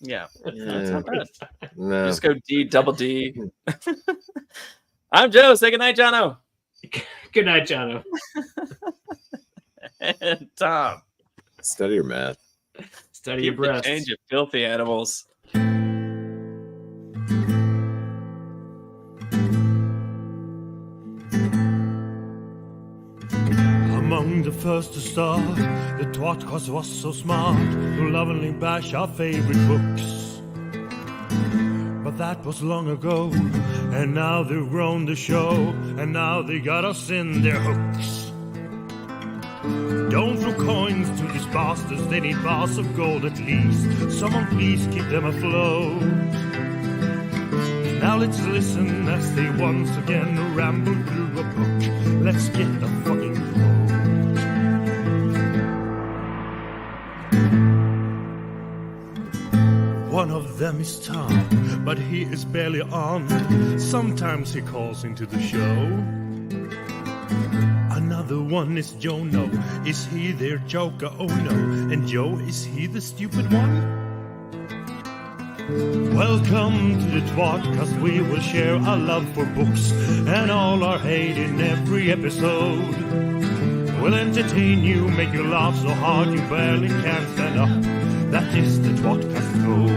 Yeah, that's not bad. No. Just go D, double D. I'm Joe. Say goodnight, Jono. Good night, Jono. And Tom. Study your math. Study your Keep the breasts. change, you filthy animals. Among the first to start, the tWoTcast was so smart to lovingly bash our favorite books. But that was long ago, and now they've grown the show, and now they got us in their hooks. Don't throw coins to these bastards, they need bars of gold at least. Someone please keep them afloat. Now let's listen as they once again ramble through a book. Let's get the fucking quote. One of them is Tom, but he is barely on. Sometimes he calls into the show. Another one is Jono. Is he their joker? Oh no. And Joe, is he the stupid one? Welcome to the tWoTcast. We will share our love for books and all our hate in every episode. We'll entertain you, make you laugh so hard you barely can stand up. That is the tWoTcast code.